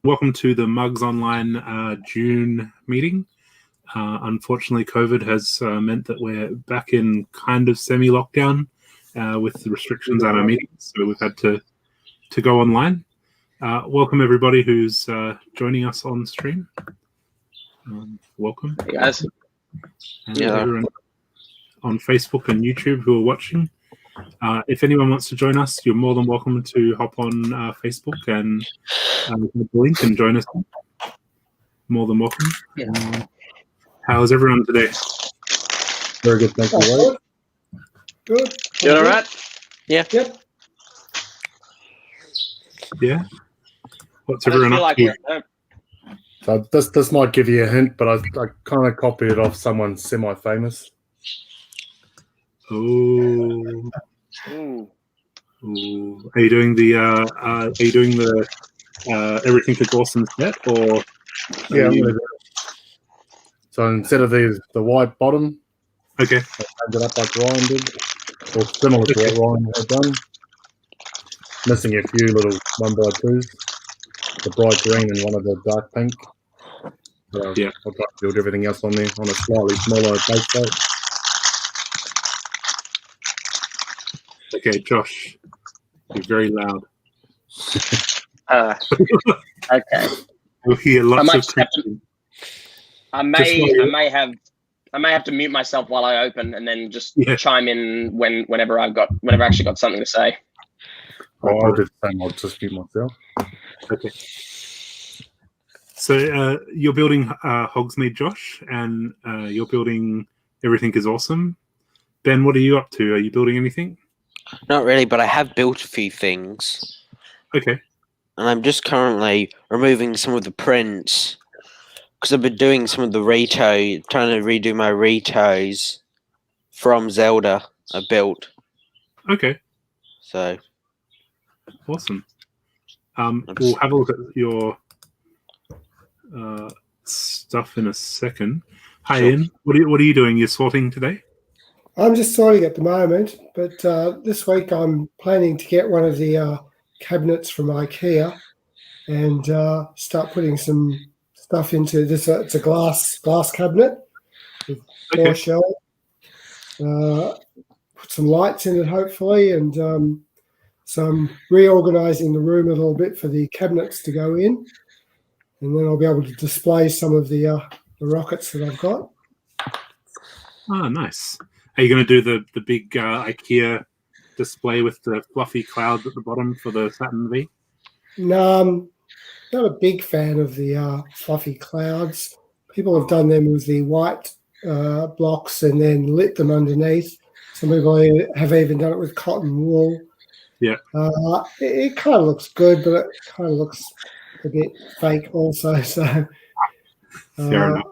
Welcome to the Mugs Online June meeting. Unfortunately, COVID has meant that we're back in kind of semi-lockdown with the restrictions on our meetings, so we've had to go online. Welcome everybody who's joining us on stream. Welcome. Hey guys. And everyone on Facebook and YouTube who are watching. If anyone wants to join us, you're more than welcome to hop on Facebook and the link and join us. More than welcome. Yeah. How's everyone today? Very good, thank you. Good. Doing all right? Yeah. Yep. Yeah. What's everyone up to? So this might give you a hint, but I kind of copied it off someone semi-famous. Oh. Ooh. Ooh. Are you doing the Everything is Awesome set, or? Yeah. So instead of the white bottom, okay, I changed it up like Ryan did, or similar to what Ryan had done. Missing a few little 1x2s, the bright green and one of the dark pink. Yeah, I'll try to build everything else on there on a slightly smaller base plate. Okay, Josh, you're very loud. Okay. We'll hear lots of creaking. I may have to mute myself while I open and then just chime in whenever I actually got something to say. I'll do the same. I'll just mute myself. Okay. So you're building Hogsmeade, Josh, and you're building Everything is Awesome. Ben, what are you up to? Are you building anything? Not really, but I have built a few things. Okay. And I'm just currently removing some of the prints because I've been doing some of the trying to redo my retos from Zelda I built. Okay. So. Awesome. We'll have a look at your stuff in a second. Hi, sure. Ian. What are you doing? You're sorting today? I'm just sorting at the moment, but this week I'm planning to get one of the cabinets from IKEA and start putting some stuff into this. It's a glass cabinet with 4 shelves. Put some lights in it, hopefully, and so I'm reorganising the room a little bit for the cabinets to go in, and then I'll be able to display some of the rockets that I've got. Oh, nice. Are you going to do the big IKEA display with the fluffy clouds at the bottom for the Saturn V? No, I'm not a big fan of the fluffy clouds. People have done them with the white blocks and then lit them underneath. Some people have even done it with cotton wool. Yeah. It kind of looks good, but it kind of looks a bit fake also. So fair enough.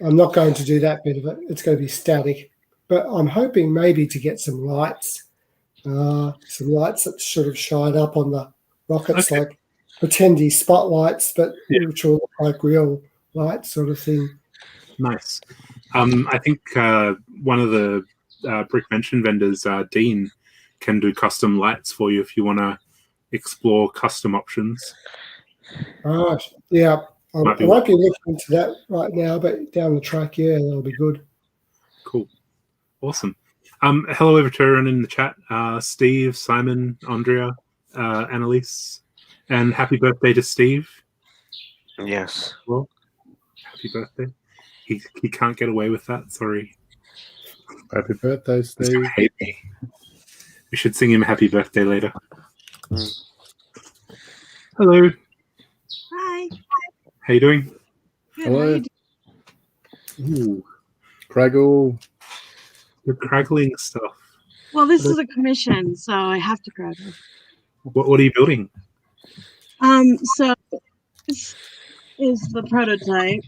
I'm not going to do that bit of it. It's going to be static. But I'm hoping maybe to get some lights that sort of shine up on the rockets, like pretendy spotlights, but which will look like real lights sort of thing. Nice. I think one of the Brickvention vendors, Dean, can do custom lights for you if you want to explore custom options. Right. Yeah. I won't be looking into that right now, but down the track, that'll be good. Cool. Awesome. Hello over to everyone in the chat. Steve, Simon, Andrea, Annalise, and happy birthday to Steve. Yes. Well, happy birthday. He can't get away with that. Sorry. Happy birthday, Steve. Hate me. We should sing him happy birthday later. Hello. Hi. How you doing? Good. Hello. Ooh. Craggle. You're craggling stuff. Well, this is a commission, so I have to craggle. What are you building? So this is the prototype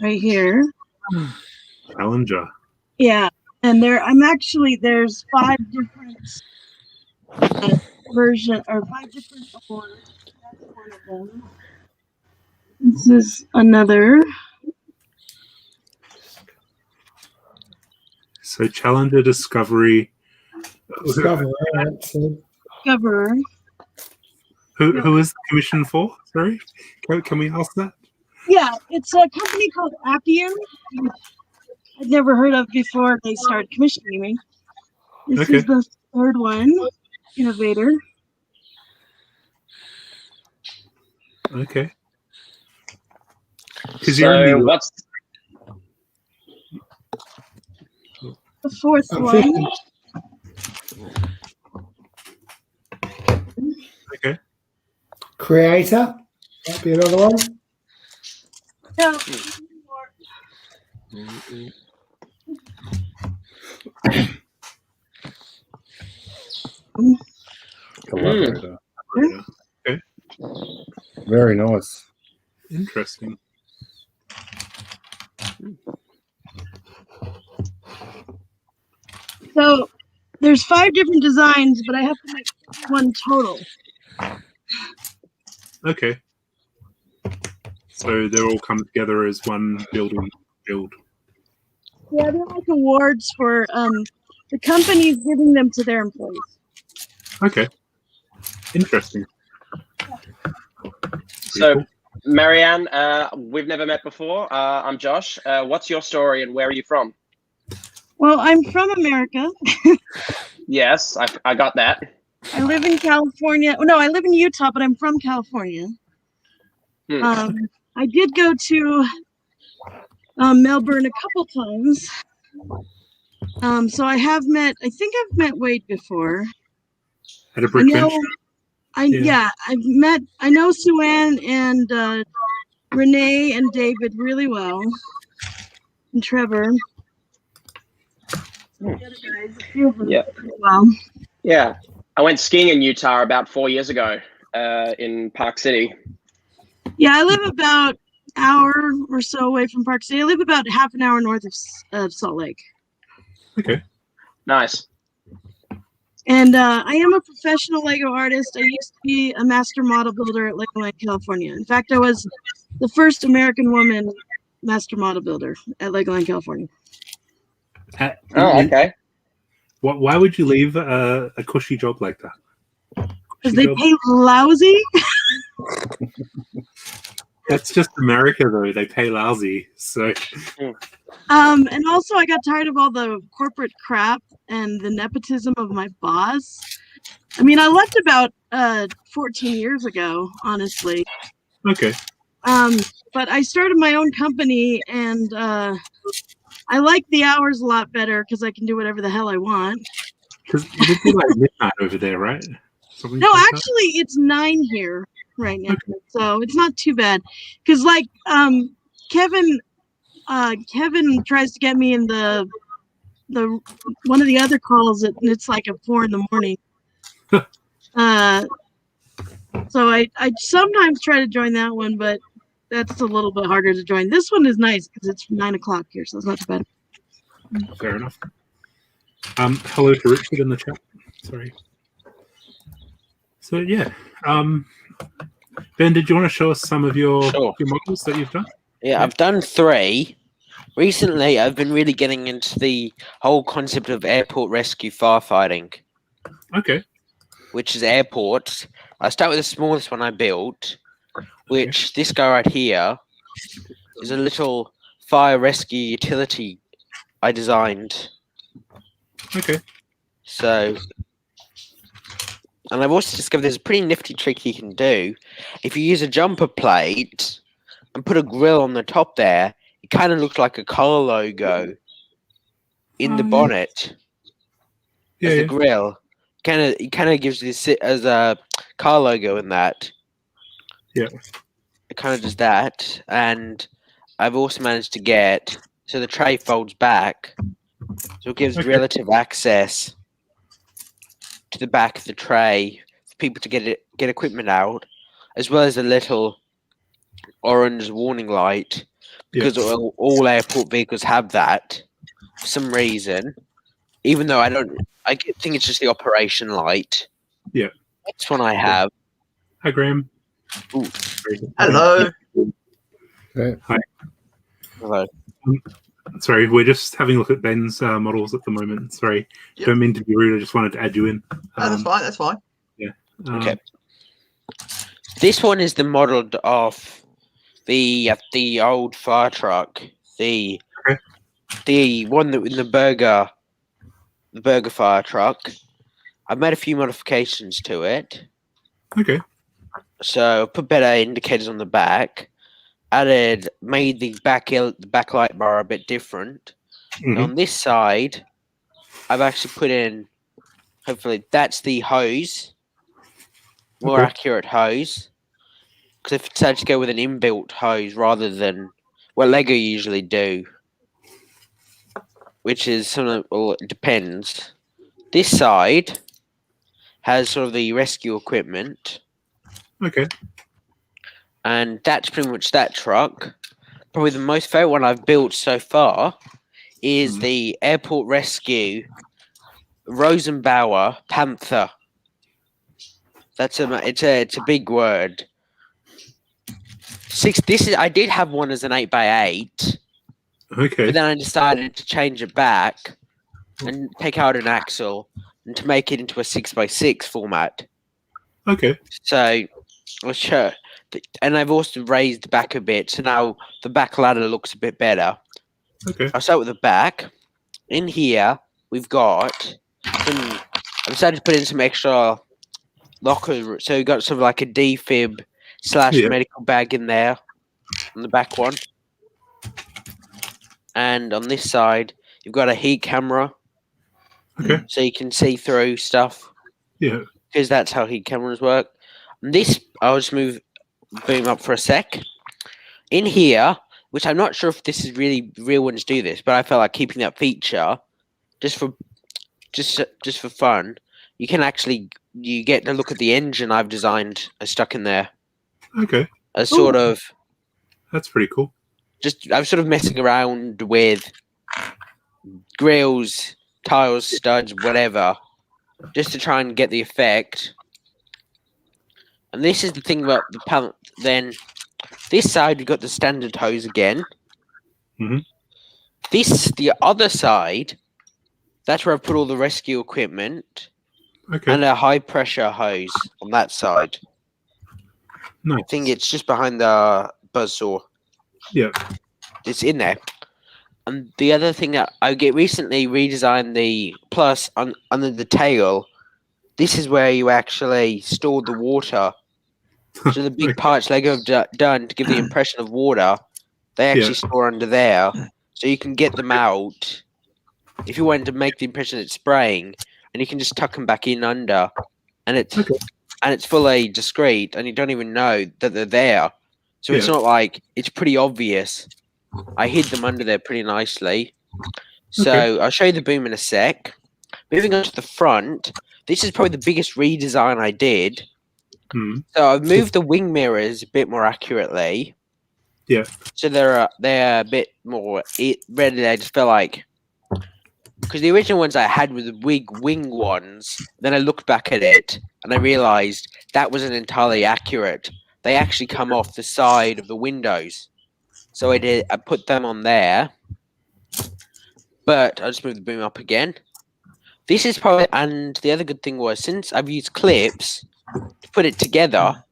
right here. Challenger. Yeah, and there's 5 different version or 5 different awards. That's one of them. This is another. So Challenger, Discovery. Discoverer. Who is the commission for? Sorry, can we ask that? Yeah, it's a company called Appian. I'd never heard of before they started commissioning me. This is the third one, Innovator. Okay. So what's the fourth one? Okay. Creator. Might be another one. No. Collaborator. Okay. Very nice. Interesting. So there's 5 different designs, but I have to make one total. Okay. So they're all come together as one build. Yeah, they're like awards for the companies giving them to their employees. Okay. Interesting. So, Marianne, we've never met before. I'm Josh. What's your story and where are you from? Well, I'm from America. Yes, I got that. I live in California. No, I live in Utah, but I'm from California. I did go to Melbourne a couple times. So I think I've met Wade before. At a brick bench? I know Sue-Ann and Renee and David really well. And Trevor. Yeah. Well. Yeah. I went skiing in Utah about 4 years ago in Park City. Yeah, I live about an hour or so away from Park City. I live about half an hour north of Salt Lake. Okay. Nice. And I am a professional Lego artist. I used to be a master model builder at Legoland, California. In fact, I was the first American woman master model builder at Legoland, California. Okay. Why would you leave a cushy job like that? Because they pay lousy. That's just America, though. They pay lousy. So. And also, I got tired of all the corporate crap and the nepotism of my boss. I mean, I left about 14 years ago, honestly. Okay. But I started my own company, and I like the hours a lot better because I can do whatever the hell I want. Because it would be like midnight over there, right? Something No, like actually, it's 9 here right now, so it's not too bad. Because like Kevin tries to get me in the one of the other calls, and it's like at 4 a.m. So I sometimes try to join that one, but that's a little bit harder to join. This one is nice because it's 9 o'clock here, so it's not too bad. Fair enough. Hello to Richard in the chat. Sorry. So yeah, Ben, did you want to show us some of your models that you've done? Yeah, I've done 3. Recently, I've been really getting into the whole concept of airport rescue firefighting. Okay. Which is airports. I start with the smallest one I built, which this guy right here is a little fire rescue utility I designed. Okay. So, and I've also discovered there's a pretty nifty trick you can do. If you use a jumper plate and put a grill on the top there, it kind of looks like a car logo in the bonnet. Yeah, as the grill. It kind of gives this as a car logo in that. Yeah. It kind of does that, and I've also managed to get so the tray folds back, so it gives relative access to the back of the tray for people to get equipment out, as well as a little orange warning light, because all airport vehicles have that for some reason. Even though I think it's just the operation light. Yeah, that's one I have. Hi, Graham. Ooh. Hello. Hi. Hello. Sorry, we're just having a look at Ben's models at the moment. Sorry, don't mean to be rude. I just wanted to add you in. That's fine. That's fine. Yeah. Okay. This one is the modelled off the old fire truck, the one that in the burger fire truck. I've made a few modifications to it. Okay. So put better indicators on the back. Made the backlight bar a bit different. Mhm. On this side, I've actually put in. Hopefully, that's the hose. More Okay. accurate hose. Because I've decided to go with an inbuilt hose rather than what Lego usually do, which is something. Well, it depends. This side has sort of the rescue equipment. Okay. And that's pretty much that truck. Probably the most favorite one I've built so far is the Airport Rescue Rosenbauer Panther. It's a big word. I did have one as an 8x8, Okay. but then I decided to change it back and take out an axle and to make it into a 6x6 format. Okay. So I'll show. And I've also raised the back a bit, so now the back ladder looks a bit better. Okay. I'll start with the back. In here, we've got I decided to put in some extra locker. So we've got sort of like a defib / medical bag in there on the back one. And on this side, you've got a heat camera. Okay. So you can see through stuff. Yeah. Because that's how heat cameras work. And this, I'll just move boom up for a sec. In here, which I'm not sure if this is really real ones do this, but I felt like keeping that feature just for fun. You can actually get to look at the engine I've designed stuck in there. Okay. A sort of That's pretty cool. I'm sort of messing around with grills, tiles, studs, whatever, just to try and get the effect. And this is the thing about the pallet. Then this side, we've got the standard hose again. Mhm. The other side, that's where I've put all the rescue equipment Okay. and a high pressure hose on that side. Nice. I think it's just behind the buzzsaw. Yeah. It's in there. And the other thing that I recently redesigned the plus under the tail. This is where you actually store the water. So the big parts Lego have done to give the impression of water, they actually store under there. So you can get them out if you wanted to make the impression it's spraying, and you can just tuck them back in under, and it's fully discreet, and you don't even know that they're there. So it's not like it's pretty obvious. I hid them under there pretty nicely. So I'll show you the boom in a sec. Moving on to the front, this is probably the biggest redesign I did. So I've moved the wing mirrors a bit more accurately. Yeah. So they're a bit more ready. I just felt like because the original ones I had were the wing ones. Then I looked back at it and I realized that wasn't entirely accurate. They actually come off the side of the windows. So I put them on there. But I'll just move the boom up again. This is probably, and the other good thing was, since I've used clips to put it together,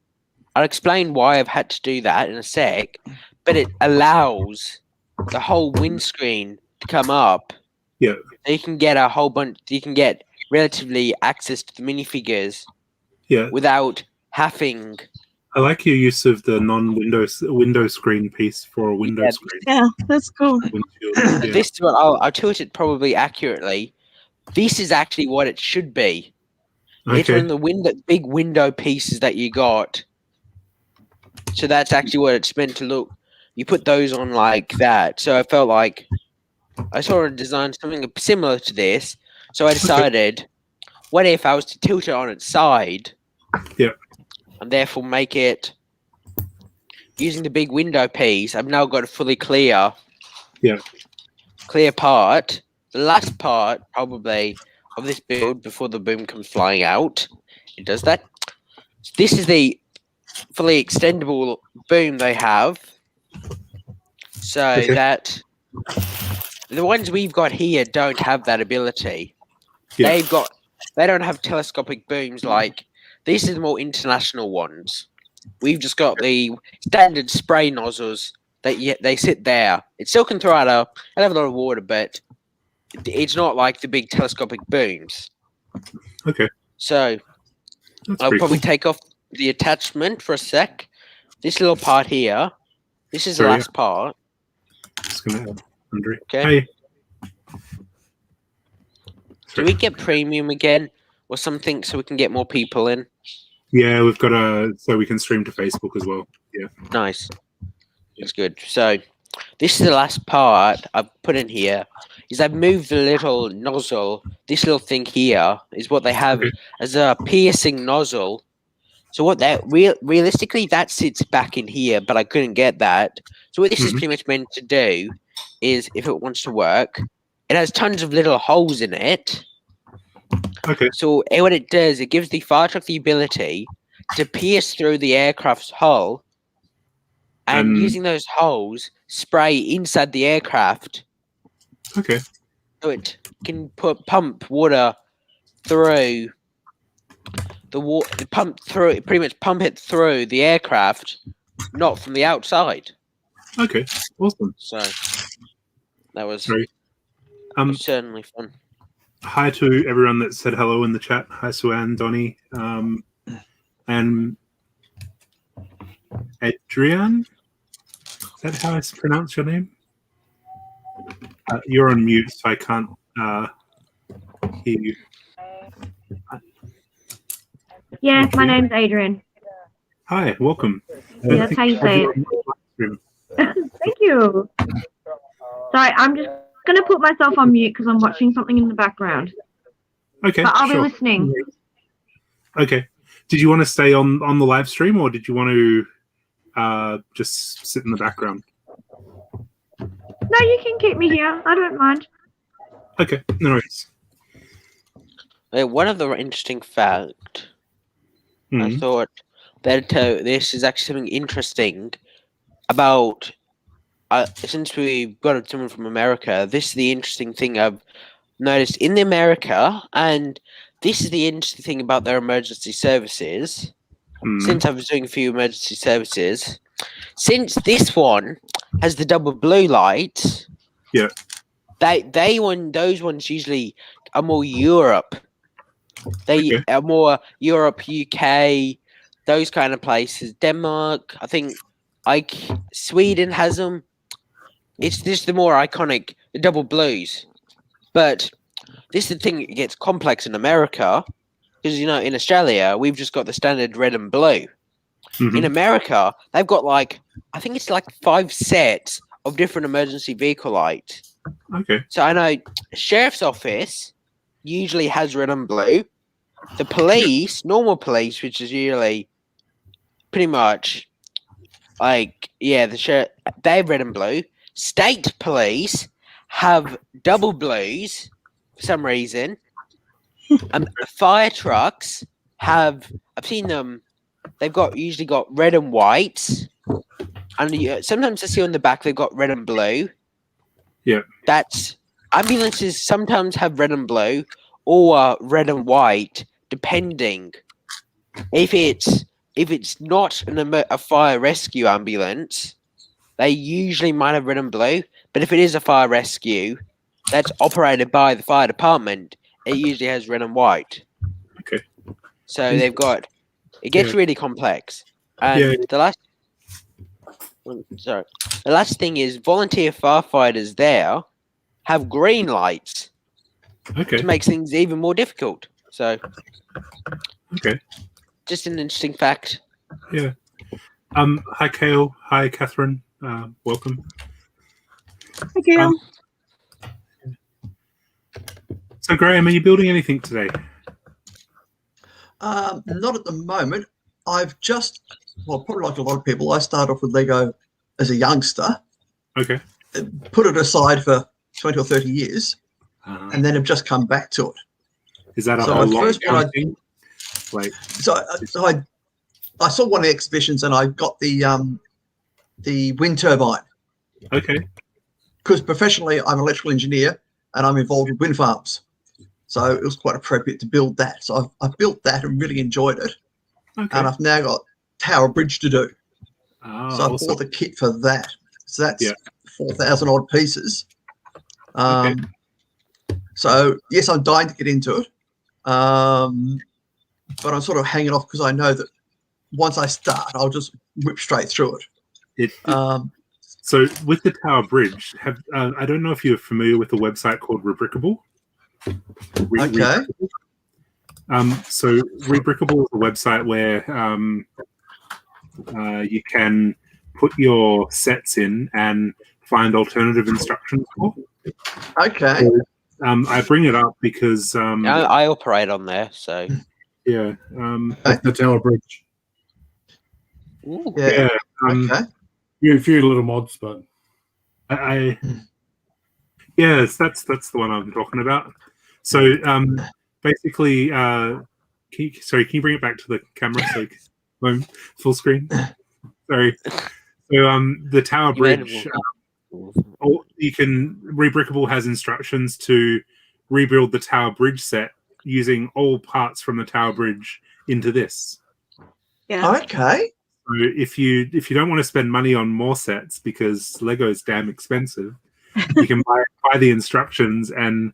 I'll explain why I've had to do that in a sec, but it allows the whole windscreen to come up. Yeah. So you can get a whole bunch, you can get relatively access to the minifigures without having. I like your use of the window screen piece for a window screen. Yeah, that's cool. This is what I'll tilt it probably accurately. This is actually what it should be. It's one of the big window pieces that you got. So that's actually what it's meant to look. You put those on like that. So I felt like I sort of designed something similar to this. So I decided, what if I was to tilt it on its side? Yeah. And therefore make it using the big window piece. I've now got a fully clear part. The last part probably of this build before the boom comes flying out. It does that. This is the fully extendable boom they have. So that the ones we've got here don't have that ability. Yeah. They don't have telescopic booms like These are the more international ones. We've just got the standard spray nozzles that they sit there. It still can throw out a lot of water, but it's not like the big telescopic booms. Okay. So I'll probably take off the attachment for a sec. This little part here. This is the last part. Just gonna add Andre. Okay. Hey. Do we get premium again or something so we can get more people in? Yeah, we've got so we can stream to Facebook as well. Yeah. Nice. That's good. So this is the last part I've put in here. Is I've moved the little nozzle. This little thing here is what they have as a piercing nozzle. So what that realistically that sits back in here, but I couldn't get that. So what this is pretty much meant to do is, if it wants to work, it has tons of little holes in it. Okay. So what it does, it gives the fire truck the ability to pierce through the aircraft's hull, and using those holes, spray inside the aircraft. Okay. So it can pump water through pretty much pump it through the aircraft, not from the outside. Okay. Awesome. So that was certainly fun. Hi to everyone that said hello in the chat. Hi, Suan, Donnie, and Adrian. Is that how I pronounce your name? You're on mute, so I can't hear you. Yeah, my name's Adrian. Hi, welcome. Yeah, that's how you say it. Thank you. Sorry, I'm just going to put myself on mute because I'm watching something in the background. Okay, but I'll be listening. Okay. Did you want to stay on the live stream, or did you want to just sit in the background? No, you can keep me here. I don't mind. Okay, no worries. One of the interesting fact, I thought that this is actually something interesting about. Since we've got someone from America, this is the interesting thing I've noticed in America, and this is the interesting thing about their emergency services. Since I was doing a few emergency services, since this one has the double blue light, those ones usually are more Europe. They are more Europe, UK, those kind of places. Denmark, I think, Sweden has them. It's just the more iconic, the double blues. But this is the thing that gets complex in America, because, in Australia, we've just got the standard red and blue. In America, they've got I think it's 5 sets of different emergency vehicle lights. Okay. So I know sheriff's office usually has red and blue. The police, normal police, which is usually pretty much the sheriff, they have red and blue. State police have double blues for some reason. Fire trucks have, I've seen them, they've usually got red and white. And sometimes I see on the back they've got red and blue. Yeah. Ambulances sometimes have red and blue or red and white, depending. If it's not a fire rescue ambulance, they usually might have red and blue. But if it is a fire rescue that's operated by the fire department, it usually has red and white. Okay. So it gets really complex. And the last thing is volunteer firefighters there have green lights. Okay. To make things even more difficult. So. Okay. Just an interesting fact. Yeah. Hi, Kale. Hi, Catherine. Welcome. Hi, Kale. So, Graham, are you building anything today? Not at the moment. I've probably like a lot of people, I started off with Lego as a youngster. Okay. Put it aside for 20 or 30 years, and then have just come back to it. Is that a long thing? I saw one of the exhibitions and I got the wind turbine. Okay. Because professionally, I'm an electrical engineer and I'm involved with wind farms. So it was quite appropriate to build that. So I built that and really enjoyed it. Okay. and I've now got Tower Bridge to do. Oh, So I awesome. bought the kit for that. So that's Yeah. 4,000 odd pieces. So yes, I'm dying to get into it, but I'm sort of hanging off because I know that once I start, I'll just whip straight through it. So with the Tower Bridge, I don't know if you're familiar with a website called Rebrickable. Okay. So Rebrickable is a website where you can put your sets in and find alternative instructions for. Okay. So, I bring it up because I operate on there, so yeah, The Tower Bridge. Ooh. Yeah. yeah. Okay. A few little mods, but yes, that's the one I'm talking about. So basically, can you bring it back to the camera so I'm full screen? Sorry. So the Tower Bridge, Rebrickable has instructions to rebuild the Tower Bridge set using all parts from the Tower Bridge into this. Yeah. Okay. So if you don't want to spend money on more sets because Lego is damn expensive, you can buy the instructions and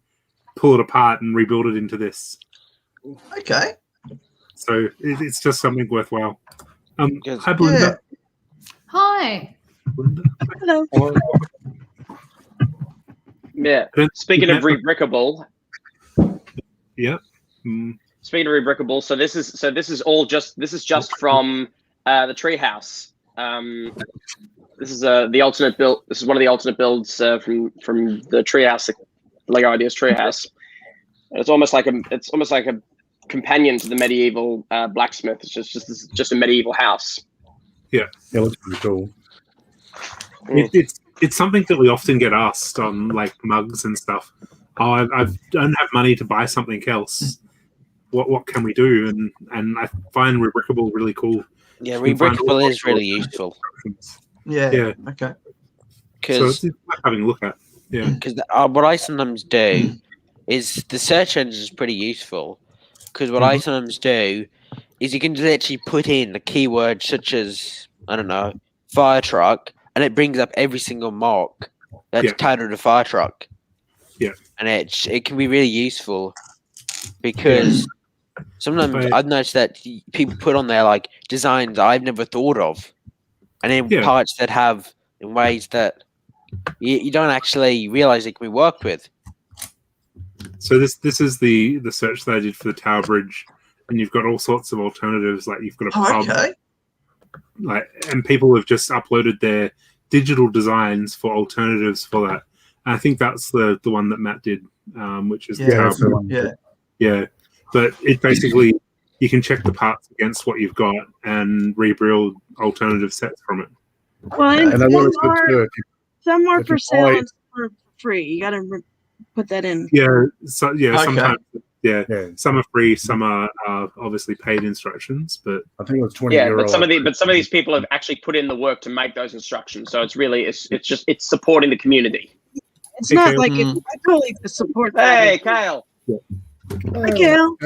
pull it apart and rebuild it into this. Okay. So it's just something worthwhile. Hi, Yeah. Belinda. Hi. Belinda. Hello. Yeah. Speaking of Rebrickable. Yeah. Speaking of Rebrickable, so this is just from the Treehouse. This is the alternate build. This is one of the alternate builds from the Treehouse, Lego Ideas Treehouse. It's almost like a companion to the medieval blacksmith. It's just a medieval house. Yeah. Yeah, looks pretty cool. It's something that we often get asked on like mugs and stuff. Oh, I don't have money to buy something else. What can we do? And I find Rebrickable really cool. Yeah, Rebrickable is really useful. Yeah. Yeah. Okay. So it's worth having a look at. Yeah. Because what I sometimes do is the search engine is pretty useful. Because what I sometimes do is you can literally put in a keyword such as, I don't know, fire truck, and it brings up every single mark that's titled a fire truck. Yeah. And it can be really useful because sometimes I've noticed that people put on there like designs I've never thought of, and then parts that have in ways that you don't actually realize they can be worked with. So this is the search that I did for the Tower Bridge, and you've got all sorts of alternatives. Like you've got a pub, and people have just uploaded their digital designs for alternatives for that. And I think that's the one that Matt did, which is the Tower Bridge. Yeah. But it basically you can check the parts against what you've got and rebuild alternative sets from it. Well, and some are for sale and some are for free. You got to put that in. Yeah. So sometimes some are free, some are obviously paid instructions. But I think it was 20 €20. But some of these people have actually put in the work to make those instructions. So it's really it's supporting the community. It's not like I totally support that. Hey, Kale. Hi, Kale.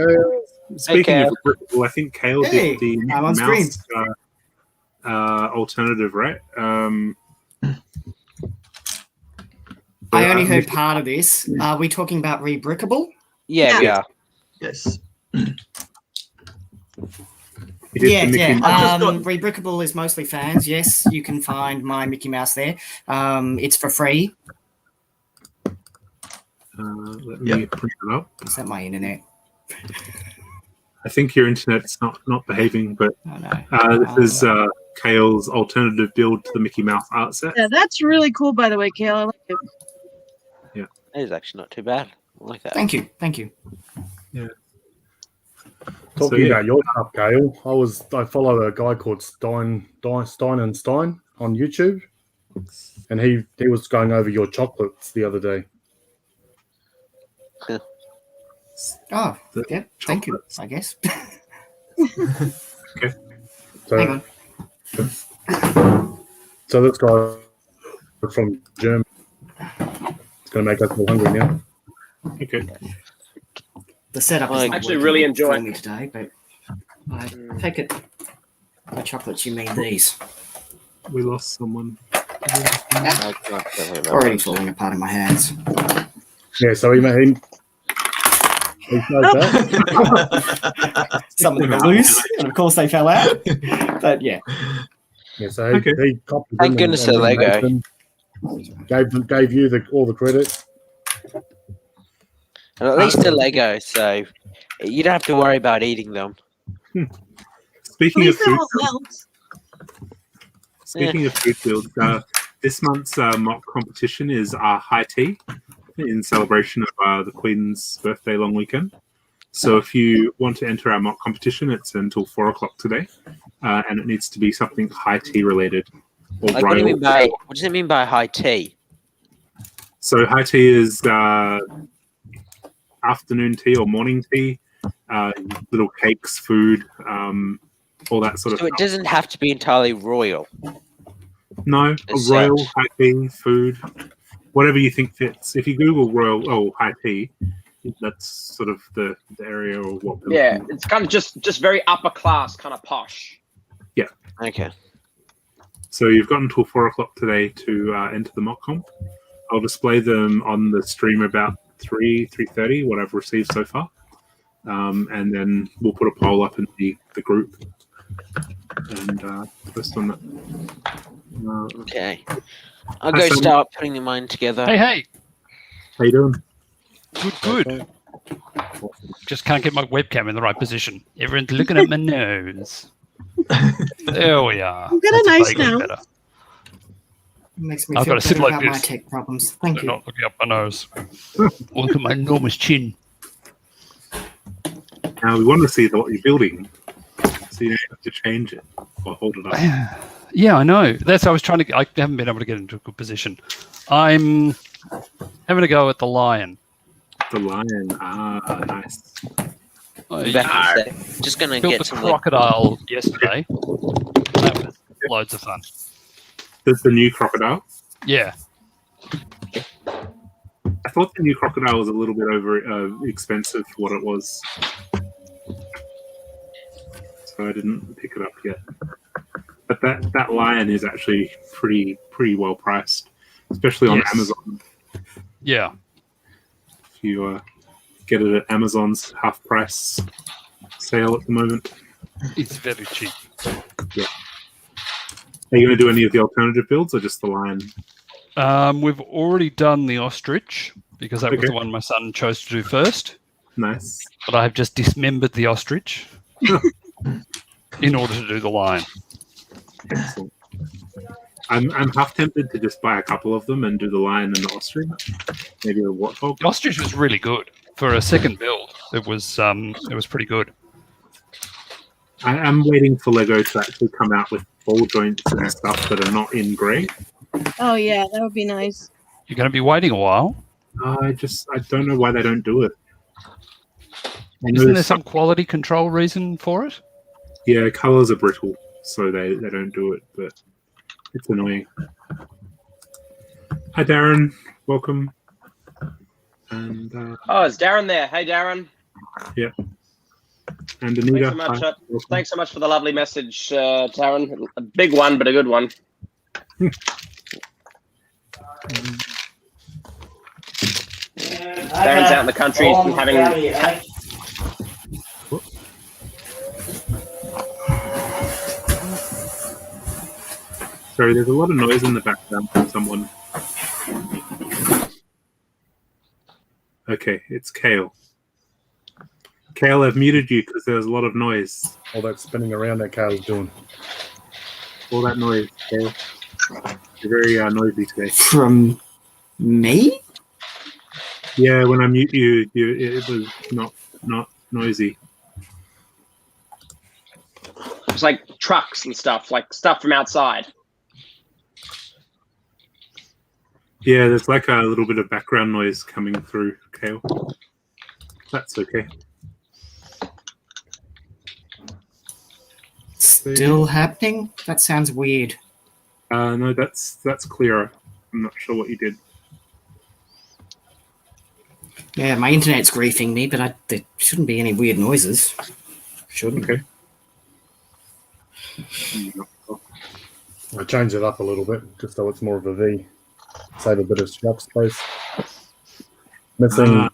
Speaking of Rebrickable, I think Kale did the on screen. mouse alternative, right? I only heard part of this. Are we talking about Rebrickable? Yeah, we are. Yes. Yeah. Rebrickable is mostly fans. Yes, you can find my Mickey Mouse there. It's for free. Let me bring it up. Is that my internet? I think your internet's not behaving, but this is Kale's alternative build to the Mickey Mouse art set. Yeah, that's really cool, by the way, Kale. I like it. Yeah, it is actually not too bad. I like that. Thank you. Yeah. Talking about your stuff, Kale, I follow a guy called Stein and Stein on YouTube, and he was going over your chocolates the other day. Oh, yeah. Thank you, I guess. Okay. So, hang on. So this guy from Germany is going to make us all hungry now. Okay. The setup is actually really enjoying me today, but I take it chocolates, you mean these. We lost someone. Already falling apart in my hands. Yeah, so he knows that. Something to lose, and of course they fell out. But yeah. Yeah, so he copied Thank them goodness and they're Lego. gave you all the credit. And at least they're Lego, so you don't have to worry about eating them. Speaking of Please food, don't melt. speaking of food fields, this month's mock competition is high tea in celebration of the Queen's birthday long weekend. So if you want to enter our mock competition, it's until 4 o'clock today, and it needs to be something high tea related. Or Like, what does it mean by high tea? So high tea is afternoon tea or morning tea, little cakes, food, all that sort of So it stuff. doesn't have to be entirely royal. No, As royal, such. high tea, food, whatever you think fits. If you Google royal high tea, that's sort of the area or what. Yeah, it's kind of just very upper class, kind of posh. Yeah. Okay. So you've got until 4 o'clock today to enter the mock comp. I'll display them on the stream about 3:30, what I've received so far, and then we'll put a poll up in the group and post on that. Okay. I'll go start putting mine together. Hey. How you doing? Good. Just can't get my webcam in the right position. Everyone's looking at my nose. There we are. I'm getting That's nice vaguely now. better. Makes me I've feel got to sit better like about my this. tech problems. Thank you. Not looking up my nose. Look at my enormous chin. Now we want to see what you're building, so you don't have to change it or hold it up. Yeah, I know. That's I was trying to. I haven't been able to get into a good position. I'm having a go at the lion. The lion. Nice. Just gonna built get the some crocodile yesterday. That was loads of fun. There's the new crocodile. Yeah. I thought the new crocodile was a little bit over expensive for what it was, so I didn't pick it up yet. But that lion is actually pretty well priced, especially on Amazon. Yeah. If you get it at Amazon's half price sale at the moment. It's very cheap. Yeah. Are you going to do any of the alternative builds or just the lion? We've already done the ostrich because that was the one my son chose to do first. Nice. But I have just dismembered the ostrich in order to do the lion. Excellent. I'm half tempted to just buy a couple of them and do the lion and the ostrich. Maybe a warthog. The ostrich was really good for a second build. It was pretty good. I'm waiting for Lego to actually come out with ball joints and stuff that are not in grey. Oh yeah, that would be nice. You're going to be waiting a while. I don't know why they don't do it. Isn't there some quality control reason for it? Yeah, colours are brittle, so they don't do it, but it's annoying. Hi, Darren. Welcome. And Oh, is Darren there? Hey, Darren. yeah. And Anita. Thanks so much for the lovely message, Darren. A big one, but a good one. Darren's out in the country. He's been having. Sorry, there's a lot of noise in the background from someone. Okay, it's Kale. Kale, I've muted you because there's a lot of noise. All that spinning around that Kale's doing. All that noise, Kale. You're very noisy today. From me? Yeah, when I mute you, it was not noisy. It's like trucks and stuff, like stuff from outside. Yeah, there's like a little bit of background noise coming through, Kale. That's okay. Still happening? That sounds weird. No, that's clearer. I'm not sure what you did. Yeah, my internet's griefing me, but there shouldn't be any weird noises. Shouldn't. Okay. I changed it up a little bit just so it's more of a V. Save a bit of shelf space. Missing a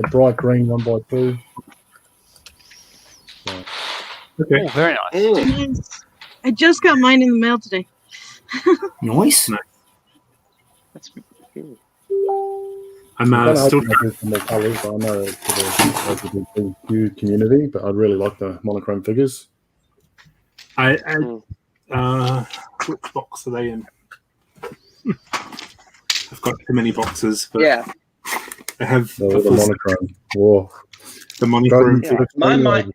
bright green 1x2. So, Okay. Oh, very nice. Nice. I just got mine in the mail today. Nice. I'm still trying. some more colours. I know it's for the LGBTQ community, but I'd really like the monochrome figures. Which box are they in? I've got too many boxes, but Yeah. I have The monochrome. Whoa. the monochrome. Yeah. My mind,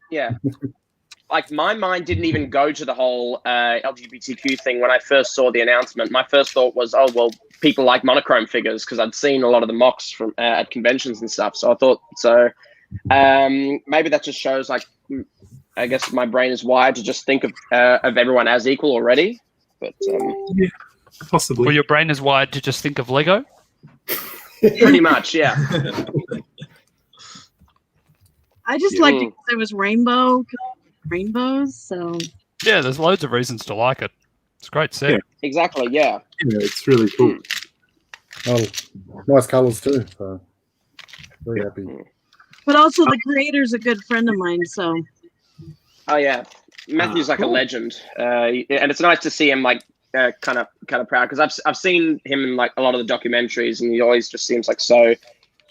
like my mind didn't even go to the whole LGBTQ thing when I first saw the announcement. My first thought was, oh well, people like monochrome figures because I'd seen a lot of the mocks from at conventions and stuff. So I thought so. Maybe that just shows like I guess my brain is wired to just think of everyone as equal already. But Yeah, possibly. Well, your brain is wired to just think of Lego. pretty much, yeah. I just liked it because it was rainbows. So Yeah, there's loads of reasons to like it. It's a great set. Yeah. Exactly, yeah. Yeah, it's really cool. Oh, nice colours too. So very happy. but also the creator's a good friend of mine. So Oh yeah, Matthew's like a legend, and it's nice to see him like kind of proud because I've seen him in like a lot of the documentaries, and he always just seems like so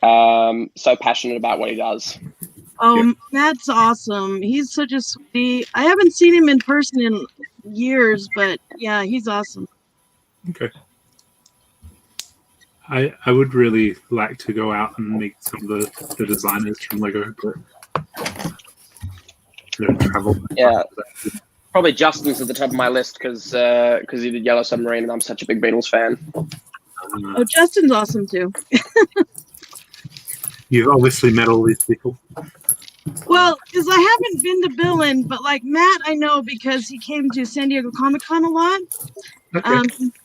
passionate about what he does. That's awesome. He's such a sweetie. I haven't seen him in person in years, but yeah, he's awesome. Okay. I would really like to go out and meet some of the designers from Lego, but travel. Yeah, probably Justin's at the top of my list because he did Yellow Submarine, and I'm such a big Beatles fan. Oh, Justin's awesome too. You've obviously met all these people. Well, because I haven't been to Billund, but like Matt, I know because he came to San Diego Comic-Con a lot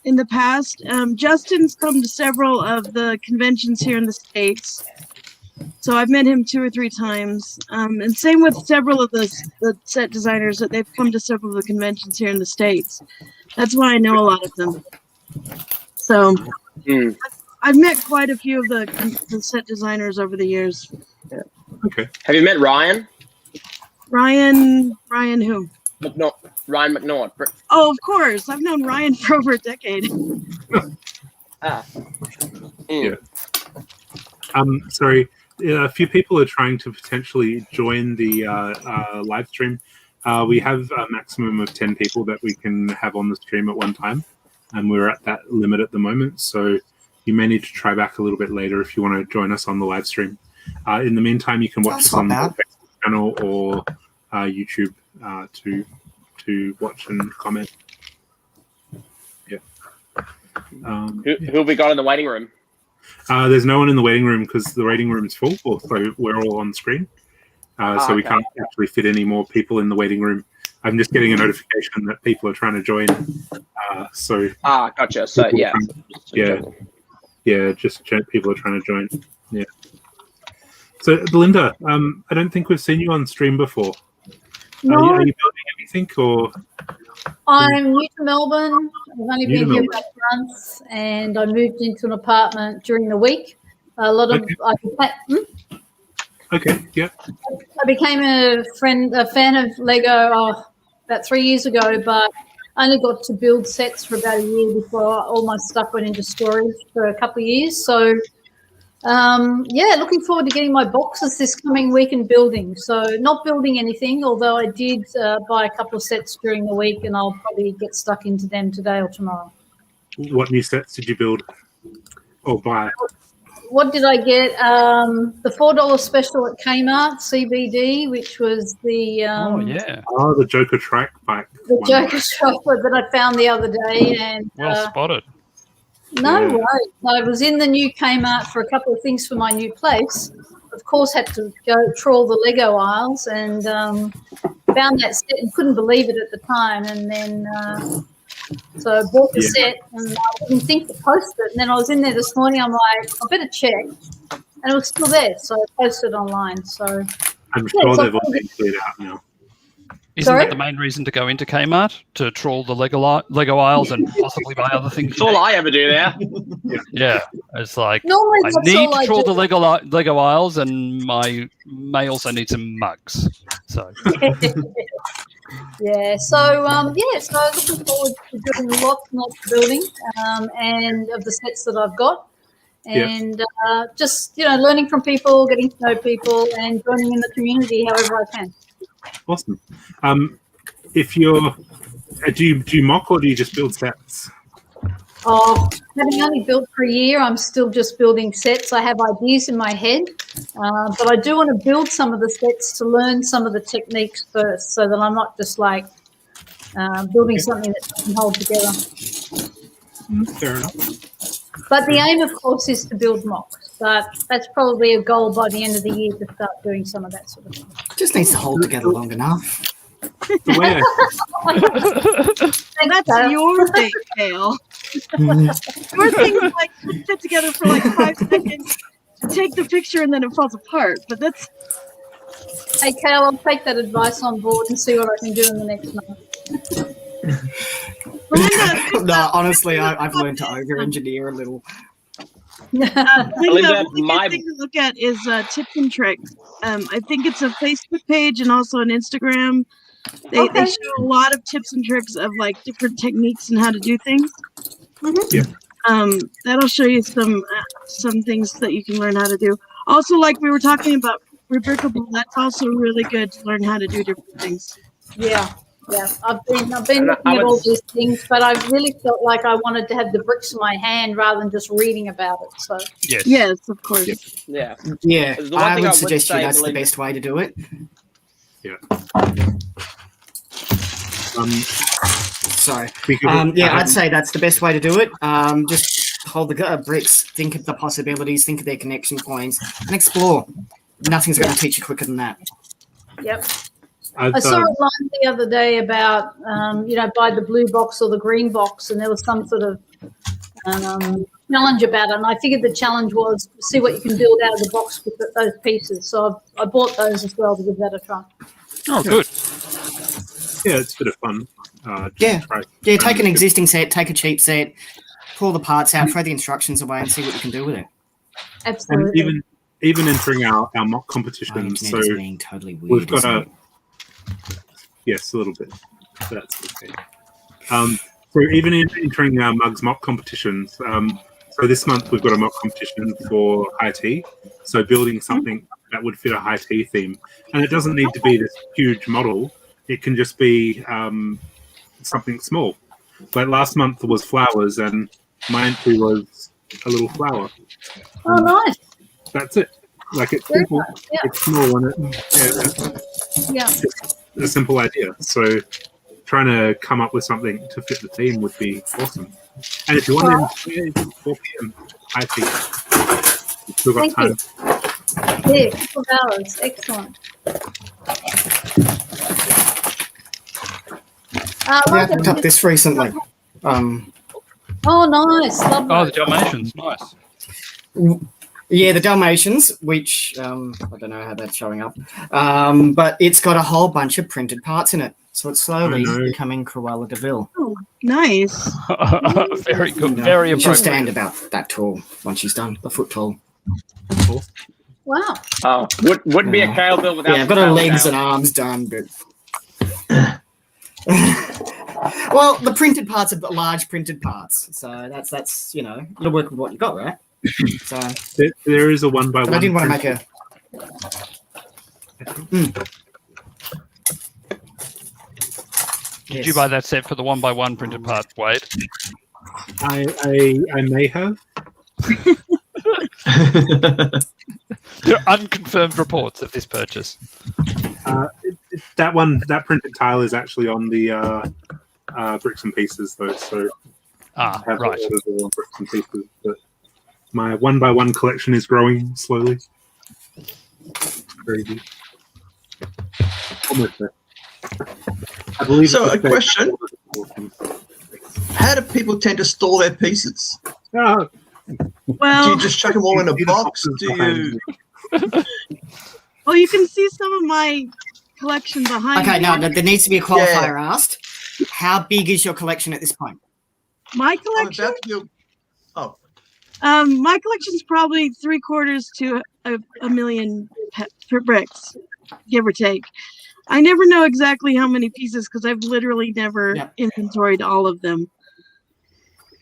in the past. Justin's come to several of the conventions here in the States. So I've met him 2 or 3 times. And same with several of the set designers that they've come to several of the conventions here in the States. That's why I know a lot of them. So I've met quite a few of the set designers over the years. Yeah. Okay. Have you met Ryan? Ryan who? Ryan McNaught. Oh, of course. I've known Ryan for over a decade. Yeah. Sorry. A few people are trying to potentially join the live stream. We have a maximum of 10 people that we can have on the stream at one time, and we're at that limit at the moment. So you may need to try back a little bit later if you want to join us on the live stream. In the meantime, you can watch us on the Facebook channel or YouTube to watch and comment. Yeah. Who have we got in the waiting room? There's no one in the waiting room because the waiting room is full, so we're all on screen. So we can't actually fit any more people in the waiting room. I'm just getting a notification that people are trying to join. Gotcha. So yeah. Just people are trying to join. Yeah. So Belinda, I don't think we've seen you on stream before. No. Are you building anything or? I'm new to Melbourne. I've only been here about months, and I moved into an apartment during the week. A lot of Okay. Yeah. I became a fan of Lego about 3 years ago, but I only got to build sets for about a year before all my stuff went into storage for a couple of years. So, looking forward to getting my boxes this coming week and building. So not building anything, although I did buy a couple of sets during the week, and I'll probably get stuck into them today or tomorrow. What new sets did you build or buy? What did I get? The $4 special at Kmart CBD, which was the the Joker track bike. The Joker chocolate that I found the other day, and well spotted. No way. I was in the new Kmart for a couple of things for my new place. Of course, had to go trawl the Lego aisles and found that set and couldn't believe it at the time. And then so I bought the set and I didn't think to post it. And then I was in there this morning. I'm like, I better check. And it was still there. So I posted online. So I'm sure they've all been cleared out now. Isn't Sorry? that the main reason to go into Kmart? To trawl the Lego aisles and possibly buy other things? That's all I ever do there. Yeah, it's like Normally I that's need all to I trawl do. the Lego aisles, and I may also need some mugs. So Yeah, so looking forward to doing lots and lots of building and of the sets that I've got. And just, learning from people, getting to know people and joining in the community however I can. Awesome. If you're, do you mock or do you just build sets? Oh, having only built for a year, I'm still just building sets. I have ideas in my head, but I do want to build some of the sets to learn some of the techniques first so that I'm not just like building something that doesn't hold together. Fair enough. But the aim, of course, is to build mocks. But that's probably a goal by the end of the year to start doing some of that sort of thing. Just needs to hold together long enough. The way And that's your thing, Kale. Your thing is like fit together for like 5 seconds, take the picture, and then it falls apart. But that's. Hey, Kale, I'll take that advice on board and see what I can do in the next month. No, honestly, I've learned to over-engineer a little. Linda, My thing to look at is tips and tricks. I think it's a Facebook page and also an Instagram. They show a lot of tips and tricks of like different techniques and how to do things. Yeah. That'll show you some things that you can learn how to do. Also, like we were talking about Rebrickable, that's also really good to learn how to do different things. Yeah. I've been looking at all these things, but I really felt like I wanted to have the bricks in my hand rather than just reading about it. So yes, of course. Yeah. Yeah, The one I thing would I would suggest say, that's the Linda- best way to do it. Yeah. Sorry. Because I'd say that's the best way to do it. Just hold the bricks, think of the possibilities, think of their connection points, and explore. Nothing's going to teach you quicker than that. Yep. I saw a line the other day about, buy the blue box or the green box, and there was some sort of challenge about it. And I figured the challenge was see what you can build out of the box with those pieces. So I bought those as well to give that a try. Oh, good. Yeah, it's a bit of fun. Take an existing set, take a cheap set, pull the parts out, throw the instructions away, and see what you can do with it. Absolutely. And even entering our mock competitions, so being totally weird, we've got isn't a it? yes, a little bit. That's okay. So even entering our mugs mock competitions. So this month we've got a mock competition for high tea. So building something that would fit a high tea theme, and it doesn't need to be this huge model. It can just be something small. Like last month was flowers, and my entry was a little flower. Oh, nice. That's it. Like it's simple, it's small, and it's a simple idea. So trying to come up with something to fit the theme would be awesome. And if you want to, 4 p.m. high tea. You've still got time. Yeah, a couple of hours. Excellent. I picked up this recently. Oh, nice. Lovely. Oh, the Dalmatians, nice. Yeah, the Dalmatians, which I don't know how that's showing up, but it's got a whole bunch of printed parts in it. So it's slowly becoming Cruella de Vil. Oh, nice. Very good. Very She'll appropriate. stand about that tall once she's done, a foot tall. Wow. Oh, wouldn't be a Kale build without. Yeah, I've got her legs and arms done, but. Well, the printed parts are large printed parts, so that's it'll work with what you got, right? So there is a 1 by 1. I didn't want to make a. Did you buy that set for the 1 by 1 printed part, Wade? I may have. There are unconfirmed reports of this purchase. That printed tile is actually on the bricks and pieces, though. So right. The bricks and pieces, but my 1 by 1 collection is growing slowly. Crazy. Almost there. I believe. So a question: how do people tend to store their pieces? Well, do you just chuck them all in a box? Do you? Well, you can see some of my collection behind Okay, me. no, there needs to be a qualifier asked. How big is your collection at this point? My collection? My collection's probably 3/4 to a million per bricks, give or take. I never know exactly how many pieces because I've literally never inventoried all of them.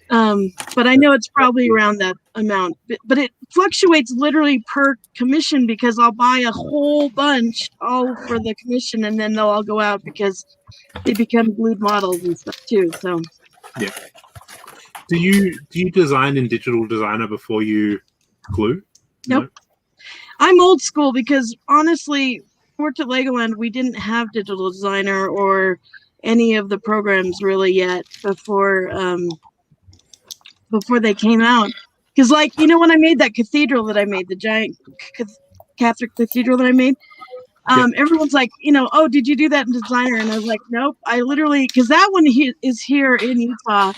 But I know it's probably around that amount. But it fluctuates literally per commission because I'll buy a whole bunch all for the commission and then they'll all go out because they become glued models and stuff too. So yeah. Do you design in Digital Designer before you glue? Nope. I'm old school because honestly, worked at Legoland, we didn't have Digital Designer or any of the programs really yet before they came out. Because like, you know, when I made that cathedral that I made, the giant Catholic cathedral that I made, everyone's like, you know, oh, did you do that in Designer? And I was like, nope, I literally, because that one is here in Utah.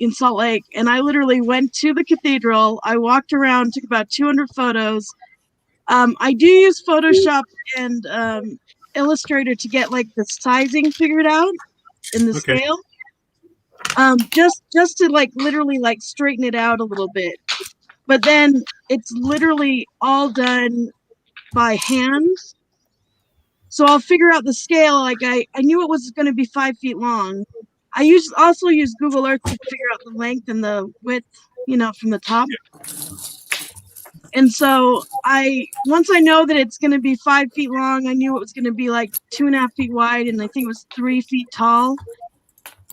In Salt Lake, and I literally went to the cathedral. I walked around, took about 200 photos. I do use Photoshop and Illustrator to get like the sizing figured out in the scale. Just to like literally like straighten it out a little bit. But then it's literally all done by hand. So I'll figure out the scale. Like I knew it was going to be 5 feet long. I also use Google Earth to figure out the length and the width, you know, from the top. And so once I know that it's going to be 5 feet long, I knew it was going to be like 2.5 feet wide, and I think it was 3 feet tall.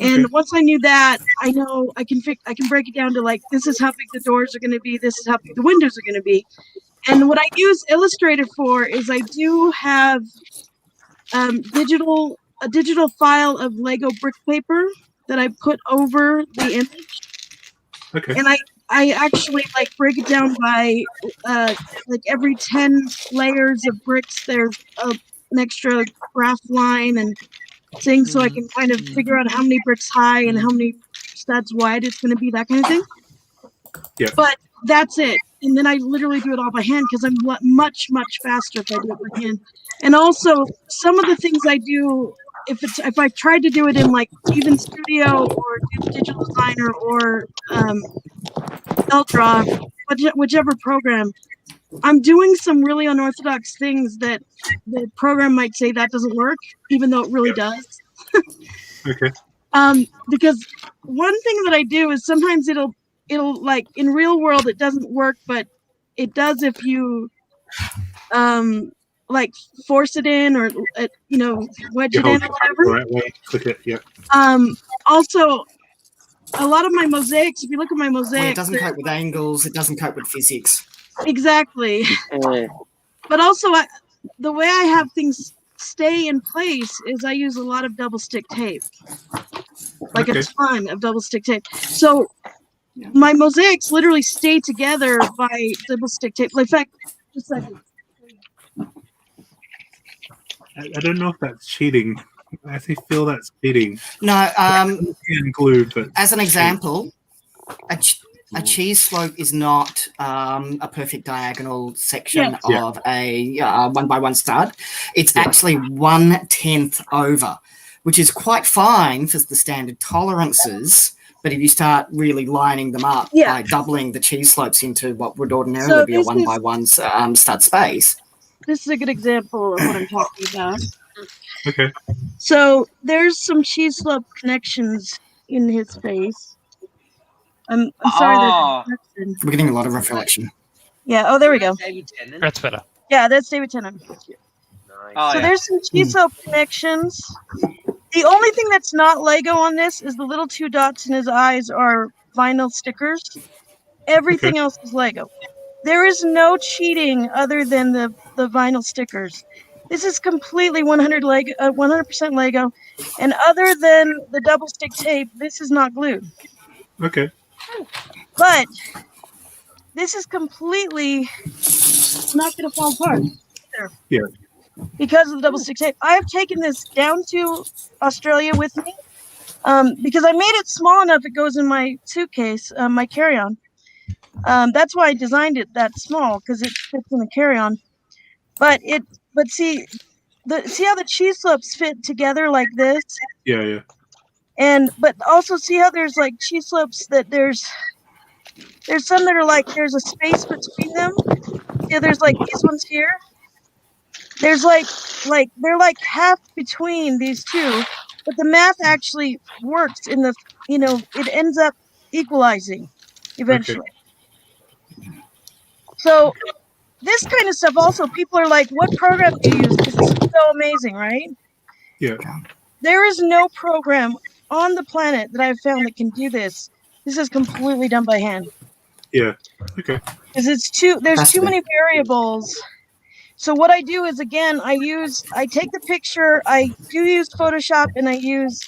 And once I knew that, I know I can break it down to like, this is how big the doors are going to be, this is how big the windows are going to be. And what I use Illustrator for is I do have a digital file of Lego brick paper that I put over the image. Okay. And I actually like break it down by like every 10 layers of bricks, there's an extra graph line and things so I can kind of figure out how many bricks high and how many studs wide it's going to be, that kind of thing. Yeah. But that's it. And then I literally do it all by hand because I'm much faster if I do it by hand. And also some of the things I do, if I tried to do it in like even Studio or Digital Designer or Eldra, whichever program, I'm doing some really unorthodox things that the program might say that doesn't work, even though it really does. Okay. Because one thing that I do is sometimes it'll like in real world it doesn't work, but it does if you like force it in or you know, wedge it in or whatever. Right way, click it, yeah. Also a lot of my mosaics, if you look at my mosaics, it doesn't cope with angles, it doesn't cope with physics. Exactly. But also the way I have things stay in place is I use a lot of double stick tape. Like a ton of double stick tape. So my mosaics literally stay together by double stick tape. In fact, just a second. I don't know if that's cheating. I actually feel that's cheating. No, glue, but as an example, a cheese slope is not a perfect diagonal section of a 1x1 stud. It's actually 1/10 over, which is quite fine for the standard tolerances. But if you start really lining them up by doubling the cheese slopes into what would ordinarily be a 1x1 stud space. This is a good example of what I'm talking about. Okay. So there's some cheese slope connections in his face. I'm sorry. We're getting a lot of reflection. Yeah. Oh, there we go. That's better. Yeah, that's David Tennant. So there's some cheese slope connections. The only thing that's not Lego on this is the little 2 dots in his eyes are vinyl stickers. Everything else is Lego. There is no cheating other than the vinyl stickers. This is completely 100% Lego, and other than the double stick tape, this is not glued. Okay. But this is completely not going to fall apart. Yeah. Because of the double stick tape. I have taken this down to Australia with me because I made it small enough it goes in my suitcase, my carry-on. That's why I designed it that small, because it fits in the carry-on. But see, see how the cheese slopes fit together like this? Yeah. But also see how there's like cheese slopes that there's some that are like there's a space between them. Yeah, there's like these ones here. There's like they're like half between these two, but the math actually works in the it ends up equalizing eventually. Okay. So this kind of stuff also, people are like, what program do you use? Because this is so amazing, right? Yeah. There is no program on the planet that I've found that can do this. This is completely done by hand. Yeah. Okay. Because there's too many variables. So what I do is, again, I take the picture, I do use Photoshop, and I use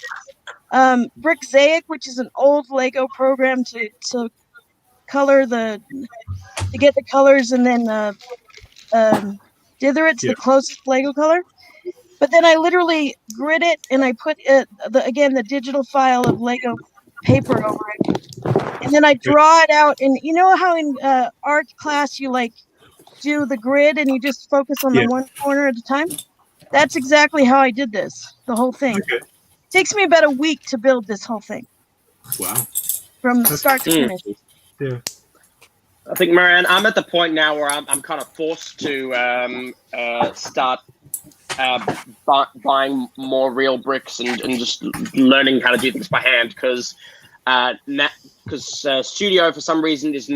Brickzaic, which is an old Lego program to color to get the colors, and then dither it to the closest Lego color. But then I literally grid it, and I put the digital file of Lego paper over it, and then I draw it out. And you know how in art class you like do the grid and you just focus on the one corner at a time? That's exactly how I did this, the whole thing. Okay. It takes me about a week to build this whole thing. Wow. From start to finish. Yeah. I think, Marianne, I'm at the point now where I'm kind of forced to start buying more real bricks and just learning how to do things by hand, because Studio for some reason is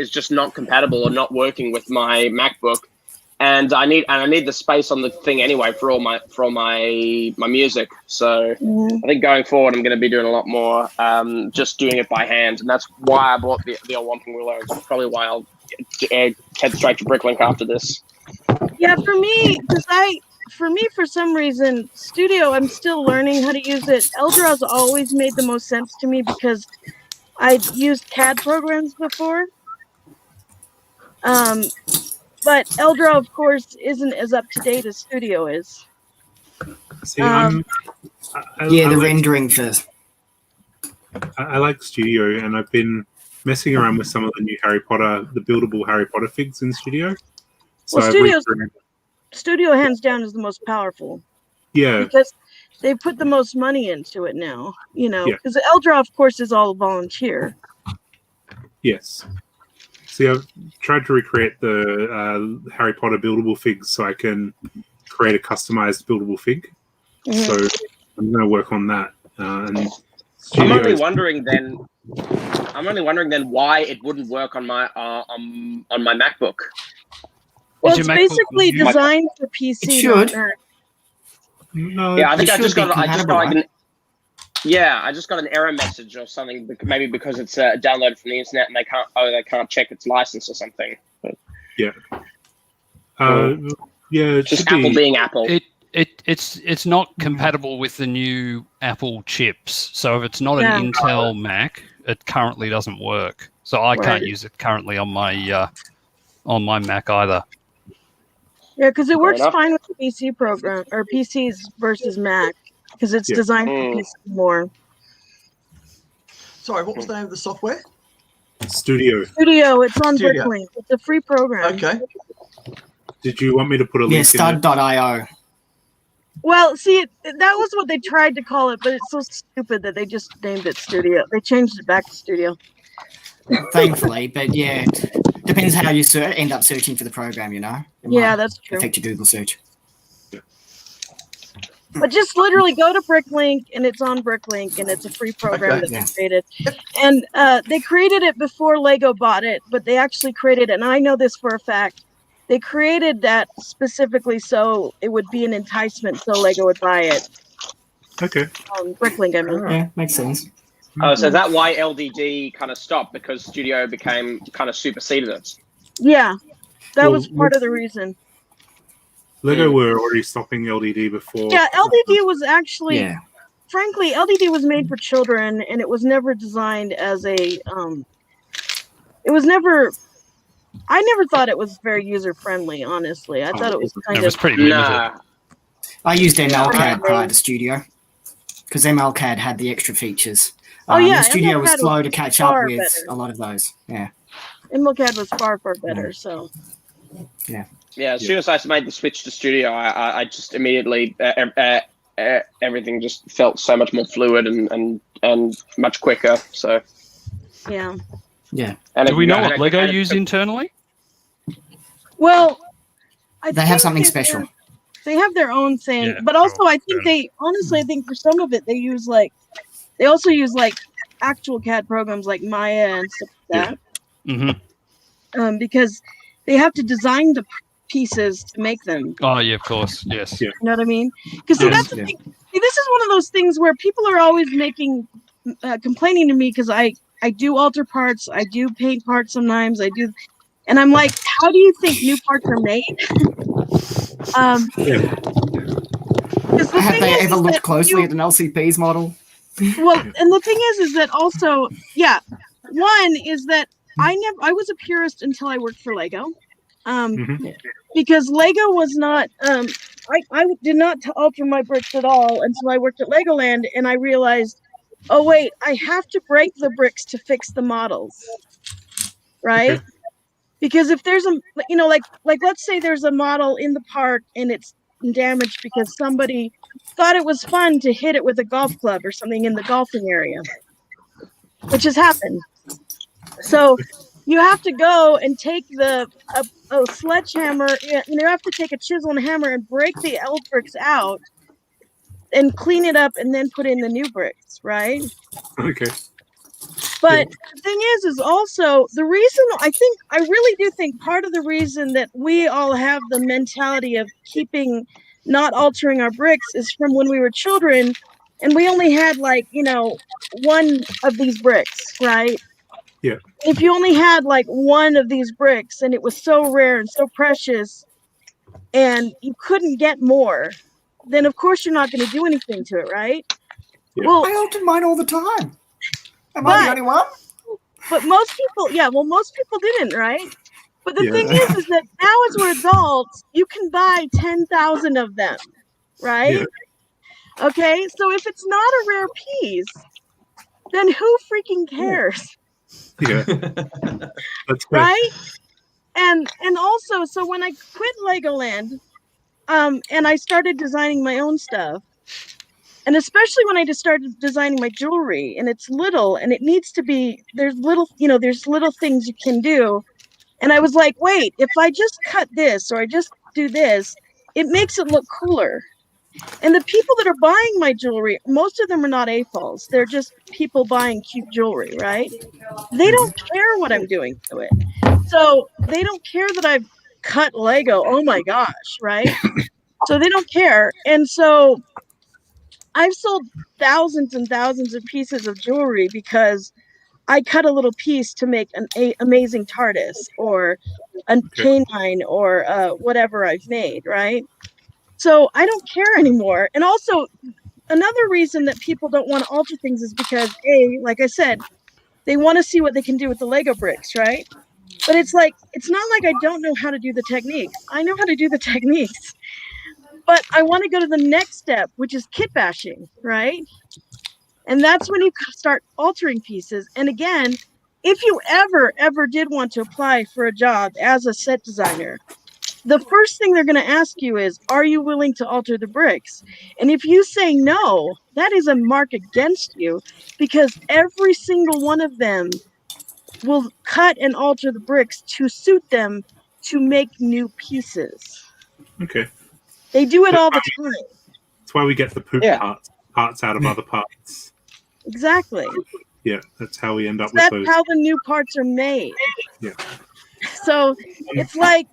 just not compatible or not working with my MacBook, and I need the space on the thing anyway for all my music. So I think going forward I'm going to be doing a lot more just doing it by hand, and that's why I bought the old Whomping Willow. It's probably why I'll head straight to Bricklink after this. Yeah, for me, for some reason, Studio, I'm still learning how to use it. Eldraw's always made the most sense to me because I'd used CAD programs before. But Eldraw, of course, isn't as up to date as Studio is. See, the rendering first. I like Studio, and I've been messing around with some of the new the buildable Harry Potter figs in Studio. So well, Studio hands down is the most powerful. Yeah. Because they put the most money into it now, because Eldraw, of course, is all volunteer. Yes. See, I've tried to recreate the Harry Potter buildable figs so I can create a customized buildable fig. Mm-hmm. So I'm going to work on that. And I'm only wondering then why it wouldn't work on my MacBook. Well, it's basically designed for PC. It should. No. Yeah, I think I just got an error message or something. Maybe because it's downloaded from the internet and they can't check its license or something. But, yeah. Just Apple being Apple. It's not compatible with the new Apple chips. So if it's not an Intel Mac, it currently doesn't work. So I can't use it currently on my Mac either. Yeah, because it works fine with the PC program or PCs versus Mac because it's designed for PC more. Sorry, what was the name of the software? Studio. It's on Bricklink. It's a free program. Okay. Did you want me to put a link in stud.io. Well, see, that was what they tried to call it, but it's so stupid that they just named it Studio. They changed it back to Studio. Thankfully, but yeah, it depends how you end up searching for the program, Yeah, that's true. Affect your Google search. But just literally go to Bricklink, and it's on Bricklink, and it's a free program that they created. And they created it before Lego bought it, but they actually created it, and I know this for a fact. They created that specifically so it would be an enticement so Lego would buy it. Okay. Bricklink, I mean. Yeah, makes sense. Oh, so is that why LDD kind of stopped? Because Studio kind of superseded it? Yeah, that was part of the reason. Lego were already stopping LDD before. Yeah, LDD was actually, frankly, LDD was made for children, and it was never designed as I never thought it was very user-friendly, honestly. I thought it was kind of... It was pretty limited. I used MLCAD prior to Studio, because MLCAD had the extra features. Studio was slow to catch up with a lot of those. Yeah. MLCAD was far, far better, so... Yeah. Yeah, as soon as I made the switch to Studio, I just immediately everything just felt so much more fluid and much quicker. So Yeah. Yeah. And Do we know what Lego use internally? Well, They have something special. They have their own thing, Yeah, but also sure, I think I think for some of it they also use like actual CAD programs like Maya and stuff like that. Mm-hmm. Because they have to design the pieces to make them. Oh, yeah, of course. Yes. Yeah. You know what I mean? Because that's the thing. See, this is one of those things where people are always complaining to me because I do alter parts, I do paint parts sometimes, and I'm like, how do you think new parts are made? Have they ever looked closely at an LCP's model? Well, and the thing is that also, one is that I was a purist until I worked for Lego. Because Lego was not, I did not alter my bricks at all until I worked at Legoland, and I realized, oh wait, I have to break the bricks to fix the models, right? Okay. Because if there's like let's say there's a model in the park and it's damaged because somebody thought it was fun to hit it with a golf club or something in the golfing area, which has happened. So you have to go and take a sledgehammer, you have to take a chisel and hammer and break the old bricks out and clean it up and then put in the new bricks, right? Okay. But the thing is also the reason I really do think part of the reason that we all have the mentality of not altering our bricks is from when we were children and we only had one of these bricks, right? Yeah. If you only had one of these bricks and it was so rare and so precious and you couldn't get more, then of course you're not going to do anything to it, right? Yeah. Well, I altered mine all the time. Am I the only one? But most people didn't, right? But the thing is that now as we're adults, you can buy 10,000 of them, right? Yeah. Okay, so if it's not a rare piece, then who freaking cares? Yeah. That's good. Right? And also, so when I quit Legoland, and I started designing my own stuff, and especially when I just started designing my jewelry, and it's little, and it needs to be, there's little things you can do. And I was like, wait, if I just cut this, or I just do this, it makes it look cooler. And the people that are buying my jewelry, most of them are not AFOLs. They're just people buying cute jewelry, right? They don't care what I'm doing to it. So they don't care that I've cut Lego. Oh my gosh, right? So they don't care. And so I've sold thousands and thousands of pieces of jewelry because I cut a little piece to make an amazing TARDIS or a canine or whatever I've made, right? So I don't care anymore. And also, another reason that people don't want to alter things is because, like I said, they want to see what they can do with the Lego bricks, right? But it's not like I don't know how to do the techniques. I know how to do the techniques. But I want to go to the next step, which is kit bashing, right? And that's when you start altering pieces. And again, if you ever did want to apply for a job as a set designer, the first thing they're going to ask you is, are you willing to alter the bricks? And if you say no, that is a mark against you because every single one of them will cut and alter the bricks to suit them to make new pieces. Okay. They do it all the time. That's why we get the poop parts out of other parts. Exactly. Yeah, that's how we end up with those. That's how the new parts are made. Yeah. So it's like,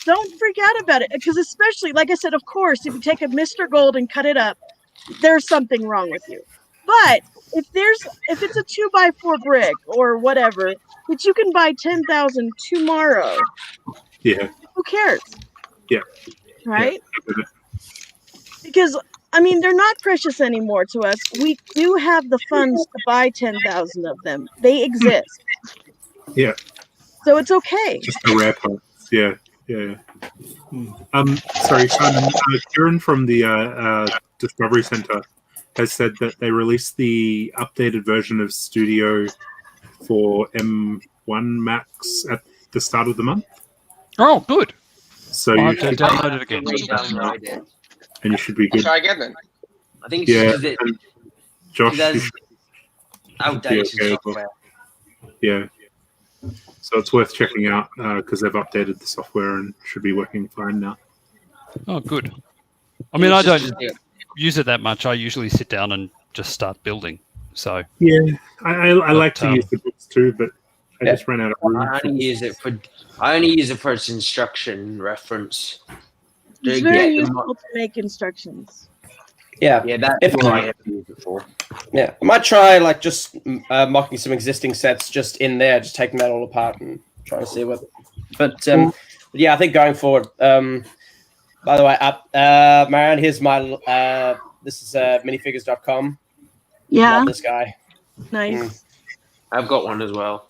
don't freak out about it. Because especially, like I said, of course, if you take a Mr. Gold and cut it up, there's something wrong with you. But if it's a 2x4 brick or whatever, which you can buy 10,000 tomorrow, who cares? Yeah. Right? Yeah. Because, I mean, they're not precious anymore to us. We do have the funds to buy 10,000 of them. They exist. Yeah. So it's okay. Just the rare parts. Yeah. Sorry, Simon. Kieran from the Discovery Center has said that they released the updated version of Studio for M1 Max at the start of the month. Oh, good. So I'll you have to should, download it again. Re-download it. and you should be I'll good. try again then. I think Yeah, it's because and Josh, you that's should outdated okay, software. yeah. So it's worth checking out because they've updated the software and should be working fine now. Oh, good. I mean, I It's just- don't use it that much. I usually sit down and just start building. So Yeah, I like to um, use the books too, but I Yeah. just ran out of room. I only use it for its instruction reference. It's To very get the useful to make instructions. Yeah. Yeah, that's If what I- I have to use it for. Yeah, I might try like just mocking some existing sets just in there, just taking that all apart and trying to see what. But yeah, I think going forward. By the way, Marianne, here's my. This is minifigures.com. Yeah, Love this guy. nice. I've got one as well.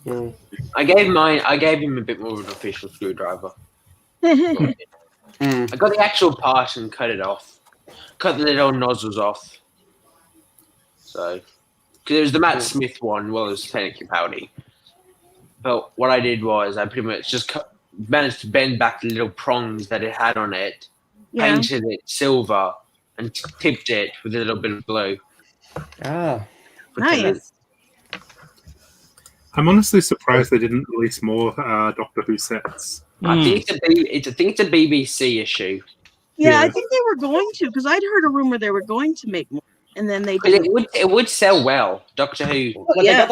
Mm. I gave him a bit more of an official screwdriver. Mm. I got the actual part and cut it off. Cut the little nozzles off. So, because it was the Matt Smith one, well, it was technically powdery. But what I did was I pretty much just managed to bend back the little prongs that it had on it, Yeah. painted it silver, and tipped it with a little bit of blue. Ah, Nice. I'm honestly surprised they didn't release more Doctor Who sets. I think it's a BBC issue. Yeah, I Yeah. think they were going to because I'd heard a rumor they were going to make more, and then they But didn't. it would sell well. Doctor Who. well, Yeah.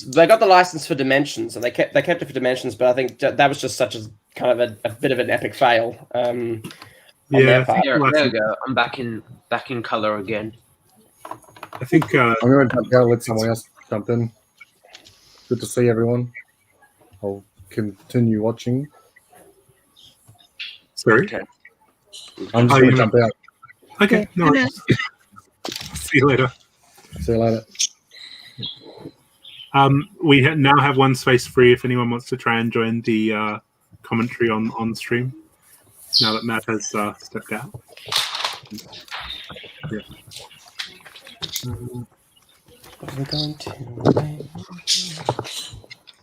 they got the license for Dimensions, and they kept it for Dimensions, but I think that was just such a kind of a bit of an epic fail. On Yeah, their I part. think, There we go. I'm back in color again. I think I'm going to go let someone else jump in. Good to see everyone. I'll continue watching. sorry. Okay. I'm just Oh, going you to jump out. Okay, no worries. See you later. See you later. We now have one space free if anyone wants to try and join the commentary on stream. Now that Matt has stepped out. Yeah. We're going to.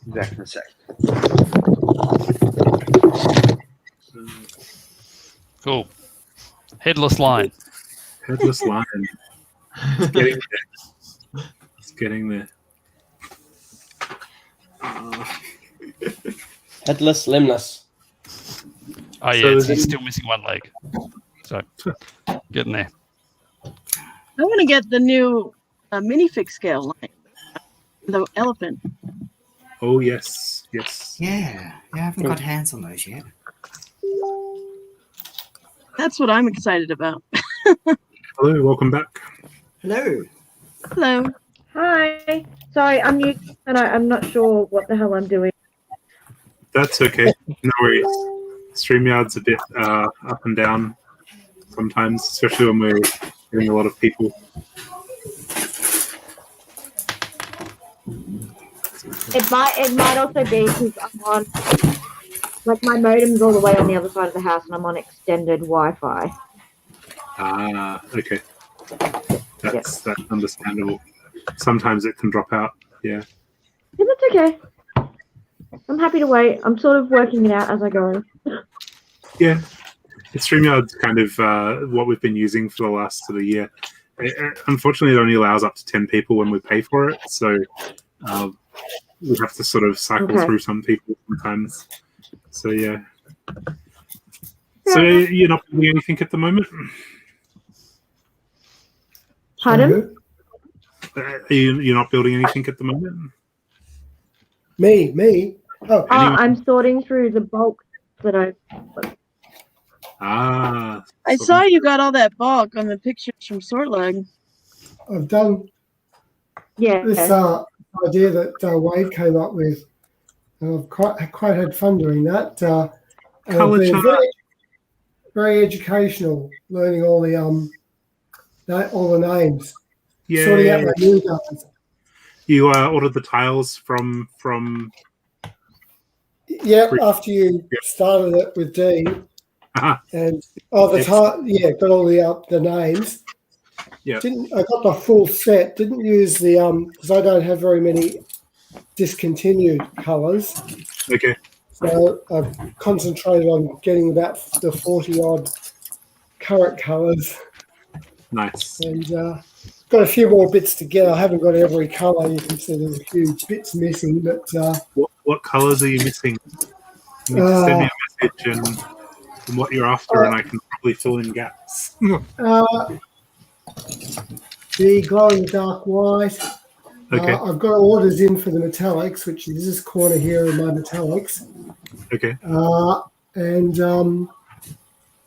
Back in a sec. cool. Headless line. Headless line. It's getting there. It's getting there. Headless, limbless. Oh yeah, So he's then- still missing one leg. So getting there. I want to get the new minifig scale line, the elephant. Oh yes, yes. Yeah, I haven't got hands on those yet. That's what I'm excited about. Hello, welcome back. Hello. Hello. Hi. Sorry, I'm new and I'm not sure what the hell I'm doing. That's okay. No worries. StreamYard's a bit up and down sometimes, especially when we're getting a lot of people. It might also be because I'm on, like, my modem's all the way on the other side of the house and I'm on extended Wi-Fi. Ah, okay. That's understandable. Sometimes it can drop out. Yeah. Yeah, that's okay. I'm happy to wait. I'm sort of working it out as I go. Yeah. StreamYard's kind of what we've been using for the last sort of year. Unfortunately, it only allows up to 10 people when we pay for it. So we have to sort of cycle through some people sometimes. So, yeah. So you're not doing anything at the moment? Pardon? You're not building anything at the moment? Me? Oh, I'm sorting through the bulk that I. Ah. I saw you got all that bulk on the pictures from Sortlug. I've done this idea that Wade came up with, and I've quite had fun doing that. And Colour it's been chart. very educational, learning all the names, Yeah. sorting out my new guys. You ordered the tiles from Yeah, after you started it with D, and got all the names. Yeah. I got the full set. Didn't use the because I don't have very many discontinued colours. Okay. So I've concentrated on getting about the 40 odd current colours. Nice. And got a few more bits to get. I haven't got every colour. You can see there's a few bits missing. But what colours are you missing? You need to send me a message and what you're after, and I can probably fill in gaps. The glowing dark white. Okay. I've got orders in for the metallics, which is this corner here in my metallics. Okay. And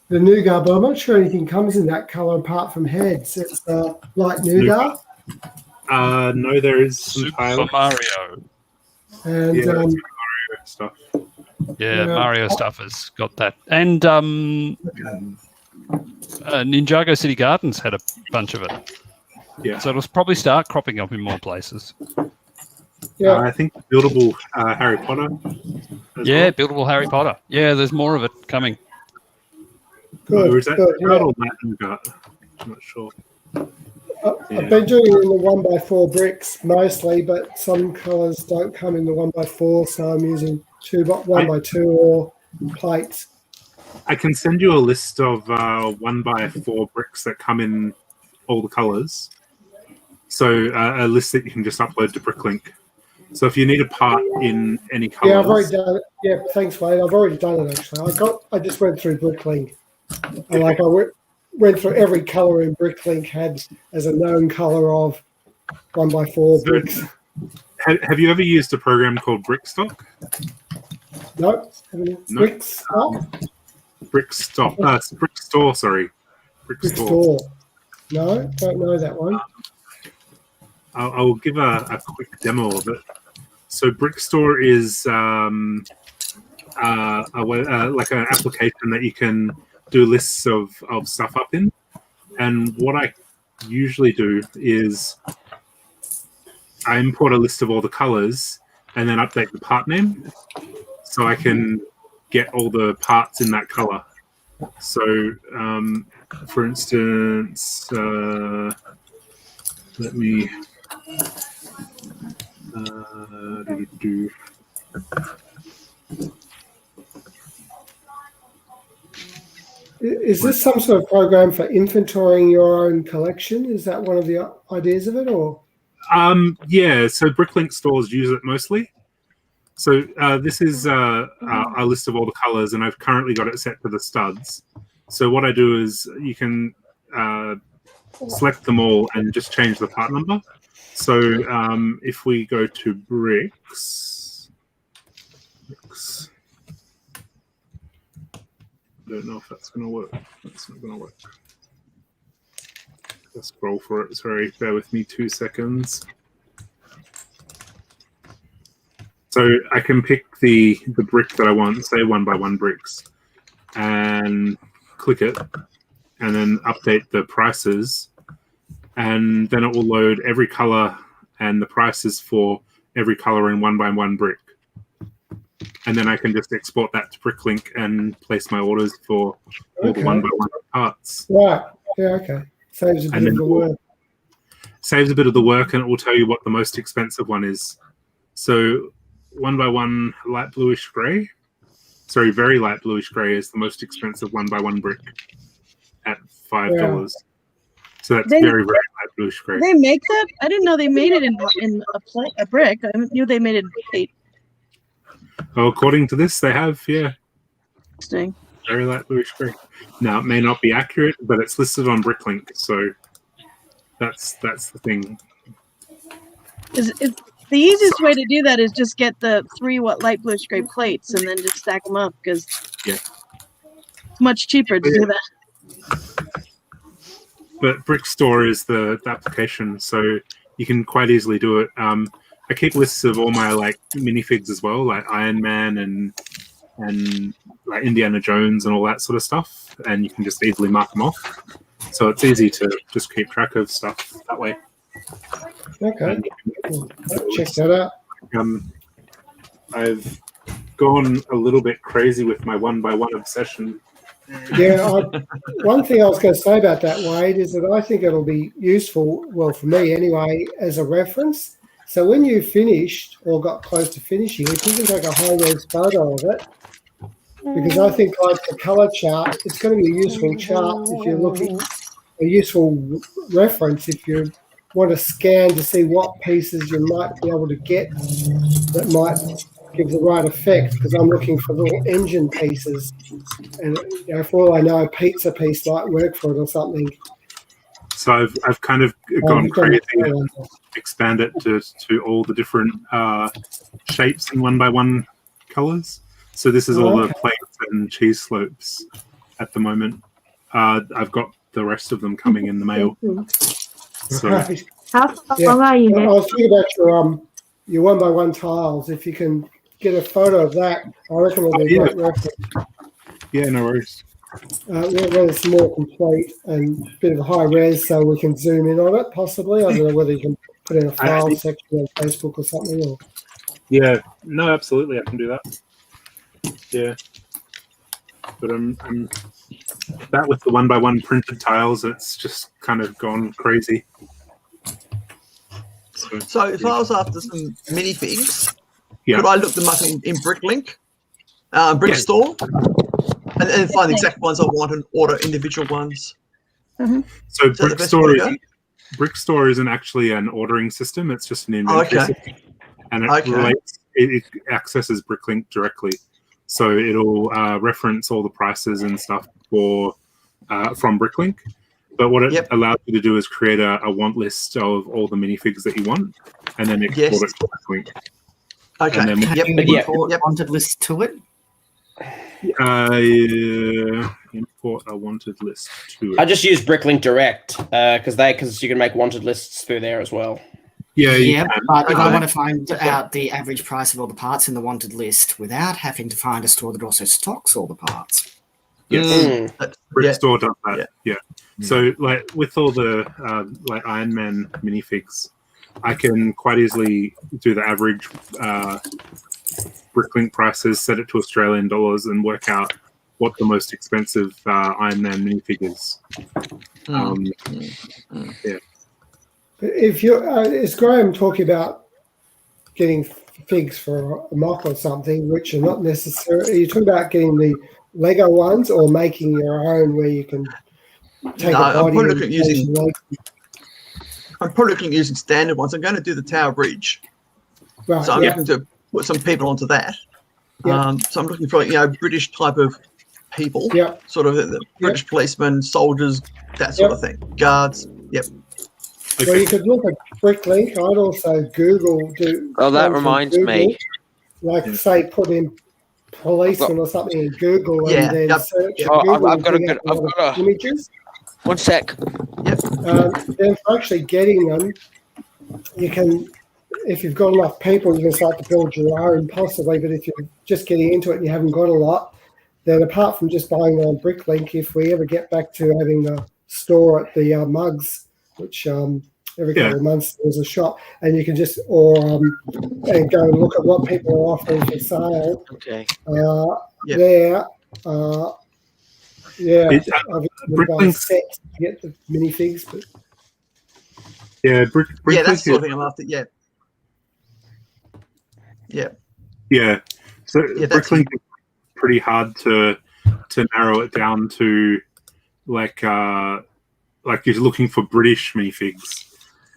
the nougat, but I'm not sure anything comes in that colour apart from heads. It's light nougat. No, there is some Super Mario. And yeah, Mario stuff. Yeah, Mario stuff has got that. And Ninjago City Gardens had a bunch of it. Yeah. So it'll probably start cropping up in more places. Yeah. I think buildable Harry Potter. Yeah, buildable Harry Potter. Yeah, there's more of it coming. Good, Or is that good, nougat or matte nougat? I'm not sure. I've been doing it in the 1x4 bricks mostly, but some colours don't come in the 1x4, so I'm using 1x2 or plates. I can send you a list of 1x4 bricks that come in all the colours. So a list that you can just upload to Bricklink. So if you need a part in any colours, Yeah, I've already done it. Yeah, thanks, Wade. I've already done it actually. I just went through Bricklink. I went through every colour in Bricklink had as a known colour of 1x4 bricks. Have you ever used a program called Brickstock? Nope. No. Bricks. Brickstore, sorry. Brickstore. No, don't know that one. I'll give a quick demo of it. So Brickstore is like an application that you can do lists of stuff up in. And what I usually do is I import a list of all the colors and then update the part name so I can get all the parts in that color. So, for instance, let me Is this some sort of program for inventorying your own collection? Is that one of the ideas of it, or? Yeah, so Bricklink stores use it mostly. So this is a list of all the colors, and I've currently got it set to the studs. So what I do is you can select them all and just change the part number. So if we go to bricks, I don't know if that's going to work. That's not going to work. Let's scroll for it. Sorry, bear with me 2 seconds. So I can pick the brick that I want, say 1x1 bricks, and click it, and then update the prices, and then it will load every color and the prices for every color in 1x1 brick. And then I can just export that to Bricklink and place my orders for all the 1x1 parts. Right. Yeah. Okay. Saves a bit of the work. Saves a bit of the work, and it will tell you what the most expensive one is. So 1x1 light bluish gray, sorry, very light bluish gray is the most expensive 1x1 brick at $5. Yeah. So that's very light bluish gray. They make that? I didn't know they made it in a brick. I knew they made it in plate. Oh, according to this, they have, yeah. Interesting. Very light bluish gray. Now, it may not be accurate, but it's listed on Bricklink, so that's the thing. The easiest way to do that is just get the 3 light bluish gray plates and then just stack them up, because it's much cheaper to do that. But Brickstore is the application, so you can quite easily do it. I keep lists of all my minifigs as well, like Iron Man and like Indiana Jones and all that sort of stuff, and you can just easily mark them off. So it's easy to just keep track of stuff that way. Okay, check that out. I've gone a little bit crazy with my 1x1 obsession. Yeah, one thing I was going to say about that, Wade, is that I think it'll be useful, well, for me anyway, as a reference. So when you finished or got close to finishing, if you can take a high-res photo of it, because I think like the color chart, it's going to be a useful chart if you're looking, a useful reference if you want to scan to see what pieces you might be able to get that might give the right effect, because I'm looking for little engine pieces, and for all I know, a pizza piece might work for it or something. So I've kind of gone crazy and expanded to all the different shapes in 1x1 colors. So this is all the plates and cheese slopes at the moment. I've got the rest of them coming in the mail. So, How long are you? I was thinking about your 1x1 tiles. If you can get a photo of that, I reckon it'll be a great reference. Yeah, no worries. When it's more complete and a bit of high res, so we can zoom in on it. Possibly, I don't know whether you can put in a file section on Facebook or something. Or yeah, no, absolutely, I can do that. Yeah, but I'm that with the 1x1 printed tiles, it's just kind of gone crazy. So if I was after some minifigs, yeah. could I look them up in Bricklink, Brickstore, and find the exact ones I want and order individual ones? So Brickstore isn't actually an ordering system; it's just an inventory system, and it accesses Bricklink directly. So it'll reference all the prices and stuff for from Bricklink. But what it allows you to do is create a want list of all the minifigs that you want, and then export it to Bricklink. Okay. And then Can you import a wanted list to it? Import a wanted list to it. I just use Bricklink Direct because you can make wanted lists through there as well. Yeah, but if I want to find out the average price of all the parts in the wanted list without having to find a store that also stocks all the parts. Yes, Brickstore does that. Yeah. So, like with all the like Iron Man minifigs, I can quite easily do the average Bricklink prices, set it to Australian dollars, and work out what the most expensive Iron Man minifig is. Yeah. if you're, is Graham talking about getting figs for a mock or something, which are not necessary? Are you talking about getting the Lego ones or making your own where you can take a body? I'm probably looking at using standard ones. I'm going to do the Tower Bridge. Right, so I'm looking to put some people onto that. So I'm looking for, British type of people. Sort of the British policemen, soldiers, that sort of thing. Guards. Well, you could look at Bricklink. I'd also Google. That reminds me. Like, say, put in policeman or something in Google and then search. Google I've got images. One sec. Then for actually getting them, you can, if you've got enough people, you can start to build your own possibly. But if you're just getting into it and you haven't got a lot, then apart from just buying on Bricklink, if we ever get back to having a store at the Mugs, which every couple of months there's a shop, and you can just and go and look at what people are offering for sale. Okay. Bricklink set to get the minifigs, but that's the sort of thing I'm after. So Bricklink is pretty hard to narrow it down to, like you're looking for British minifigs.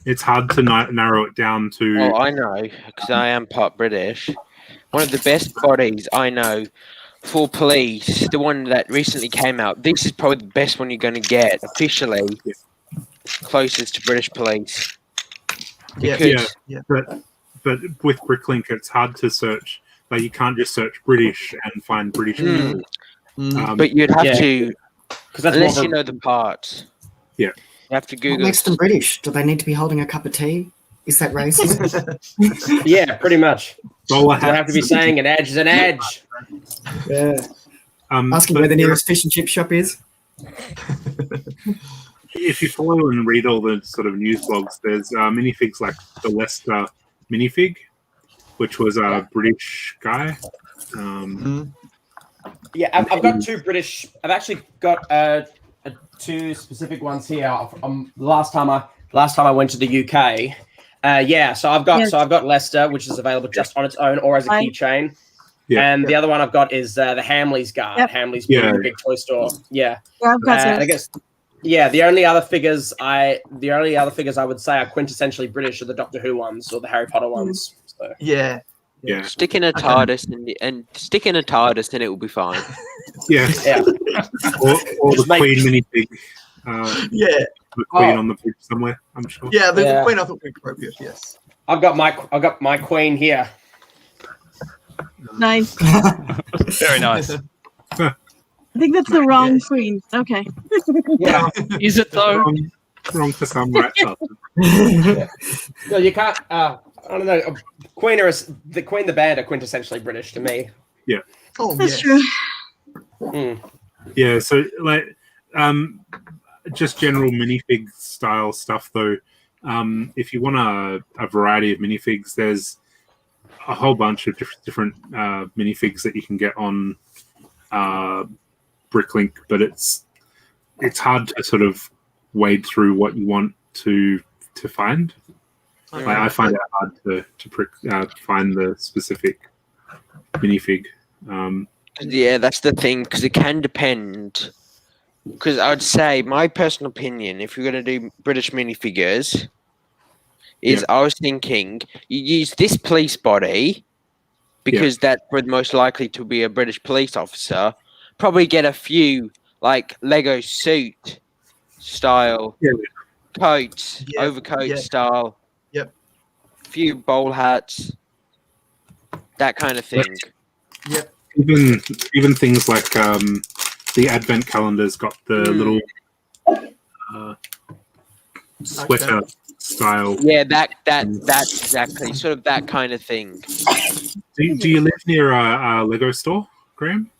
It's hard to narrow it down to. Oh, I know, because I am part British. One of the best bodies I know for police, the one that recently came out, this is probably the best one you're going to get officially closest to British police. But with Bricklink, it's hard to search. Like, you can't just search British and find British people. But you'd have to, unless you know the parts. Yeah. You have to Google. What makes them British? Do they need to be holding a cup of tea? Is that racist? Yeah, pretty much. You have to be saying an edge is an edge. Yeah. Asking where the nearest fish and chip shop is. If you follow and read all the sort of news blogs, there's minifigs like the Leicester minifig, which was a British guy. Yeah, I've got two British. I've actually got two specific ones here. Last time I went to the UK, Yeah, so I've got Leicester, which is available just on its own or as a keychain. Yeah. And the other one I've got is the Hamleys Guard. Yep. Hamleys Yeah. big toy store. Yeah. Yeah, I've got And I those. guess the only other figures I would say are quintessentially British are the Doctor Who ones or the Harry Potter ones. So. Yeah. Yeah. Stick in a TARDIS and stick in a TARDIS and it will be fine. Yeah. Yeah. Or the Queen minifig. Yeah. The Queen on the bridge somewhere, I'm sure. Yeah, the Queen I thought would be appropriate, yes. I've got my Queen here. Nice. Very nice. I think that's the wrong queen. Okay. Yeah. Is it though? Wrong for some, right? No, you can't. I don't know. The Queen, the band are quintessentially British to me. Yeah. Oh, That's yes. true. Yeah. So like, just general minifig style stuff though. If you want a variety of minifigs, there's a whole bunch of different minifigs that you can get on Bricklink, but it's hard to sort of wade through what you want to find. Like, I find it hard to find the specific minifig. Yeah, that's the thing, because it can depend. Because I would say, my personal opinion, if you're going to do British minifigures, is I was thinking you use this police body, because that's most likely to be a British police officer. Probably get a few, like, Lego suit style coats, overcoat style. Yep. Few bowl hats, that kind of thing. Yep. Even things like the advent calendar's got the little sweater style. Yeah, that's exactly sort of that kind of thing. Do you live near a Lego store, Graham?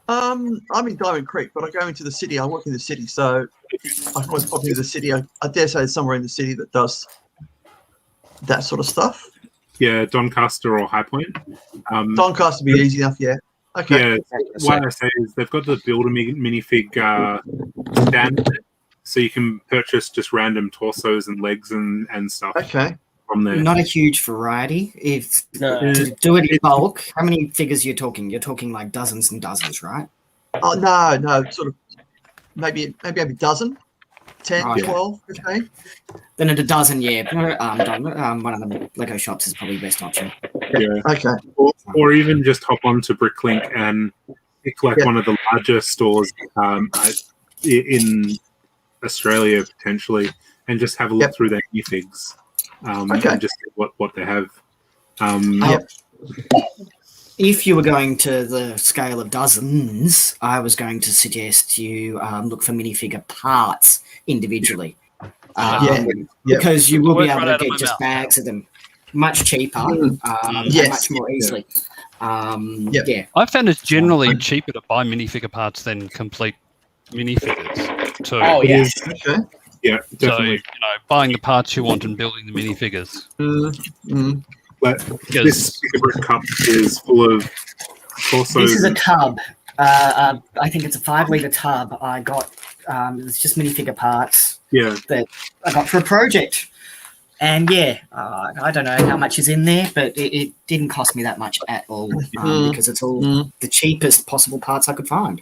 I'm in Diamond Creek, but I go into the city. I work in the city, so I can always pop into the city. I dare say there's somewhere in the city that does that sort of stuff. Yeah, Doncaster or High Point. Doncaster would be easy enough, yeah. Okay. Yeah, what I say is they've got the Builder minifig stand, so you can purchase just random torsos and legs and stuff. Okay. From there. Not a huge variety. If to do it in bulk, how many figures you're talking? You're talking like dozens and dozens, right? Oh no, sort of maybe a dozen, 10, Right. 12, okay. Then at a dozen, yeah. One of the Lego shops is probably the best option. Yeah. Okay. Or even just hop onto Bricklink and pick like one of the larger stores in Australia potentially, and just have a look through their minifigs. And just see what they have. If you were going to the scale of dozens, I was going to suggest you look for minifigure parts individually. Because you will be able to get just bags of them much cheaper and much more easily. I found it's generally cheaper to buy minifigure parts than complete minifigures too. Oh yeah. Okay. Yeah, So definitely. buying the parts you want and building the minifigures. But this brick cup is full of torsos. This is a tub. I think it's a 5-liter tub. I got it's just minifigure parts that I got for a project. And I don't know how much is in there, but it didn't cost me that much at all because it's all the cheapest possible parts I could find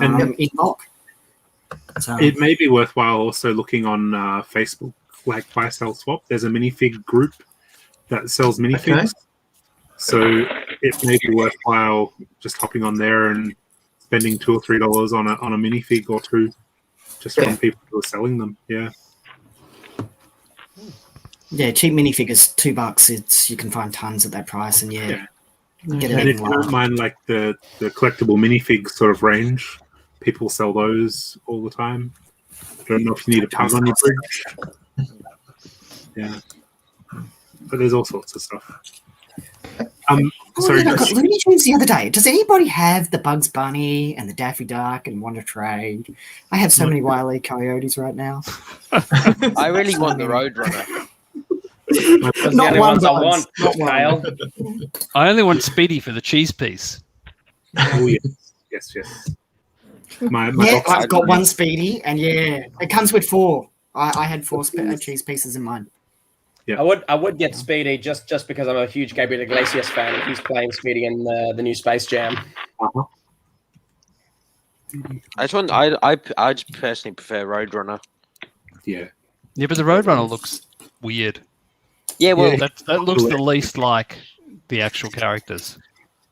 in bulk. So, it may be worthwhile also looking on Facebook, like Buy Sell Swap. There's a minifig group that sells minifigs. Okay. So it may be worthwhile just hopping on there and spending $2 or $3 on a minifig or two, just from people who are selling them. Yeah. Yeah, cheap minifigures, $2. You can find tons at that price, and get it. And if you don't mind, like the collectible minifig sort of range, people sell those all the time. I don't know if you need a pug on your bridge. Yeah, but there's all sorts of stuff. Sorry, I got Looney Tunes the other day. Does anybody have the Bugs Bunny and the Daffy Duck and Wonder Trade? I have so many Wile E. Coyotes right now. I really want the Roadrunner. Not the one, ones I Bugs. want, Not one. Kyle. I only want Speedy for the cheese piece. Oh yes. My I've got one Speedy, and it comes with 4. I had 4 cheese pieces in mine. Yeah. I would get Speedy just because I'm a huge Gabriel Iglesias fan, and he's playing Speedy in the new Space Jam. Uh-huh. I just personally prefer Roadrunner. Yeah. Yeah, but the Roadrunner looks weird. Yeah, well, that looks the least like the actual characters.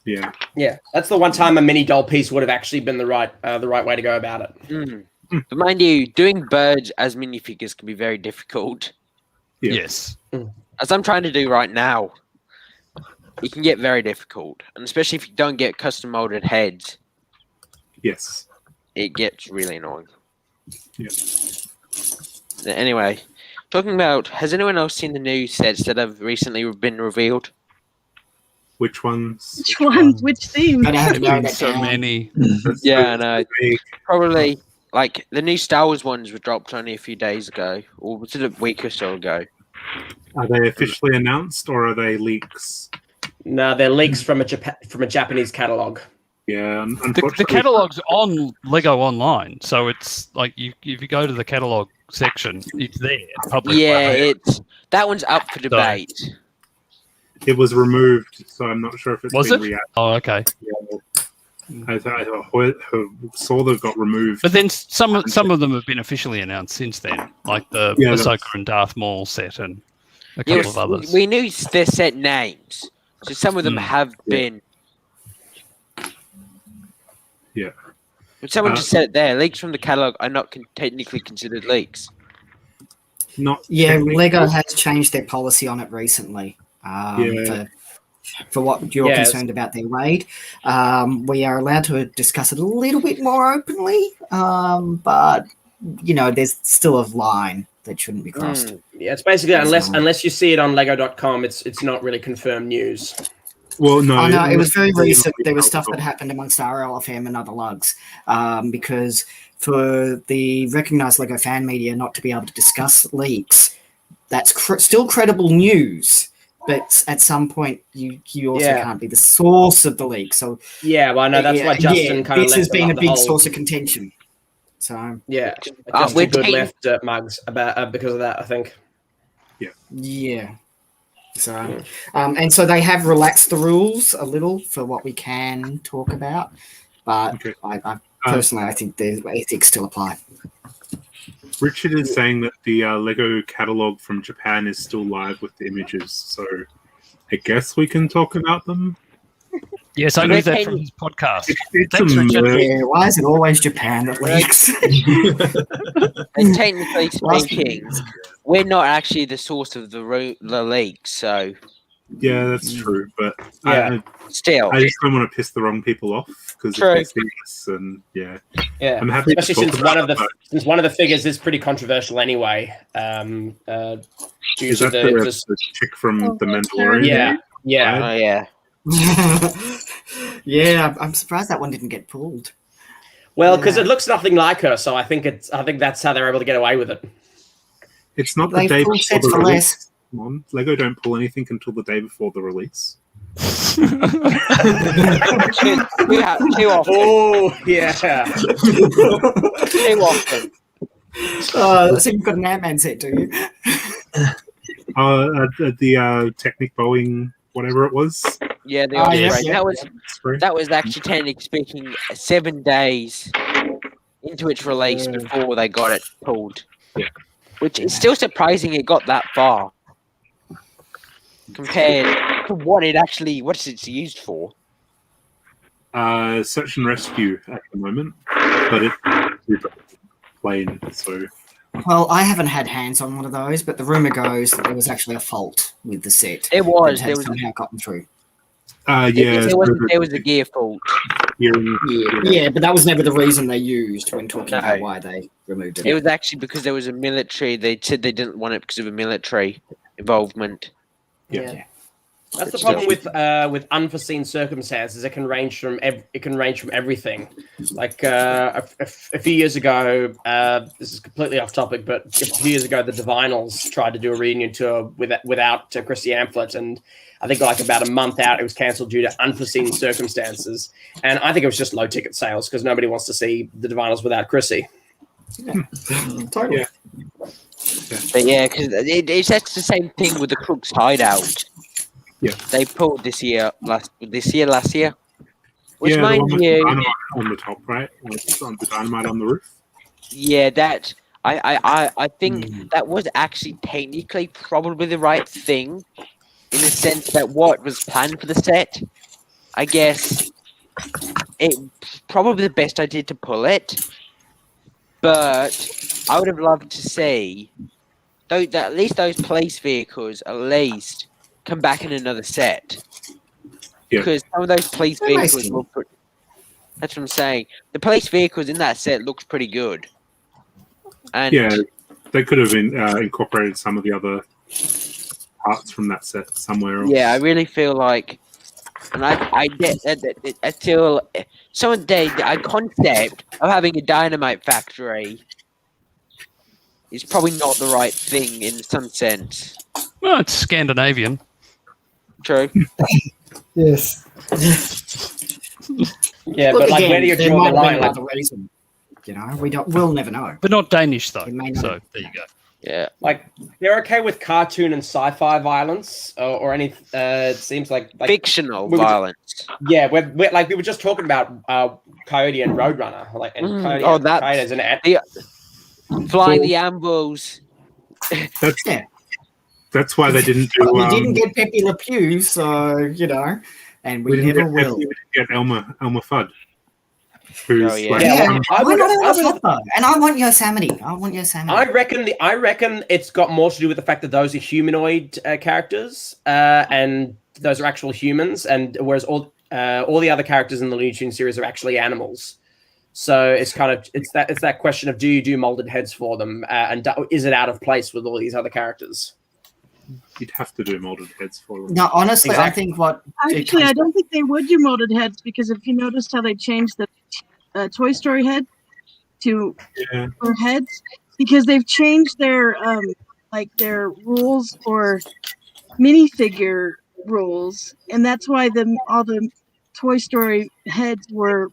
Yeah. Yeah, that's the one time a mini doll piece would have actually been the right way to go about it. But mind you, doing birds as minifigures can be very difficult. Yeah. Yes. As I'm trying to do right now, it can get very difficult, and especially if you don't get custom molded heads. Yes. It gets really annoying. Yeah. Anyway, talking about, has anyone else seen the new sets that have recently been revealed? Which ones? Which ones? Which themes? So many. Yeah, I know. Probably, like, the new Star Wars ones were dropped only a few days ago, or was it a week or so ago? Are they officially announced, or are they leaks? No, they're leaks from a Japanese catalog. Yeah, The unfortunately. catalog's on Lego Online, so it's like if you go to the catalog section, it's there. Public. Yeah, that one's up for debate. It was removed, so I'm not sure if it's Was been it? reactivated. Oh, okay. Yeah. I saw they got removed. But then some of them have been officially announced since then, like the Ahsoka and Darth Maul set and a couple of others. We knew their set names, so some of them have been. Yeah. But someone just said it there. Leaks from the catalog are not technically considered leaks. Yeah, Lego has changed their policy on it recently. For what you're concerned about their raid, we are allowed to discuss it a little bit more openly, but there's still a line that shouldn't be crossed. Yeah, it's basically unless you see it on Lego.com, it's not really confirmed news. Well, no. Oh, no, it was very recent. There was stuff that happened amongst RLFM and other lugs because for the recognised Lego fan media not to be able to discuss leaks, that's still credible news. But at some point, you also can't be the source of the leak. So well, I know that's why Justin kind of this has been a big source of contention. So Justin Good left Mugs about because of that, I think. Yeah. So, and so they have relaxed the rules a little for what we can talk about, but I personally, I think the ethics still apply. Richard is saying that the Lego catalog from Japan is still live with the images, so I guess we can talk about them. Yes, I know that from his podcast. Thanks, Richard. Yeah, why is it always Japan that leaks? And technically speaking, we're not actually the source of the leak, so... Yeah, that's true, but still, I just don't want to piss the wrong people off because if they see this, and I'm happy. Especially to talk since one of the figures is pretty controversial anyway. Is that the chick from The Mandalorian? Yeah. Yeah, I'm surprised that one didn't get pulled. Well, because it looks nothing like her, so I think that's how they're able to get away with it. It's not the day before the release. Come on, Lego don't pull anything until the day before the release. Too often. Oh yeah. Too often. So you've got an Ant-Man set, do you? The Technic Boeing, whatever it was. Yeah, that was actually technically speaking 7 days into its release before they got it pulled. Yeah. Which is still surprising it got that far compared to what it's used for. Search and rescue at the moment, but it's plain, so... Well, I haven't had hands on one of those, but the rumor goes that there was actually a fault with the set. There was somehow gotten through. There was a gear fault. Yeah, but that was never the reason they used when talking about why they removed it. It was actually because there was a military. They said they didn't want it because of a military involvement. Yeah. That's the problem with unforeseen circumstances. It can range from everything. Like a few years ago, this is completely off topic, but a few years ago, the Divinals tried to do a reunion tour without Chrissy Amphlett, and I think like about a month out, it was cancelled due to unforeseen circumstances. And I think it was just low ticket sales because nobody wants to see the Divinals without Chrissy. Totally. Yeah. But yeah, because that's the same thing with the Crook's Hideout. Yeah. They pulled last year. Which yeah, mind the one with you, the dynamite on the top, right? Like, on the dynamite on the roof. yeah, that I think that was actually technically probably the right thing, in the sense that what was planned for the set, I guess, it probably the best idea to pull it. But I would have loved to see, though, that at least those police vehicles at least come back in another set. Yeah. Because some of those police They're nice vehicles to- look. That's what I'm saying. The police vehicles in that set looks pretty good. And Yeah, they could have incorporated some of the other parts from that set somewhere else. yeah, I really feel like, and I feel someone did a concept of having a dynamite factory is probably not the right thing in some sense. Well, it's Scandinavian. True. Yes. Yeah, Look, but like, again, where do you there draw might the have line? been Like, another reason. You know, we'll never know. But not Danish, though. It may not. So there you go. Yeah. like they're okay with cartoon and sci-fi violence or any. It seems like Fictional we were ju- violence. Yeah, we're like we were just talking about Coyote and Roadrunner, like and Coyote. Oh, and that- Coyote is an Flying the ambos. That's Yeah. that's why they didn't do. But we didn't get Pepe Le Pew, so you know, and we didn't never get, will. we didn't get Elmer Fudd, who's Oh, yeah. like, Yeah, I why would- not I Elmer would- Fudd, though? And I want Yosemite. I want Yosemite. I reckon it's got more to do with the fact that those are humanoid characters, and those are actual humans, and whereas all the other characters in the Looney Tunes series are actually animals. So it's kind of it's that question of do you do molded heads for them, and is it out of place with all these other characters? you'd have to do molded heads for them. No, honestly, I Exactly. think what it Actually, I comes- don't think they would do molded heads, because if you noticed how they changed the Toy Story head to Yeah. for heads, because they've changed their their rules for minifigure rules, and that's why all the Toy Story heads were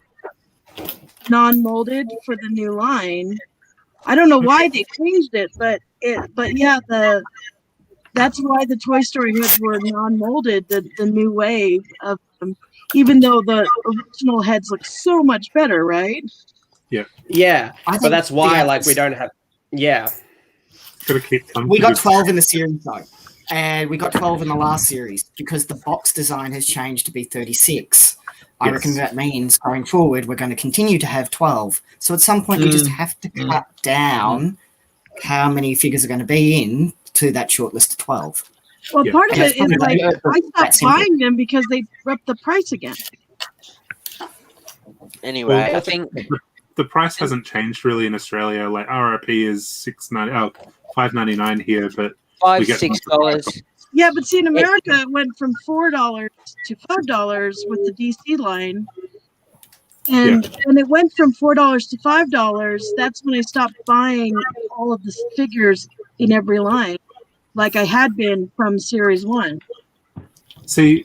non-molded for the new line. I don't know why they changed it, but yeah, that's why the Toy Story heads were non-molded. The new wave of them, even though the original heads look so much better, right? Yeah, I but think that's why the- like we don't have. Yeah, Gotta keep them. We got 12 in the series though, and we got 12 in the last series because the box design has changed to be 36. I Yes. reckon that means going forward we're going to continue to have 12. So at some point we just have to cut down how many figures are going to be in to that short list of 12. Well, Yeah. part of Yeah, it is it's like probably I that stopped simple. buying them because they upped the price again. Anyway, Well, I think The price hasn't changed really in Australia. Like RRP is $5.99 here, but we get $5-6. Yeah, but see, in America, it went from $4 to $5 with the DC line, and when it went from $4 to $5, that's when I stopped buying all of the figures in every line, like I had been from Series 1. see,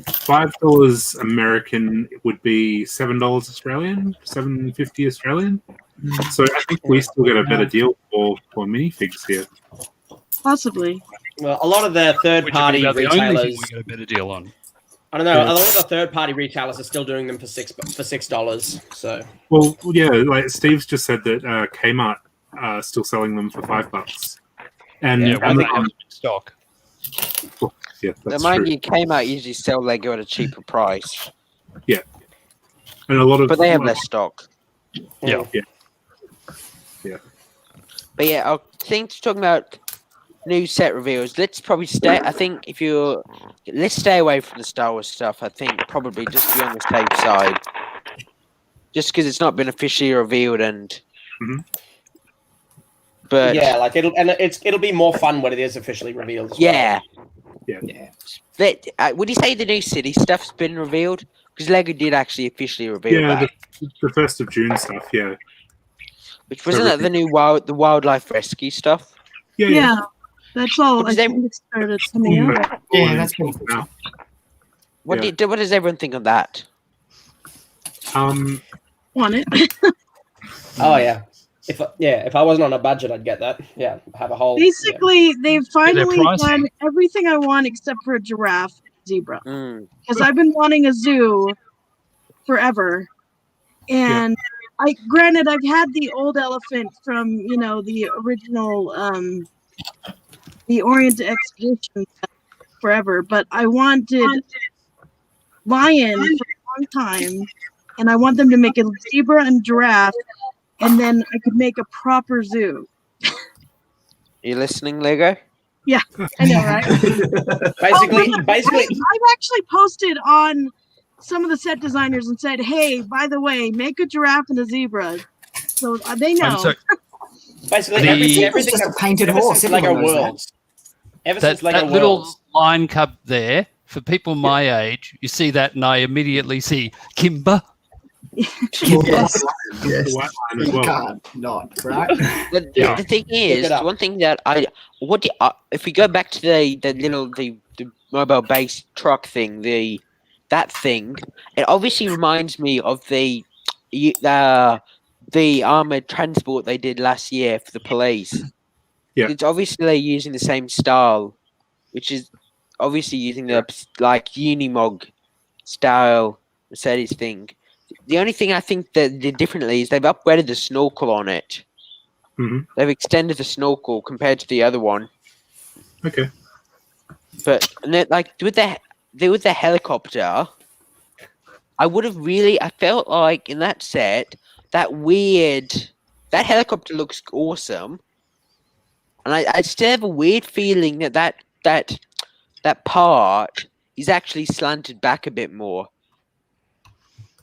$5 American would be $7 Australian, $7.50 Australian. So I think we still get a better deal for minifigs here. Possibly. well, a lot of the Which would third-party be about the only thing retailers. we get a better deal on. I don't know. Yeah. A lot of the third-party retailers are still doing them for $6. So Well, yeah, like Steve's just said that Kmart are still selling them for $5, and Yeah, when they have Amazon, them in stock. yeah, that's mind true. you, Kmart usually sell Lego at a cheaper price, And a lot of but they have less stock. Yeah. But yeah, I think talking about new set reveals, let's probably stay. I think let's stay away from the Star Wars stuff. I think probably just be on the safe side, just because it's not been officially revealed and. Mhm. But yeah, like it'll be more fun when it is officially revealed. As well. yeah, Yeah. would you say the new city stuff's been revealed? Because Lego did actually officially reveal Yeah, that. the 1st of June stuff. Yeah, Which wasn't that the new wildlife rescue stuff? Yeah, that's all. What I does think it started coming out. Yeah, that's pretty cool. Now, What Yeah. what does everyone think of that? Want it? Oh yeah. If I wasn't on a budget, I'd get that. Yeah, have a whole. Basically, they've finally pricey. done everything I want except for a giraffe, zebra. Mm. Because I've been wanting a zoo forever, and granted, I've had the old elephant from the original the Orient Expedition forever, but I wanted lion for a long time, and I want them to make a zebra and giraffe, and then I could make a proper zoo. You listening, Lego? Yeah, I know, right? basically, I've actually posted on some of the set designers and said, "Hey, by the way, make a giraffe and a zebra," so they know. Basically, everything's just a painted ever horse. since Lego Everyone knows that. Worlds. Ever since Lego That little Worlds. lion cub there, for people my age, you see that and I immediately see Kimber. Yes. The white line as You well. can't not, right? But Yeah. the thing Look is, it up. one thing that if we go back to the mobile base truck thing, that thing, it obviously reminds me of the armored transport they did last year for the police. Yeah. It's obviously using the same style, which is obviously using the Unimog style Mercedes thing. The only thing I think that they did differently is they've upgraded the snorkel on it. Mm-hmm. They've extended the snorkel compared to the other one. Okay. But with the helicopter, I felt like in that set that helicopter looks awesome, and I still have a weird feeling that part is actually slanted back a bit more.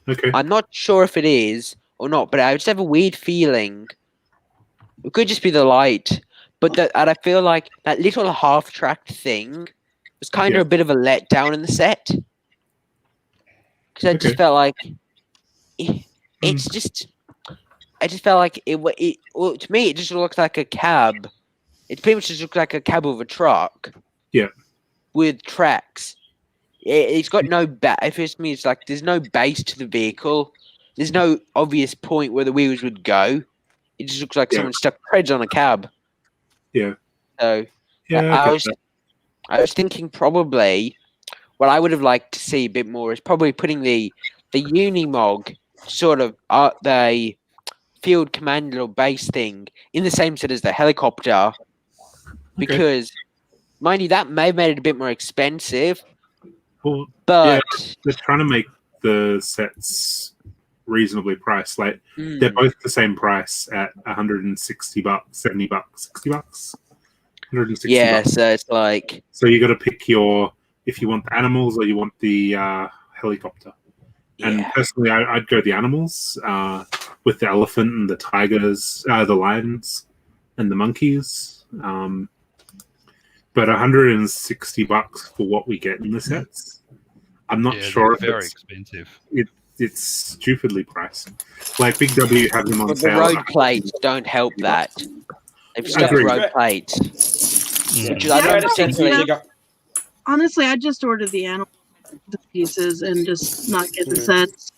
Okay. I'm not sure if it is or not, but I just have a weird feeling. It could just be the light, but and I feel like that little half-tracked thing was kind of a bit of a letdown in the set. Because I just felt like it's just. I just felt like well, to me, it just looks like a cab. It pretty much just looks like a cab of a truck. Yeah. With tracks. It's got no If it's me, it's like there's no base to the vehicle. There's no obvious point where the wheels would go. It just looks like someone stuck treads on a cab. Yeah. So Yeah. I was thinking probably what I would have liked to see a bit more is probably putting the Unimog sort of the field commander or base thing in the same set as the helicopter, because mind you, that may have made it a bit more expensive. Well, but they're trying to make the sets reasonably priced. Like they're both the same price at $160, $70, $60, $160. Yeah, so it's like so you got to pick if you want the animals or you want the helicopter. And personally, I'd go the animals with the elephant and the tigers, the lions and the monkeys. But $160 for what we get in the sets, I'm not sure if very it's expensive. It's stupidly priced. Like Big W have them on but the sale. road plates don't help that. They've stuck Agreed. road plates. Which I don't essentially. Honestly, I just ordered the animal pieces and just not get the sets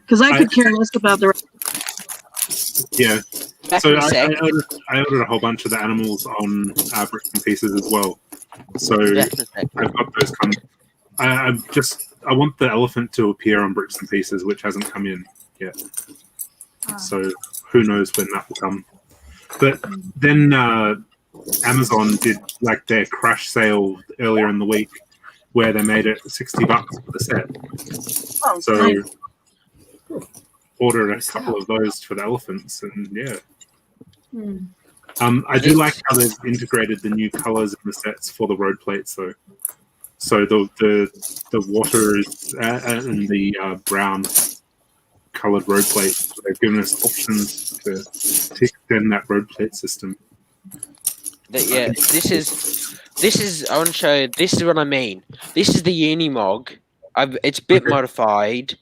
because I could care less about the. Yeah. So I ordered a whole bunch of the animals on bricks and pieces as well. So I've got those come. I want the elephant to appear on bricks and pieces, which hasn't come in yet. So who knows when that will come. But then Amazon did like their crash sale earlier in the week where they made it $60 for the set. Oh, so nice. Ordered a couple of those for the elephants, and Hmm. I do like how they've integrated the new colors in the sets for the road plates, though. So the water is and the brown colored road plate. They've given us options to extend that road plate system. Yeah, this is. I want to show you. This is what I mean. This is the Unimog. It's a bit modified,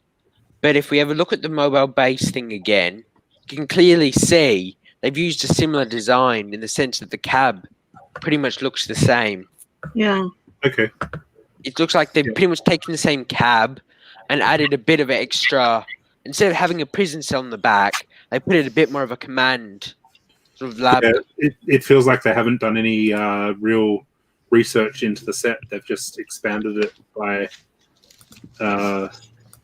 but if we have a look at the mobile base thing again, you can clearly see they've used a similar design in the sense that the cab pretty much looks the same. Yeah. Okay. It looks like they've pretty much taken the same cab and added a bit of extra. Instead of having a prison cell in the back, they put it a bit more of a command sort of lab. Yeah, it feels like they haven't done any real research into the set. They've just expanded it by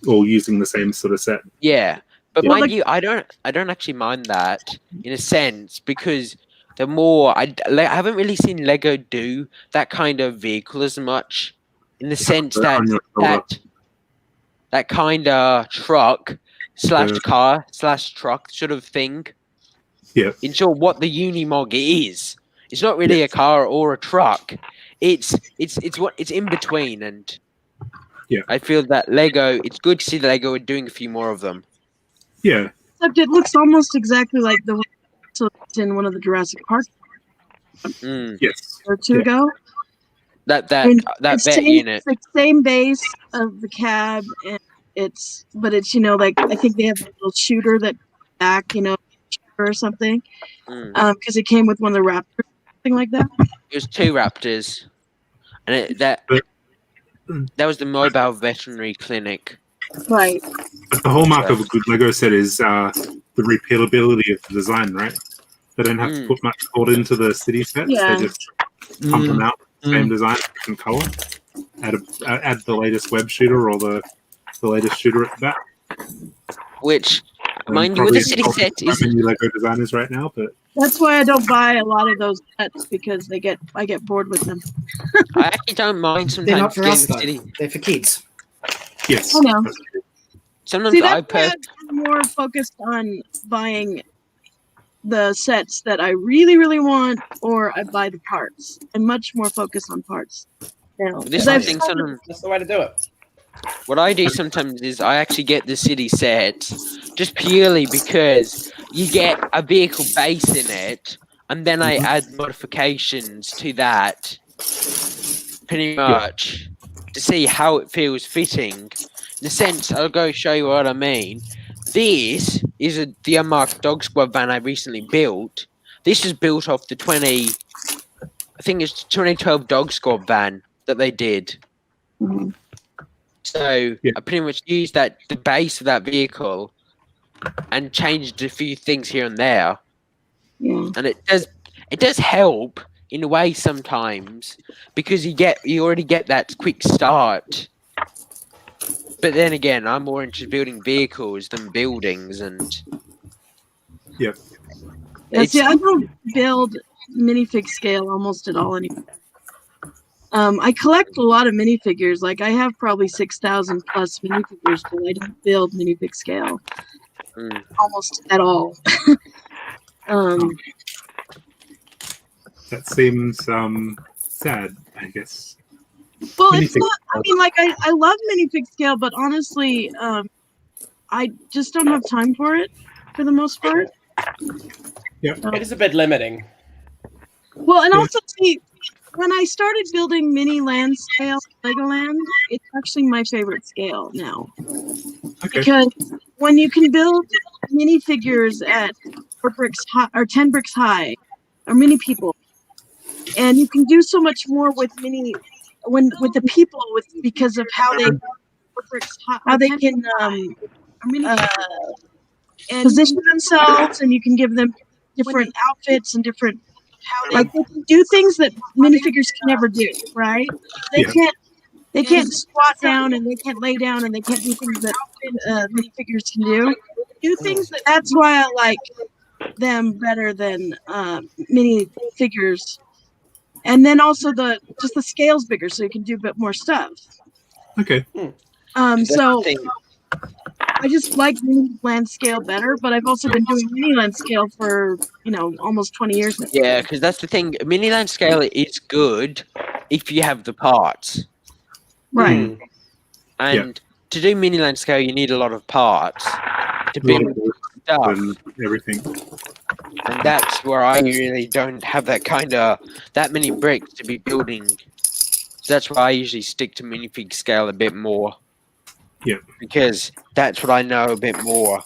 all using the same sort of set. Yeah, but Yeah. mind you, I don't actually mind that in a sense because the more I haven't really seen Lego do that kind of vehicle as much in the sense that that kind of truck / car / truck sort of thing. Yeah. In short, what the Unimog is. It's not really a car or a truck. It's in between, and I feel that Lego. It's good to see that Lego are doing a few more of them. Yeah. Except it looks almost exactly like the one that's in one of the Jurassic Park. Yes. Or two ago. That It's vet same, unit. it's the same base of the cab, and it's like I think they have a little shooter that back, or something, because it came with one of the Raptors, something like that. It was 2 Raptors, and that was the mobile veterinary clinic. Right. But the hallmark of a good Lego set is the repeatability of the design, right? They don't have to put much thought into the city sets. Yeah. They just pump them out, same design, different color. Add the latest web shooter or the latest shooter at the back. Which, mind you, with the city set is new Lego designers right now, but That's why I don't buy a lot of those sets because I get bored with them. I actually don't mind They're not sometimes for us, getting though. They're for kids. yes. I know. Sometimes See, I that's why I'm more focused on buying the sets that I really, really want, or I buy the parts. I'm much more focused on parts now. This 'Cause I've thing, started- That's the way to do it. What I do sometimes is I actually get the city set just purely because you get a vehicle base in it, and then I add modifications to that, pretty much, to see how it feels fitting. In a sense, I'll go show you what I mean. This is the unmarked dog squad van I recently built. This is built off the 2012 dog squad van that they did. So I pretty much used the base of that vehicle and changed a few things here and there. Yeah. And it does help in a way sometimes because you already get that quick start. But then again, I'm more into building vehicles than buildings, and yeah. Yeah, see, I don't build minifig scale almost at all anymore. I collect a lot of minifigures. Like I have probably 6,000 plus minifigures, but I don't build minifig scale almost at all. That seems sad, I guess. Well, it's not. I mean, like I love minifig scale, but honestly, I just don't have time for it for the most part. Yeah, it is a bit limiting. Well, and also see, when I started building mini land scale Legoland, it's actually my favorite scale now. Okay. Because when you can build minifigures at 4 bricks high or 10 bricks high, or mini people, and you can do so much more with with the people because of how they can position themselves, and you can give them different outfits and different they can do things that minifigures can never do, right? They can't squat down, and they can't lay down, and they can't do things that minifigures can do things that's why I like them better than minifigures. And then also the scale's bigger, so you can do a bit more stuff. Okay. So I just like mini land scale better, but I've also been doing mini land scale for almost 20 years now. Yeah, because that's the thing. Mini land scale is good if you have the parts, right? And to do mini land scale, you need a lot of parts to build stuff and everything. And that's where I really don't have that many bricks to be building. So that's why I usually stick to minifig scale a bit more. Yeah. Because that's what I know a bit more.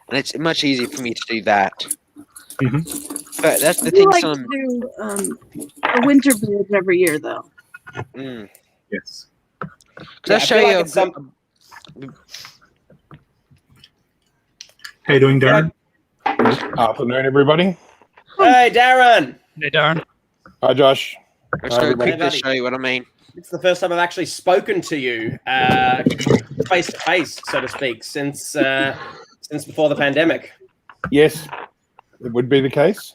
And it's much easier for me to do that. But that's the thing. I like to do a winter build every year, though. Yes. Because I'll show you. How you doing, Darren? Afternoon, everybody. Hey, Darren. Hey, Darren. Hi, Josh. I'm just going to quickly show you what I mean. It's the first time I've actually spoken to you face to face, so to speak, since before the pandemic. Yes, it would be the case.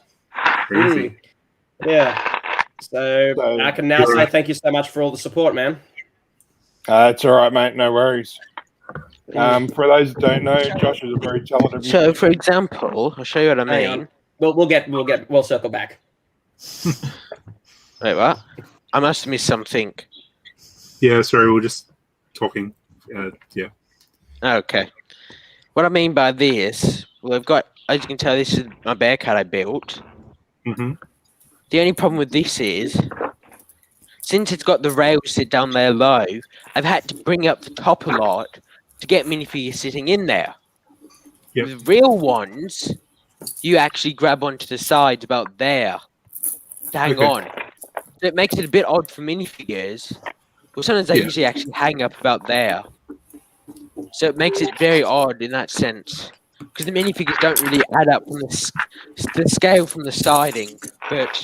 Yeah. So I can now say thank you so much for all the support, man. It's all right, mate. No worries. For those that don't know, Josh is a very talented. So, for example, I'll show you what I Hang mean. on. We'll circle back. Wait, what? I must have missed something. Yeah, sorry, we're just talking. Yeah. Okay. What I mean by this, well, I've got, as you can tell, this is my bear cat I built. Mm-hmm. The only problem with this is, since it's got the rails sit down there low, I've had to bring up the top a lot to get minifigures sitting in there. Yep. The real ones, you actually grab onto the sides about there to hang on. So it makes it a bit odd for minifigures. Well, sometimes they usually actually hang up about there. So it makes it very odd in that sense. Because the minifigures don't really add up from the scale from the siding. But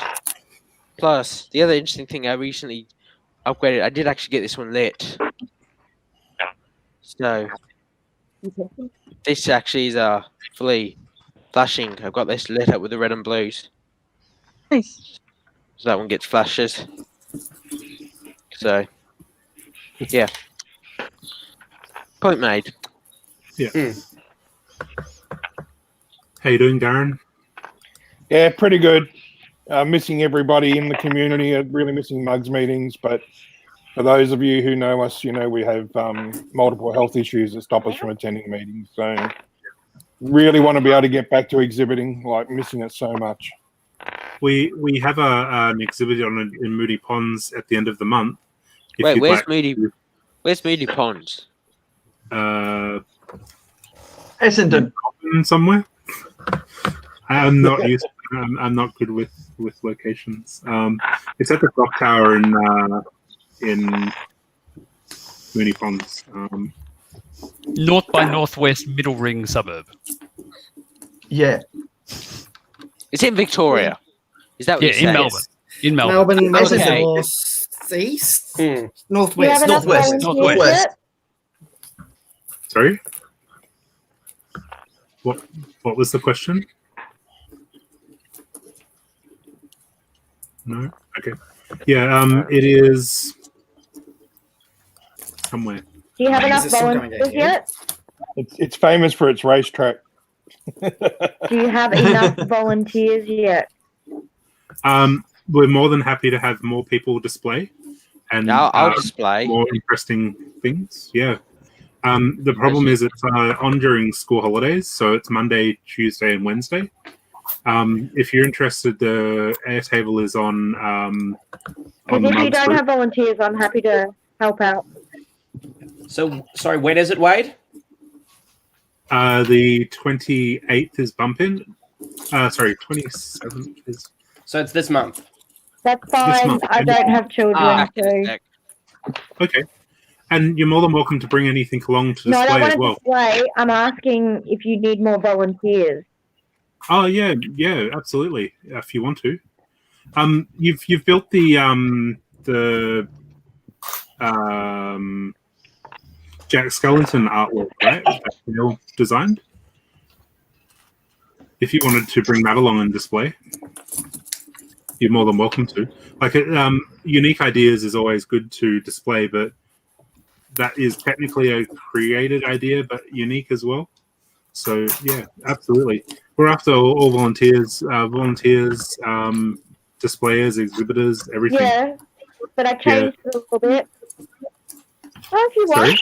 plus, the other interesting thing I recently upgraded, I did actually get this one lit. So this actually is fully flashing. I've got this lit up with the red and blues. Nice. So that one gets flashes. So yeah. Point made. Yeah. How you doing, Darren? Yeah, pretty good. Missing everybody in the community. Really missing Mugs meetings. But for those of you who know us, you know we have multiple health issues that stop us from attending meetings. So really want to be able to get back to exhibiting. Like missing it so much. We have an exhibit in Moody Ponds at the end of the month. Wait, where's Moody Ponds? Essendon. Somewhere. I'm not used. I'm not good with locations. It's at the clock tower in Moody Ponds. North by northwest middle ring suburb. Yeah. It's in Victoria. Is that what Yeah, you're in saying? Melbourne. In Melbourne. Melbourne, Okay. northeast, Do you have northwest, enough volunteers Northwest. yet? Sorry. What was the question? No. Okay. Yeah. It is somewhere. Do you have Is enough it still going volunteers ahead? yet? It's famous for its racetrack. Do you have enough volunteers yet? We're more than happy to have more people display, and I'll display more interesting things. Yeah. The problem is it's on during school holidays, so it's Monday, Tuesday, and Wednesday. If you're interested, the Airtable is on. Because if you don't have volunteers, I'm happy to help out. So, sorry, when is it, Wade? The 28th is bump in. Sorry, 27th is. So it's this month. That's fine. month. I don't have children, so Okay. And you're more than welcome to bring anything along to no, I display don't as want well. to display. I'm asking if you need more volunteers. Oh yeah, absolutely. If you want to, you've built the Jack Skellington artwork, right? That Neil designed. If you wanted to bring that along and display, you're more than welcome to. Like, unique ideas is always good to display, but that is technically a created idea, but unique as well. So yeah, absolutely. We're after all volunteers, displayers, exhibitors, everything. Yeah, but I changed it a little bit. Oh, if you want.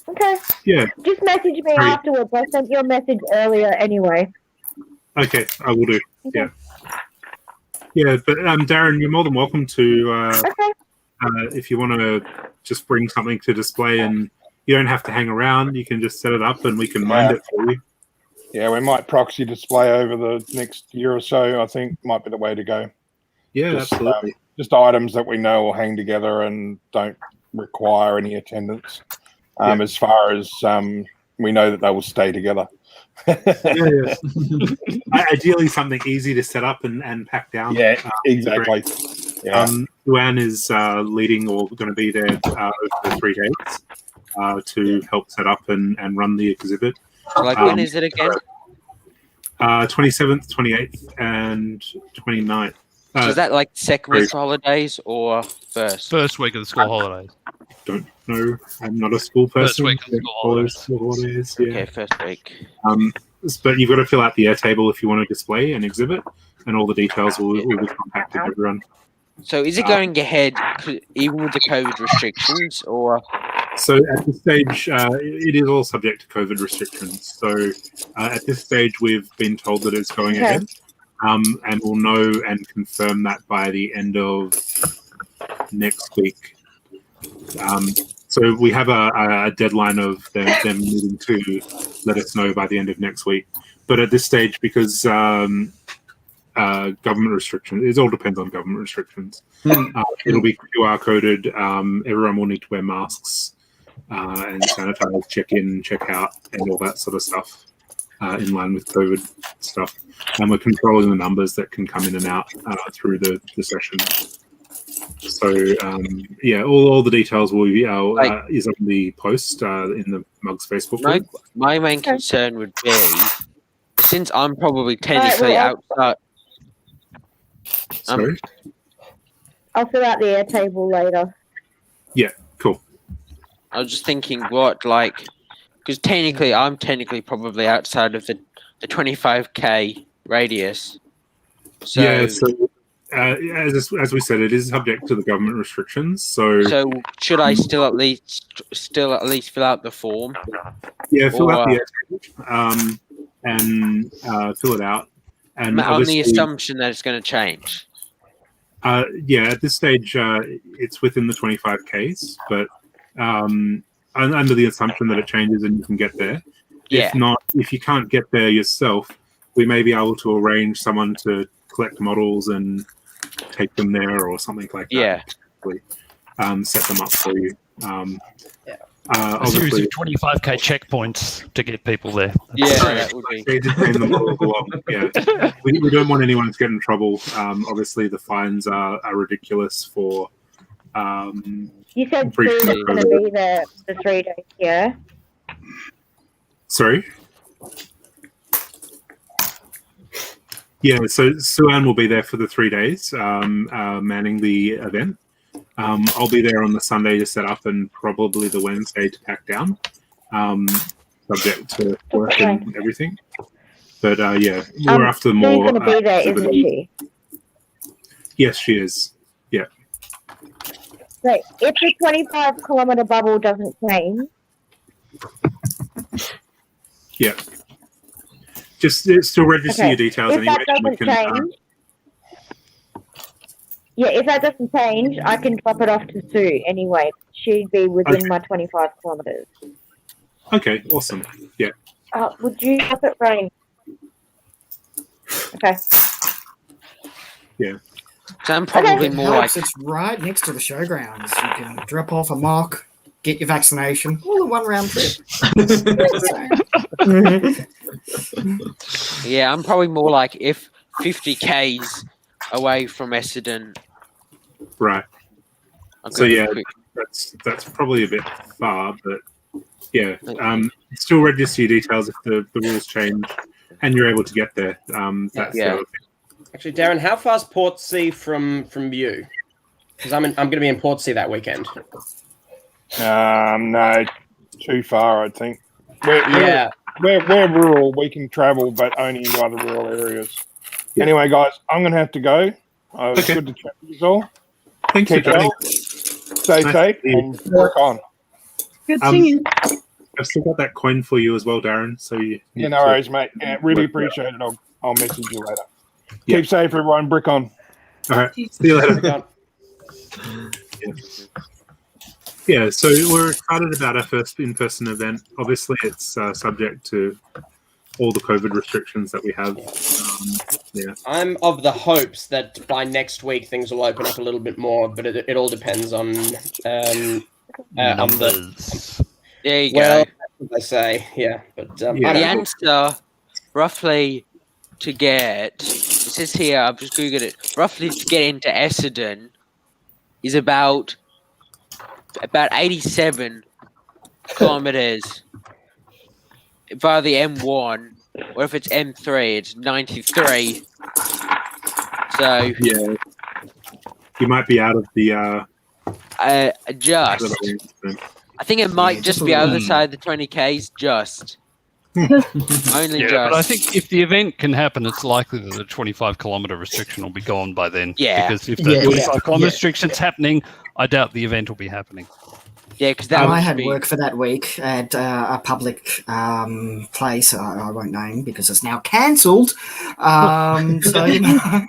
Okay. Yeah. Just message me Sorry. afterwards. I sent you a message earlier anyway. Okay, I will do. Yeah. Yeah, but Darren, you're more than welcome to, if you want to just bring something to display, and you don't have to hang around. You can just set it up, and we can mind it for you. Yeah, we might proxy display over the next year or so. I think might be the way to go. Yeah, just, absolutely. Just items that we know will hang together and don't require any attendance. As far as we know that they will stay together. Ideally, something easy to set up and pack down. Yeah, exactly. Yeah. Luann is leading or going to be there over the 3 days to help set up and run the exhibit. Like, when is it again? 27th, 28th, and 29th. So is that like second week of holidays or first? First week of the school holidays. Don't know. I'm not a school person. First week of the school holidays. Yeah. Okay, first week. But you've got to fill out the Airtable if you want to display an exhibit, and all the details will be contacted everyone. So is it going ahead even with the COVID restrictions, or? So at this stage, it is all subject to COVID restrictions. So at this stage, we've been told that it's going ahead, and we'll know and confirm that by the end of next week. So we have a deadline of them needing to let us know by the end of next week. But at this stage, because government restrictions, it all depends on government restrictions. It'll be QR coded. Everyone will need to wear masks and sanitize, check in, check out, and all that sort of stuff in line with COVID stuff. And we're controlling the numbers that can come in and out through the session. So all the details will be is on the post in the Mugs Facebook group. My main concern would be, since I'm probably technically outside. Sorry? I'll fill out the Airtable later. Yeah, cool. I was just thinking, because I'm technically probably outside of the 25k radius. So, as we said, it is subject to the government restrictions. So should I still at least fill out the form? Yeah, fill out the Airtable, and fill it out. And on the assumption that it's going to change. At this stage, it's within the 25Ks, but under the assumption that it changes and you can get there. Yeah. If you can't get there yourself, we may be able to arrange someone to collect models and take them there or something like that. Yeah. Set them up for you. A series of 25k checkpoints to get people there. That would be. They detain the models along. Yeah. We don't want anyone to get in trouble. Obviously, the fines are ridiculous for. You said Sue's going to be there for 3 days, yeah? Sorry? Yeah, so Suann will be there for the 3 days, manning the event. I'll be there on the Sunday to set up and probably the Wednesday to pack down, subject to work and everything. But we're after more. She's going to be there, isn't she? Yes, she is. Yeah. So if the 25-kilometre bubble doesn't change. Yeah. Just still register your details if anyway. That doesn't change, if that doesn't change, I can drop it off to Sue anyway. She'd be within my 25 kilometres. Okay, awesome. Yeah. Would you drop it, Rain? Okay. Yeah. So I'm probably more like... It's right next to the showgrounds. You can drop off a mock, get your vaccination, all in one round trip. Yeah, I'm probably more like if 50k's away from Essendon. Right. So that's probably a bit far, but yeah, still register your details if the rules change and you're able to get there. Actually, Darren, how far's Portsea from you? Because I'm going to be in Portsea that weekend. No, too far, I think. We're rural. We can travel, but only into other rural areas. Yeah. Anyway, guys, I'm going to have to go. It's good to chat with you all. Thanks for joining. Stay safe and work on. Good seeing you. I've still got that coin for you as well, Darren. So you. Yeah, no worries, mate. Yeah, really appreciate it. I'll message you later. Yeah. Keep safe, everyone. Brick on. All right. See you later. Yeah, so we're excited about our first in-person event. Obviously, it's subject to all the COVID restrictions that we have. I'm of the hopes that by next week things will open up a little bit more, but it all depends on numbers. There you go. they say. Yeah, but I The don't know. answer, roughly, to get it says here. I've just googled it. Roughly to get into Essendon is about 87 kilometers via the M1, or if it's M3, it's 93. So yeah, you might be out of the. just. I think it might just be other side of the 20Ks. Just. Only Yeah, just. but I think if the event can happen, it's likely that the 25-kilometer restriction will be gone by then. Yeah. Because if the 25-kilometer restriction's happening, I doubt the event will be happening. Yeah, because that I had work for that week at a public place. I won't name because it's now cancelled. So you know,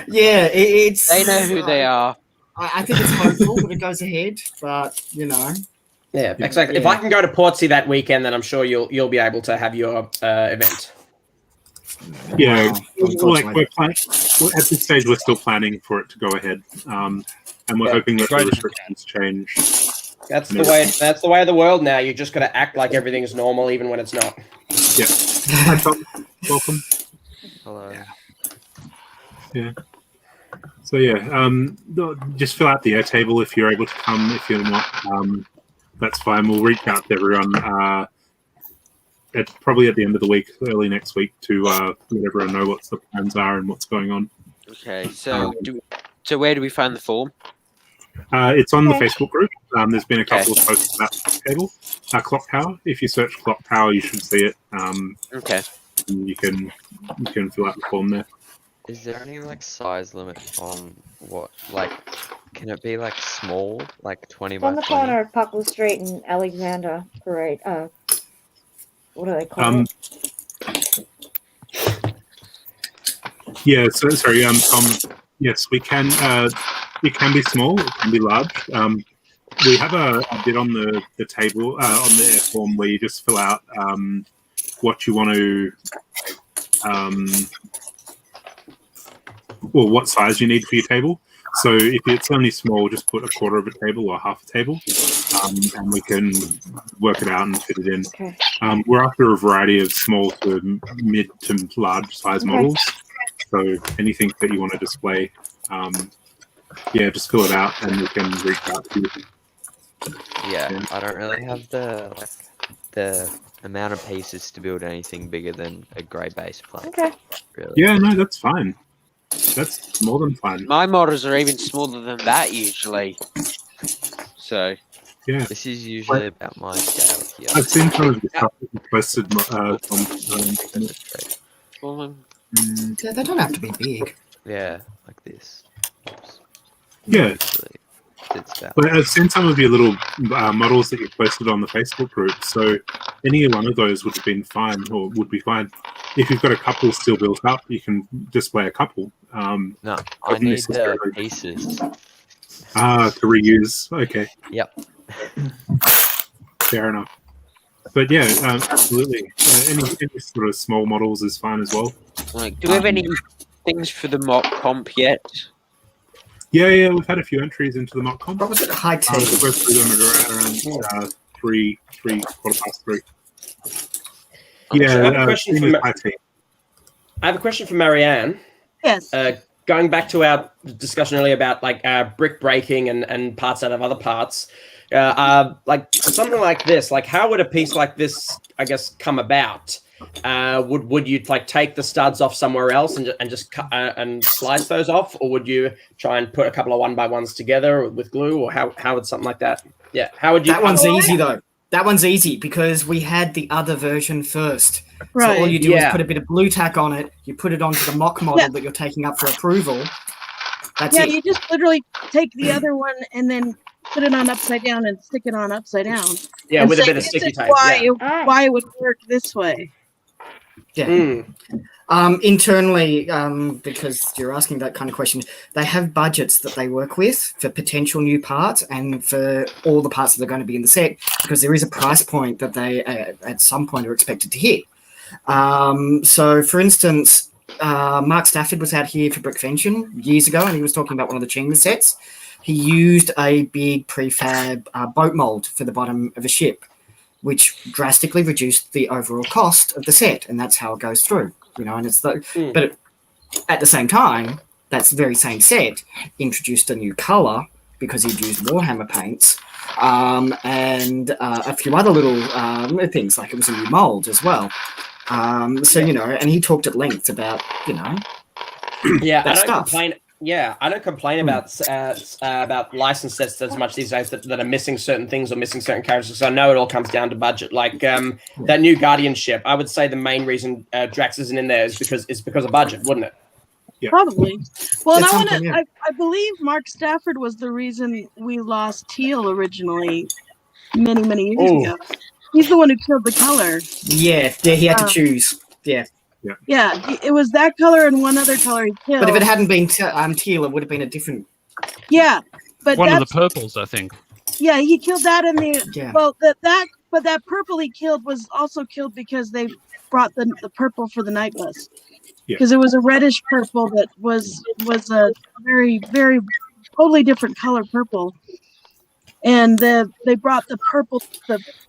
yeah, it's. They know who they are. I think it's hopeful that it goes ahead, but you know. Yeah, exactly. If I can go to Portsea that weekend, then I'm sure you'll be able to have your event. Yeah, like we're at this stage, we're still planning for it to go ahead, and we're hoping that the restrictions change. That's the way. That's the way of the world now. You just got to act like everything is normal, even when it's not. Yeah. Hi, Tom. Welcome. Hello. Yeah. So yeah, just fill out the Airtable if you're able to come. If you're not, that's fine. We'll reach out to everyone. It's probably at the end of the week, early next week, to let everyone know what the plans are and what's going on. Okay, so where do we find the form? It's on the Facebook group. There's been a couple of posts about Table, Clock Tower. If you search Clock Tower, you should see it. Okay. You can fill out the form there. Is there any like size limit on what, like, can it be like small, like 20 It's by on the 20? corner of Buckle Street and Alexander Parade. What do they call it? Yeah. So sorry, Tom. Yes, we can. It can be small. It can be large. We have a bit on the table on the air form where you just fill out what you want to. Well, what size you need for your table. So if it's only small, just put a quarter of a table or half a table, and we can work it out and fit it in. Okay. We're after a variety of small to mid to large size models. So anything that you want to display, just fill it out and we can reach out to you. Yeah, I don't really have the amount of pieces to build anything bigger than a grey base plate. Okay. Really. Yeah, no, that's fine. That's more than fine. My models are even smaller than that usually. So. Yeah. This is usually about my scale here. I've seen some of the stuff that you posted Yeah, they don't have to be big. Yeah, like this. Oops. Yeah. It's about But I've seen some of your little models that you posted on the Facebook group. So any one of those would have been fine, or would be fine. If you've got a couple still built up, you can display a couple. No, I need the pieces. To reuse. Okay. Yep. Fair enough. But yeah, absolutely. Any sort of small models is fine as well. Like, do we have any things for the mock comp yet? Yeah, we've had a few entries into the mock comp. What was it? High tech. We're through them at around 3:15. Yeah, I have a question senior for high tech. I have a question for Marianne. Yes. Going back to our discussion earlier about like brick breaking and parts out of other parts, like something like this, like how would a piece like this, I guess, come about? Would you like take the studs off somewhere else and just cut and slice those off, or would you try and put a couple of 1x1s together with glue, or how would something like that? Yeah, how would you? That one's easy though. That one's easy because we had the other version first. Right. So all you do is put a bit of blue tack on it. You put it onto the mock model that you're taking up for approval. That's it. You just literally take the other one and then put it on upside down and stick it on upside down. Yeah, and with a say, bit of "This sticky is tape. Why it would work this way. Yeah. Internally, because you're asking that kind of question, they have budgets that they work with for potential new parts and for all the parts that are going to be in the set, because there is a price point that they at some point are expected to hit. So, for instance, Mark Stafford was out here for Brickvention years ago, and he was talking about one of the Chima sets. He used a big prefab boat mold for the bottom of a ship. which drastically reduced the overall cost of the set, and that's how it goes through. And it's but at the same time, that very same set introduced a new color because he'd used Warhammer paints, and a few other little things, like it was a new mold as well. So and he talked at length about Yeah, that I don't stuff. complain. Yeah, I don't complain about licensed sets as much these days that are missing certain things or missing certain characters. So I know it all comes down to budget. Like that new Guardianship, I would say the main reason Drax isn't in there is because of budget, wouldn't it? Yeah. Probably. Well, and It's I want something, to. I believe Mark Stafford was the reason we lost Teal originally, many years ago. He's the one who killed the color. Yeah, he had to choose. Yeah. Yeah, it was that color and one other color he killed. But if it hadn't been teal, it would have been a different. Yeah, but One of the that's, purples, I think. yeah, he killed that in the Yeah. well but that purple he killed was also killed because they brought the purple for the Night Bus. Because it was a reddish purple that was a very totally different color purple, and they brought the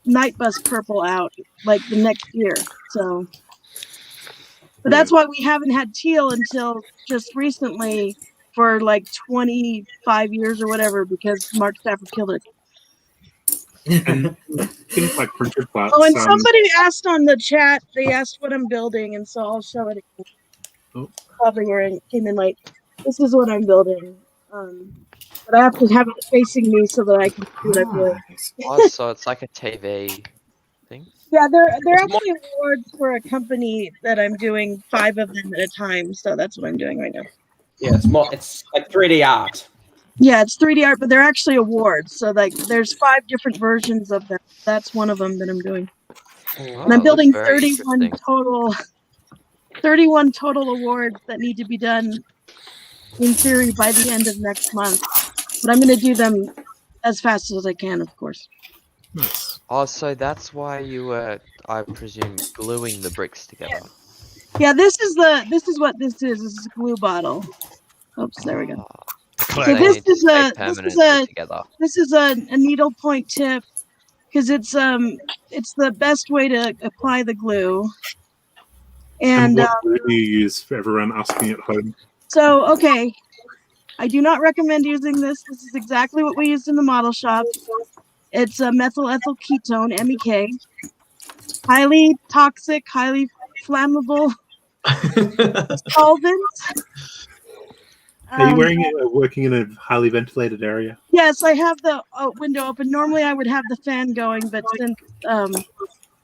Night Bus purple out like the next year. So, but that's why we haven't had Teal until just recently for like 25 years or whatever, because Mark Stafford killed it. And things like printed parts. Oh, and somebody asked on the chat. They asked what I'm building, and so I'll show it again. Probably where it came in late. This is what I'm building. But I have to have it facing me so that I can see what I'm doing. Oh, so it's like a TV thing? Yeah, they're actually awards for a company that I'm doing 5 of them at a time. So that's what I'm doing right now. Yeah, it's like 3D art. Yeah, it's 3D art, but they're actually awards. So like, there's 5 different versions of them. That's one of them that I'm doing. And I'm building 31 total. 31 total awards that need to be done in theory by the end of next month. But I'm going to do them as fast as I can, of course. Oh, so that's why you were, I presume, gluing the bricks together. Yeah, this is what this is. This is a glue bottle. Oops, there we go. So this is a needle point tip because it's the best way to apply the glue. And what glue do you use for everyone asking at home? So, okay, I do not recommend using this. This is exactly what we used in the model shop. It's a methyl ethyl ketone, MEK. Highly toxic, highly flammable solvent. Are you working in a highly ventilated area? Yes, I have the window open. Normally I would have the fan going, but since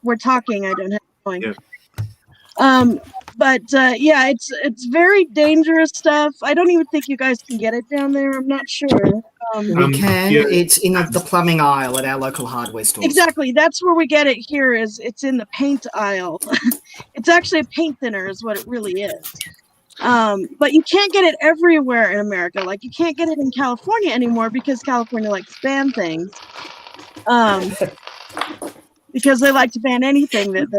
we're talking, I don't have it going. Yeah. Yeah, it's very dangerous stuff. I don't even think you guys can get it down there. I'm not sure. We can. Yeah. It's in the plumbing aisle at our local hardware store. Exactly. That's where we get it here. It's in the paint aisle. It's actually a paint thinner is what it really is. But you can't get it everywhere in America. Like you can't get it in California anymore because California likes to ban things. Because they like to ban anything that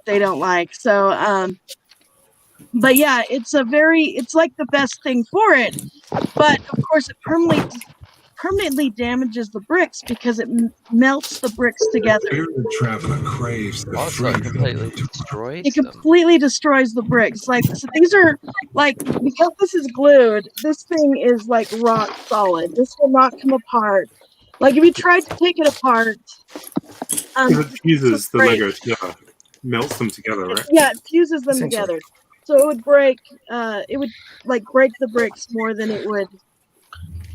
they don't like. So, but yeah, it's like the best thing for it. But of course, it permanently damages the bricks because it melts the bricks together. The traveler craves the freedom. It completely destroys It completely destroys the bricks. Like so these are like because this is glued. This thing is like rock solid. This will not come apart. Like if you tried to take it apart, it fuses the Lego together, melts them together, right? Yeah, it fuses them together. So it would break. It would like break the bricks more than it would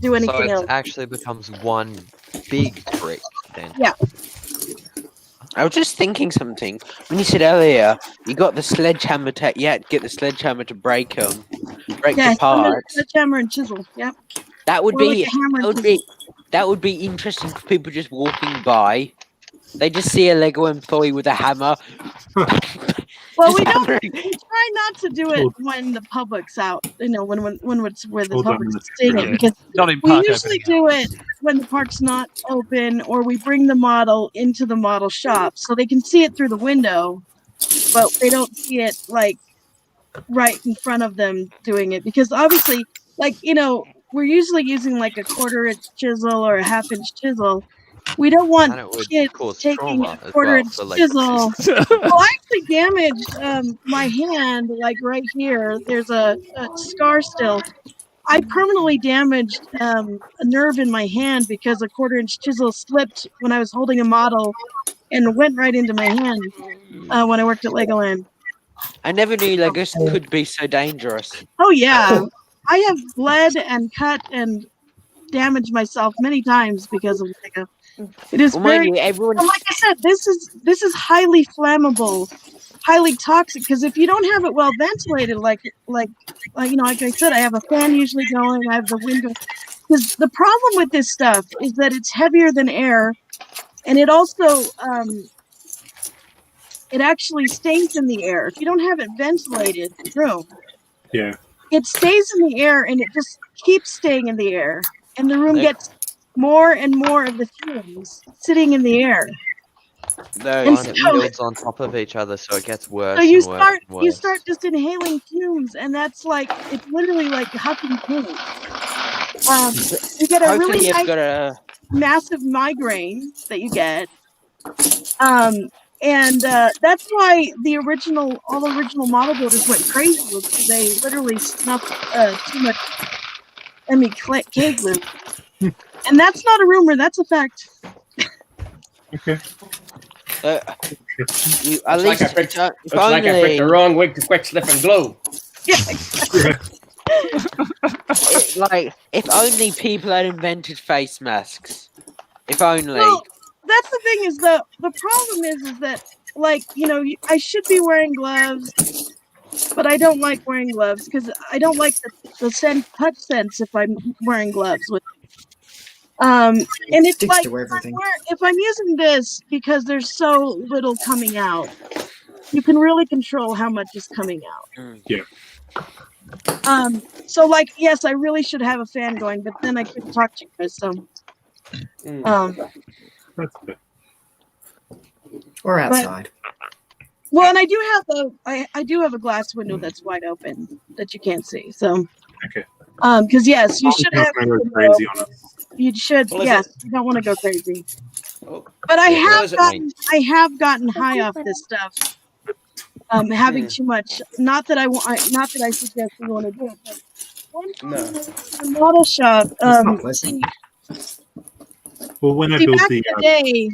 do anything so else. It actually becomes one big brick then. Yeah. I was just thinking something. When you said earlier, you got the sledgehammer to get the sledgehammer to break them, break the parts. Sledgehammer and chisel. Yeah. That would Or be like that would be interesting for people just walking by. They just see a Lego employee with a hammer. Well, we try not to do it when the public's out. You know, when it's where the public's seeing it, because we usually do it when the park's not open, or we bring the model into the model shop so they can see it through the window, but they don't see it like right in front of them doing it, because obviously, like we're usually using like a 1/4 inch chisel or a 1/2 inch chisel. We don't want And it would kids cause taking trauma a as quarter well inch for, like, chisel. Well, I actually damaged my hand, like right here. There's a scar still. I permanently damaged a nerve in my hand because a quarter inch chisel slipped when I was holding a model and went right into my hand when I worked at Legoland. I never knew Legos could be so dangerous. Oh yeah, I have bled and cut and damaged myself many times because of Lego. It is Well, mind very, you, everyone. and like I said, this is highly flammable, highly toxic. Because if you don't have it well ventilated, like I said, I have a fan usually going. I have the window. Because the problem with this stuff is that it's heavier than air, and it also it actually stays in the air. If you don't have it ventilated room, Yeah. it stays in the air and it just keeps staying in the air, and the room gets more and more of the fumes sitting in the air. And it builds on top of each other, so it gets worse. So you and worse start and worse. you start just inhaling fumes, and that's like it's literally like huffing paint. You get a Hopefully really you've nice, got a. massive migraine that you get. And that's why all the original model builders went crazy, was because they literally snuffed too much ME glue. And that's not a rumor, that's a fact. Okay. At least like I picked the wrong wig to quick slip and glue. Like, if only people had invented face masks. If only. Well, that's the thing, is the problem is that, like, I should be wearing gloves, but I don't like wearing gloves because I don't like the touch sense if I'm wearing gloves with. And it's Sticks like to everything. if I'm using this, because there's so little coming out, you can really control how much is coming out. Yeah. So like, yes, I really should have a fan going, but then I couldn't talk to you guys, so That's good. Or outside. well, and I do have a glass window that's wide open that you can't see. So Okay. because yes, you should have. Go crazy on us. You should, Well, yes. You don't want to go crazy. Oh, But I what have is it, gotten high off this stuff. Having too much. Not that I suggest you want to do it. But one time No. in the model shop. not pleasant. Well, when I See, built back the in the day,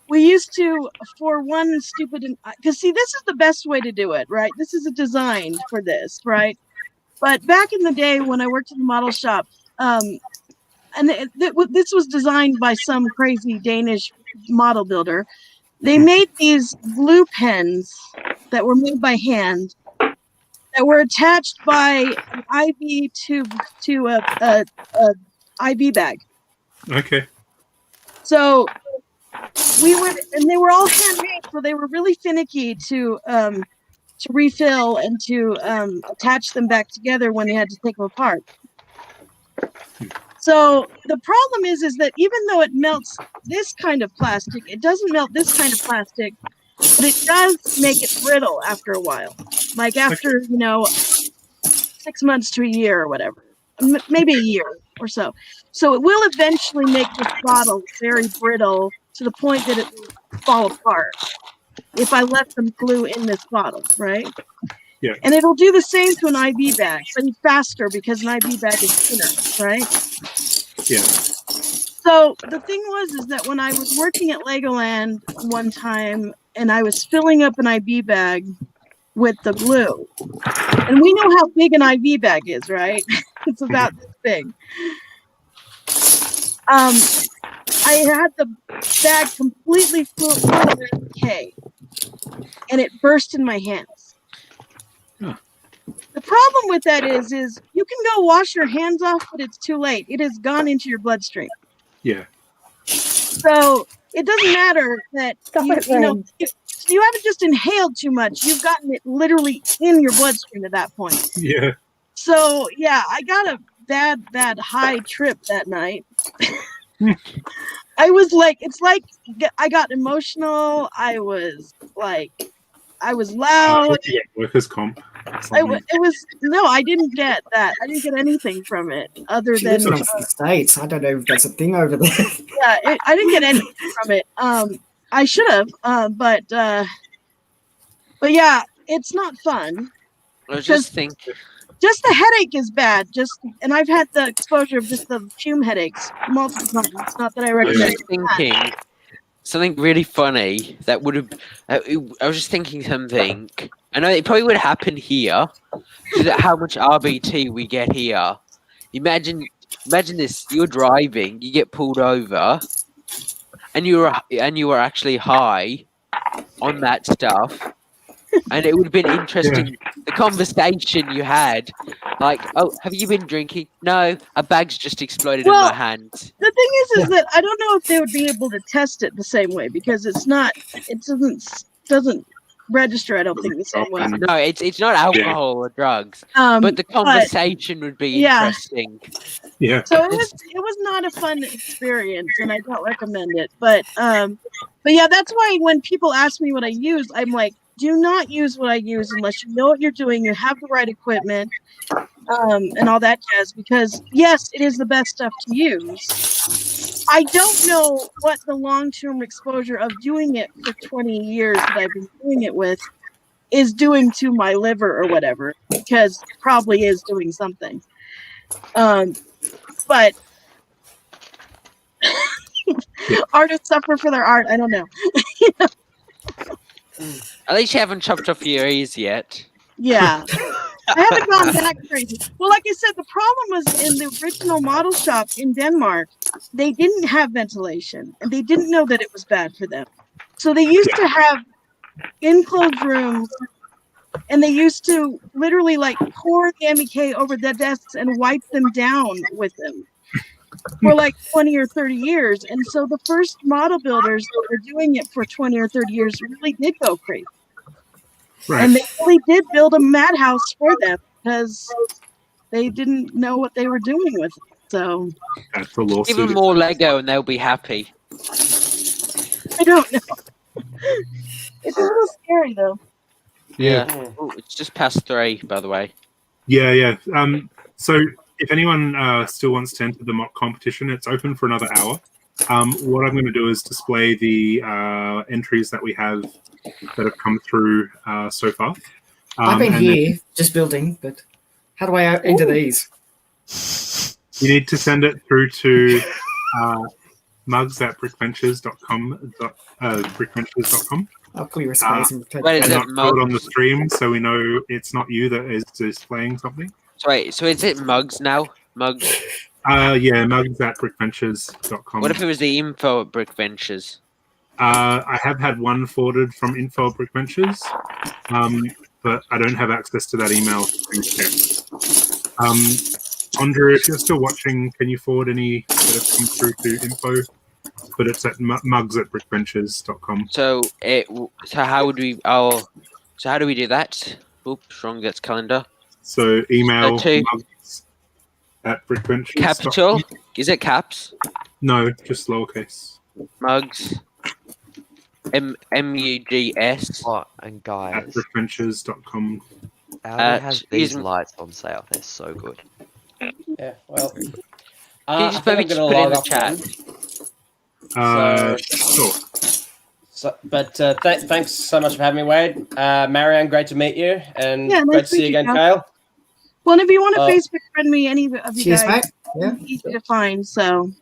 we used to, for one stupid, because see, this is the best way to do it, right? This is a design for this, right? But back in the day when I worked in the model shop, and this was designed by some crazy Danish model builder. They made these glue pens that were made by hand that were attached by an IV tube to a IV bag. Okay. So and they were all handmade, so they were really finicky to refill and to attach them back together when they had to take them apart. So the problem is that even though it melts this kind of plastic, it doesn't melt this kind of plastic, but it does make it brittle after a while. Like after, 6 months to a year or whatever, maybe a year or so. So it will eventually make this bottle very brittle to the point that it will fall apart if I let them glue in this bottle, right? Yeah. And it'll do the same to an IV bag, but faster because an IV bag is thinner, right? Yeah. So the thing is that when I was working at Legoland one time and I was filling up an IV bag with the glue, and we know how big an IV bag is, right? It's about this big. I had the bag completely full of MK, and it burst in my hands. Huh. The problem with that is you can go wash your hands off, but it's too late. It has gone into your bloodstream. Yeah. So it doesn't matter that if you haven't just inhaled too much. You've gotten it literally in your bloodstream at that point. Yeah. So yeah, I got a bad high trip that night. I was like, it's like I got emotional. I was loud. Workers' comp. I didn't get that. I didn't get anything from it other She than lives in the States. I don't know if that's a thing over there. I didn't get anything from it. I should have, but yeah, it's not fun. I was just thinking. Just the headache is bad. And I've had the exposure of just the fume headaches multiple times. It's not that I I was recommend. just thinking something really funny that would have. I was just thinking something. I know it probably would happen here. How much RBT we get here. Imagine this. You're driving. You get pulled over, and you were actually high on that stuff. And it would have been interesting, the conversation you had. Like, oh, have you been drinking? No, a bag's just exploded in my hand. The thing is that I don't know if they would be able to test it the same way because it doesn't register, I don't think, the same way. No, it's not alcohol or drugs. But the conversation would be interesting. Yeah. So it was not a fun experience, and I don't recommend it. But yeah, that's why when people ask me what I use, I'm like, do not use what I use unless you know what you're doing, you have the right equipment, and all that jazz. Because yes, it is the best stuff to use. I don't know what the long-term exposure of doing it for 20 years that I've been doing it with is doing to my liver or whatever, because it probably is doing something. But artists suffer for their art. I don't know. At least you haven't chopped off your ears yet. Yeah. I haven't gone that crazy. Well, like I said, the problem was in the original model shop in Denmark, they didn't have ventilation, and they didn't know that it was bad for them. So they used to have enclosed rooms, and they used to literally like pour the MEK over the desks and wipe them down with them for like 20 or 30 years. And so the first model builders that were doing it for 20 or 30 years really did go crazy. Right. And they really did build a madhouse for them because they didn't know what they were doing with it. So give them more Lego and they'll be happy. I don't know. It's a little scary though. Yeah. Ooh, it's just past 3, by the way. Yeah. So if anyone still wants to enter the mock competition, it's open for another hour. What I'm going to do is display the entries that we have that have come through so far. I've been here just building, but how do I enter these? You need to send it through to mugs@brickventures.com. Brickventures.com. I'll clear a space and not code on the stream, so we know it's not you that is displaying something. Sorry, so is it Mugs now? Mugs? Yeah, mugs@brickventures.com. What if it was the info at Brickventures? I have had one forwarded from info at Brickventures, but I don't have access to that email. Andrew, if you're still watching, can you forward any that have come through to info? But it's at mugs@brickventures.com. So how would we? So how do we do that? Oops, wrong. That's calendar. So email mugs@brickventures. Capital? Is it caps? No, just lowercase. Mugs. MUGS. What? And guys. At brickventures.com. Audi has these lights on sale. They're so good. Yeah, well. Can you just maybe just put it in the chat? Sure. But thanks so much for having me, Wade. Marianne, great to meet you, and Yeah, nice great to see to you meet you, again, Kyle. Kale. Well, and if you want to Facebook friend me, any of you Cheers, guys, mate. Yeah. easy to find. So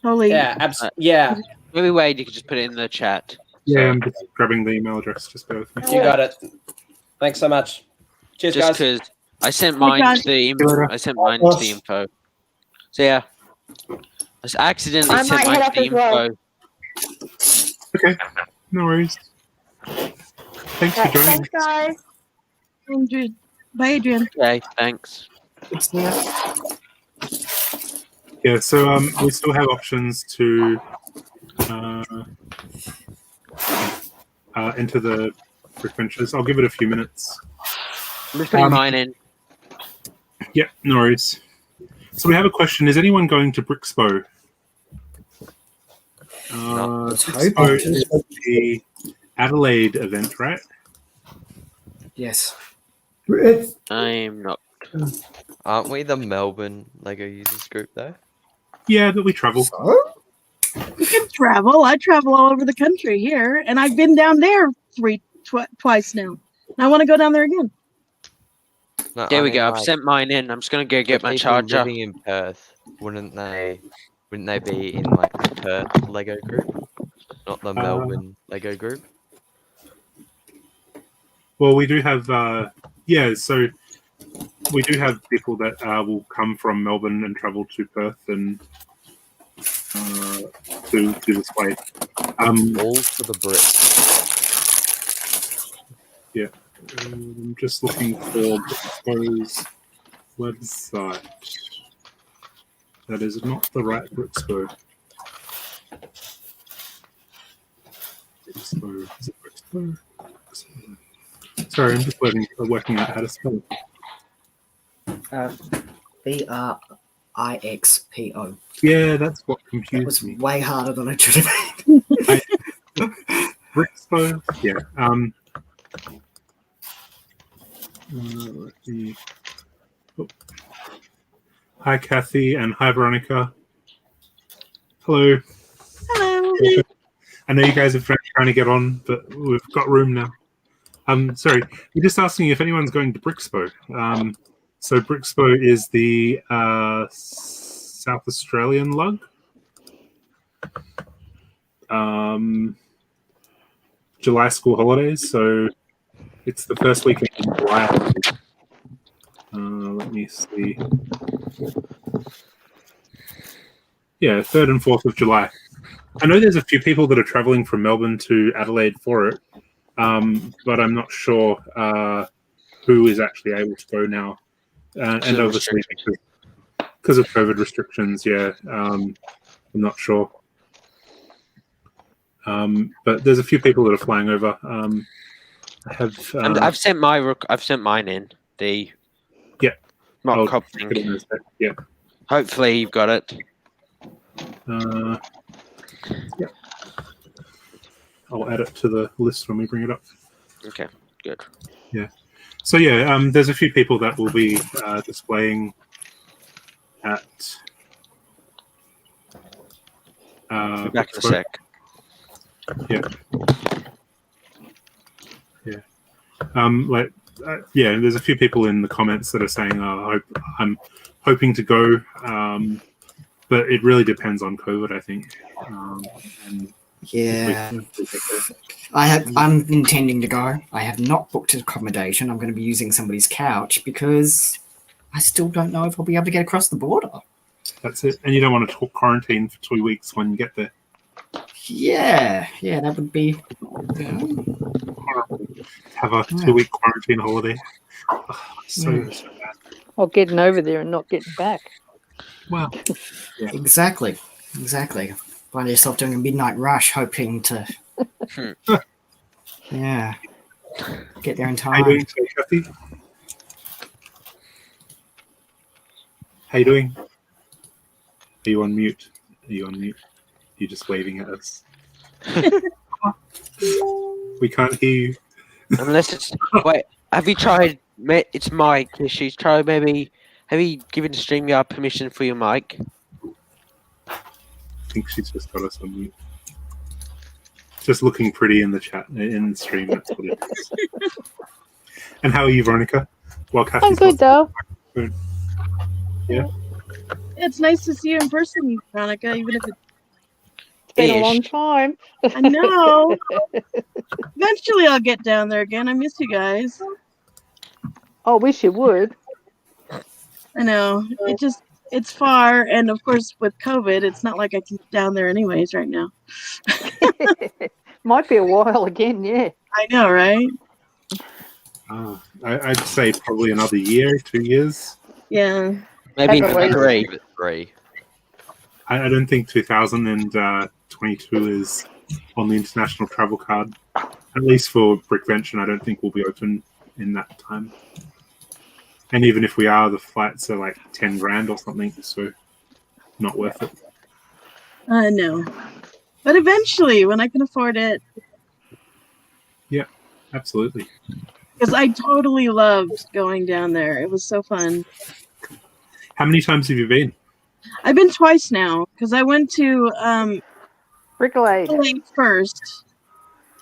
totally. Yeah, absolutely. Yeah, Maybe Wade, you could just put it in the chat. Yeah, I'm just grabbing the email address. Just bear with me. you got it. Thanks so much. Cheers, Just guys. because I sent mine to the info. So yeah, I just accidentally I sent might head mine off to the as well. info. Okay, no worries. Thanks for joining. Thanks, guys. Bye, Adrian. Okay, thanks. Yeah, so we still have options to enter the Brickventures. I'll give it a few minutes. I'm just putting mine in. Yeah, no worries. So we have a question. Is anyone going to Brixpo? Brixpo is the Adelaide event, right? Yes. It's, I'm not. Aren't we the Melbourne Lego users group though? Yeah, but we travel. You can travel. I travel all over the country here, and I've been down there twice now. And I want to go down there again. No, There I we mean, go. I've like, sent mine in. I'm just gonna go the get my people charger. living in Perth, wouldn't they be in like the Perth Lego group, not the Melbourne Lego group? Well, we do have, so we do have people that will come from Melbourne and travel to Perth and to display. All for the Brits. Yeah, I'm just looking for Brixpo's website. That is not the right Brixpo. Brixpo, is it Brixpo? Sorry, I'm just working out how to spell it. BRIXPO. Yeah, that's what That confused was me. way harder than it should have been. Brixpo, yeah. Let me. Oh. Hi, Kathy, and hi, Veronica. Hello. Hello. I know you guys are trying to get on, but we've got room now. Sorry, we're just asking if anyone's going to Brixpo. So Brixpo is the South Australian lug. July school holidays, so it's the first weekend in July. Let me see. Yeah, 3rd and 4th of July. I know there's a few people that are traveling from Melbourne to Adelaide for it, but I'm not sure who is actually able to go now. And obviously because of COVID restrictions, yeah, I'm not sure. But there's a few people that are flying over. I have. I've sent mine in. The mock cop thing. Yeah. Hopefully you've got it. Yeah. I'll add it to the list when we bring it up. Okay, good. Yeah. So yeah, there's a few people that will be displaying at. Be back in a sec. Yeah. Yeah. Yeah. There's a few people in the comments that are saying, "I'm hoping to go," but it really depends on COVID, I think. And Yeah. I'm intending to go. I have not booked accommodation. I'm going to be using somebody's couch because I still don't know if I'll be able to get across the border. That's it. And you don't want to quarantine for 2 weeks when you get there. Yeah, that would be. Have a 2-week quarantine holiday. So bad. Or getting over there and not getting back. Well, yeah. Exactly. Find yourself doing a midnight rush, hoping to. Yeah. Get there in time. How you doing today, Kathy? How you doing? Are you on mute? You're just waving at us. We can't hear you. Unless it's wait. Have you tried? It's mic issues. Try maybe. Have you given StreamYard permission for your mic? I think she's just got us on mute. Just looking pretty in the chat in the stream. That's what it is. And how are you, Veronica? Well, I'm good, though. Good. Yeah. It's nice to see you in person, Veronica, even if It's been a long time. I know. Eventually I'll get down there again. I miss you guys. I wish you would. I know. It's far, and of course with COVID, it's not like I can get down there anyways right now. Might be a while again, yeah. I know, right? I'd say probably another year, 2 years. Yeah. Maybe three. I don't think 2022 is on the international travel card. At least for Brickvention, I don't think we'll be open in that time. And even if we are, the flights are like 10 grand or something, so not worth it. I know. But eventually, when I can afford it. Yeah, absolutely. because I totally loved going down there. It was so fun. How many times have you been? I've been twice now because I went to Bricklade first.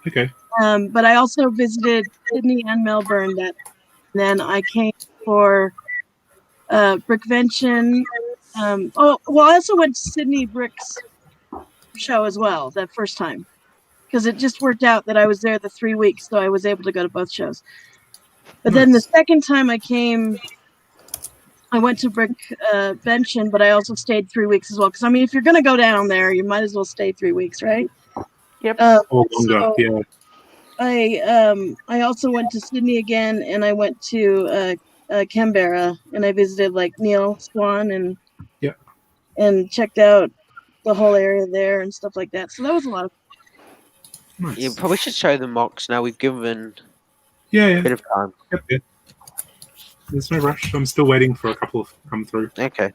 Okay. But I also visited Sydney and Melbourne. Then I came for Brickvention. I also went to Sydney Bricks show as well that first time because it just worked out that I was there the 3 weeks, so I was able to go to both shows. But then the second time I came, I went to Brickvention, but I also stayed 3 weeks as well. Because I mean, if you're gonna go down there, you might as well stay 3 weeks, right? Yep. Or longer, yeah. I also went to Sydney again, and I went to Canberra, and I visited like Neil Swan and checked out the whole area there and stuff like that. So that was a lot of fun. You probably should show the mocks now. We've given a bit of time. Yep. There's no rush. I'm still waiting for a couple to come through. Okay.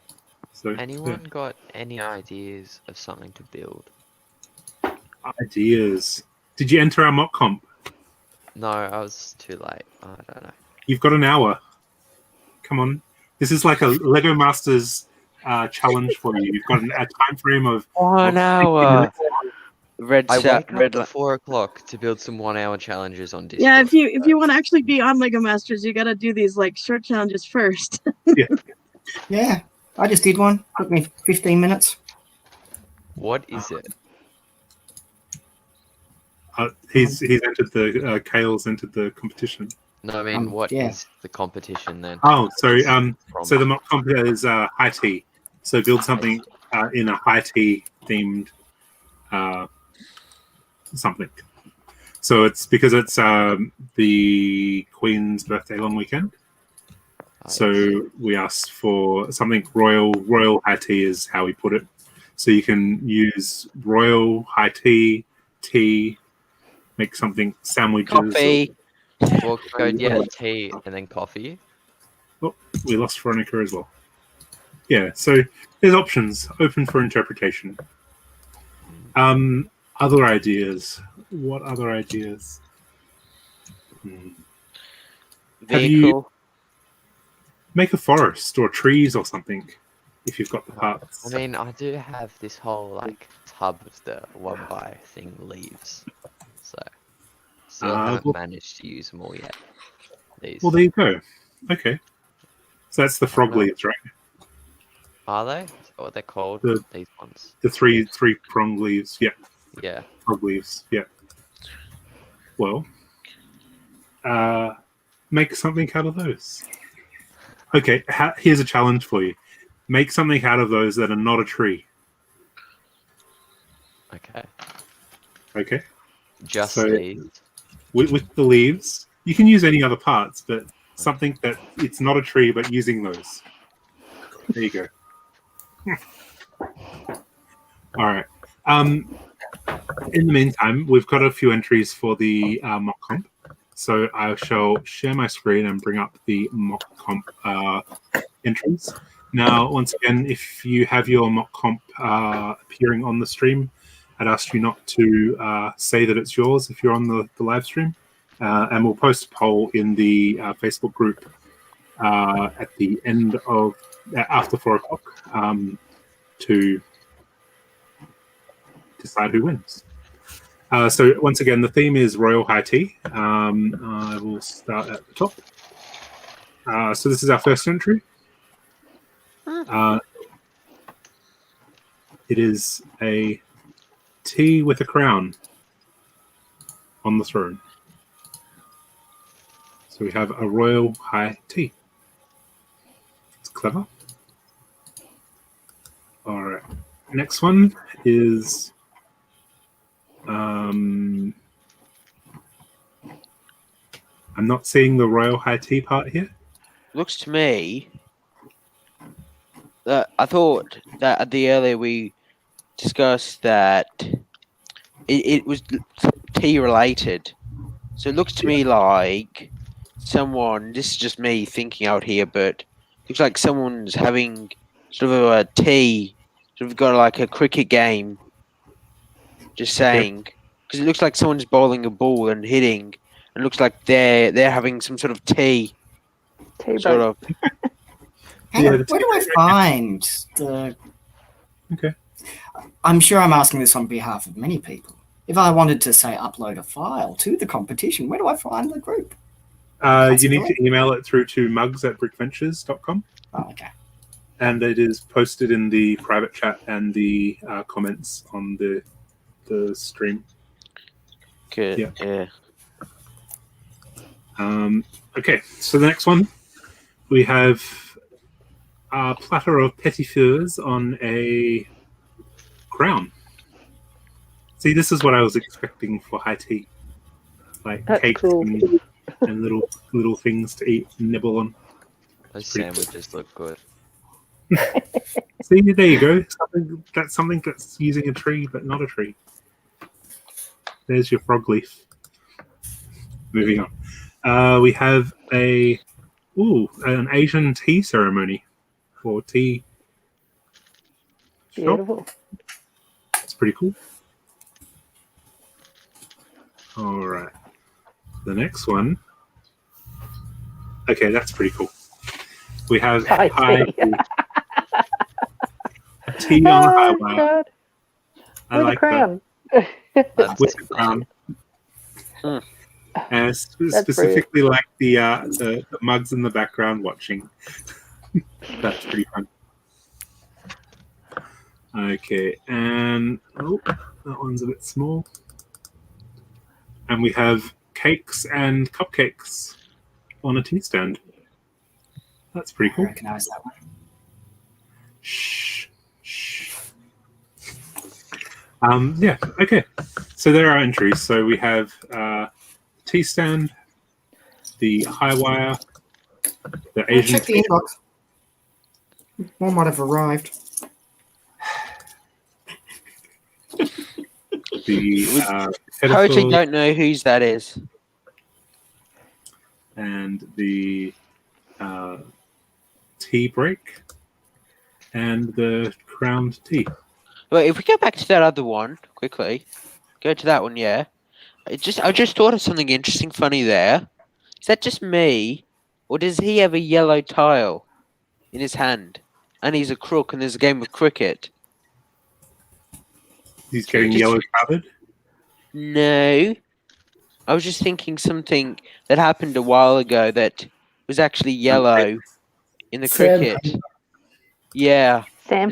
So Anyone got any ideas of something to build? Ideas. Did you enter our mock comp? No, I was too late. I don't know. You've got an hour. Come on. This is like a Lego Masters challenge for you. You've got a time frame of 1 hour. I wake up at 4 o'clock to build some 1 hour challenges on Discord. Yeah, if you want to actually be on Lego Masters, you got to do these like short challenges first. Yeah, I just did one. Took me 15 minutes. What is it? He's entered the Kale's entered the competition. No, I mean, what is the competition then? Oh, sorry. So the mock comp is high tea. So build something in a high tea themed something. So it's because it's the Queen's birthday long weekend. So we asked for something royal. Royal high tea is how we put it. So you can use royal high tea, make something sandwiches. Coffee. Well, go tea and then coffee. Oh, we lost Veronica as well. Yeah, so there's options open for interpretation. Other ideas. What other ideas? Have you make a forest or trees or something if you've got the parts? I mean, I do have this whole like tub of the 1x thing leaves, so still haven't managed to use them all yet. These. Well, there you go. Okay, so that's the frog leaves, right? Are they? Is that what they're called? These ones. The three prong leaves. Yeah. Yeah. Frog leaves. Yeah. Well, make something out of those. Okay, here's a challenge for you. Make something out of those that are not a tree. Okay. Okay. Just so leaves. With the leaves, you can use any other parts, but something that it's not a tree, but using those. There you go. All right. In the meantime, we've got a few entries for the mock comp. So I shall share my screen and bring up the mock comp entries. Now, once again, if you have your mock comp appearing on the stream, I'd ask you not to say that it's yours if you're on the live stream. And we'll post a poll in the Facebook group at the end of after 4 o'clock to decide who wins. So once again, the theme is Royal High Tea. I will start at the top. So this is our first entry. It is a tea with a crown on the throne. So we have a Royal High Tea. It's clever. All right. Next one is I'm not seeing the Royal High Tea part here. Looks to me that I thought that at the earlier we discussed that it was tea related. So it looks to me like someone, this is just me thinking out here, but looks like someone's having sort of a tea, sort of got like a cricket game. Just saying, because it looks like someone's bowling a ball and hitting, It looks like they're having some sort of tea. Sort of. Hang on, where do I find the? Okay. I'm sure I'm asking this on behalf of many people. If I wanted to say upload a file to the competition, where do I find the group? You need to email it through to mugs@brickventures.com. Oh, okay. And it is posted in the private chat and the comments on the stream. Good. Yeah. Okay, so the next one, we have a platter of petit fours on a crown. See, this is what I was expecting for high tea, like That's cakes cool. and little things to eat and nibble on. Those sandwiches look good. See, there you go. Something that's using a tree, but not a tree. There's your frog leaf. Moving on. We have an Asian tea ceremony or tea shop. Beautiful. It's pretty cool. All right. The next one. Okay, that's pretty cool. We have High high tea. tea on a high Oh, wire. God. I With a like crown. that. With the crown. And specifically like the mugs in the background watching. That's pretty fun. Okay, and that one's a bit small. And we have cakes and cupcakes on a tea stand. That's pretty cool. I recognize that one. Shh. Yeah, okay. So there are entries. So we have tea stand, the high wire, the Asian Check the inbox. One might have arrived. the Totally pedestal, don't know whose that is. and the tea break, and the crowned tea. Well, if we go back to that other one quickly, go to that one. Yeah, I just thought of something interesting, funny there. Is that just me, or does he have a yellow tile in his hand, and he's a crook, and there's a game of cricket? He's getting yellow covered. No, I was just thinking something that happened a while ago that was actually yellow in the cricket. Yeah. I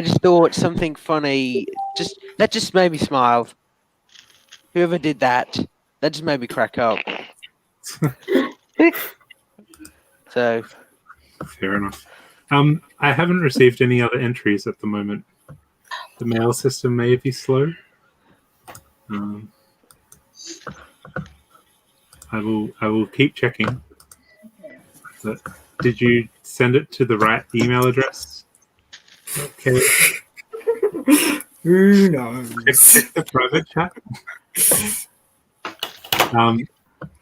just thought something funny. That just made me smile. Whoever did that just made me crack up. So Fair enough. I haven't received any other entries at the moment. The mail system may be slow. I will keep checking. But did you send it to the right email address? Okay. Who knows? Check the private chat.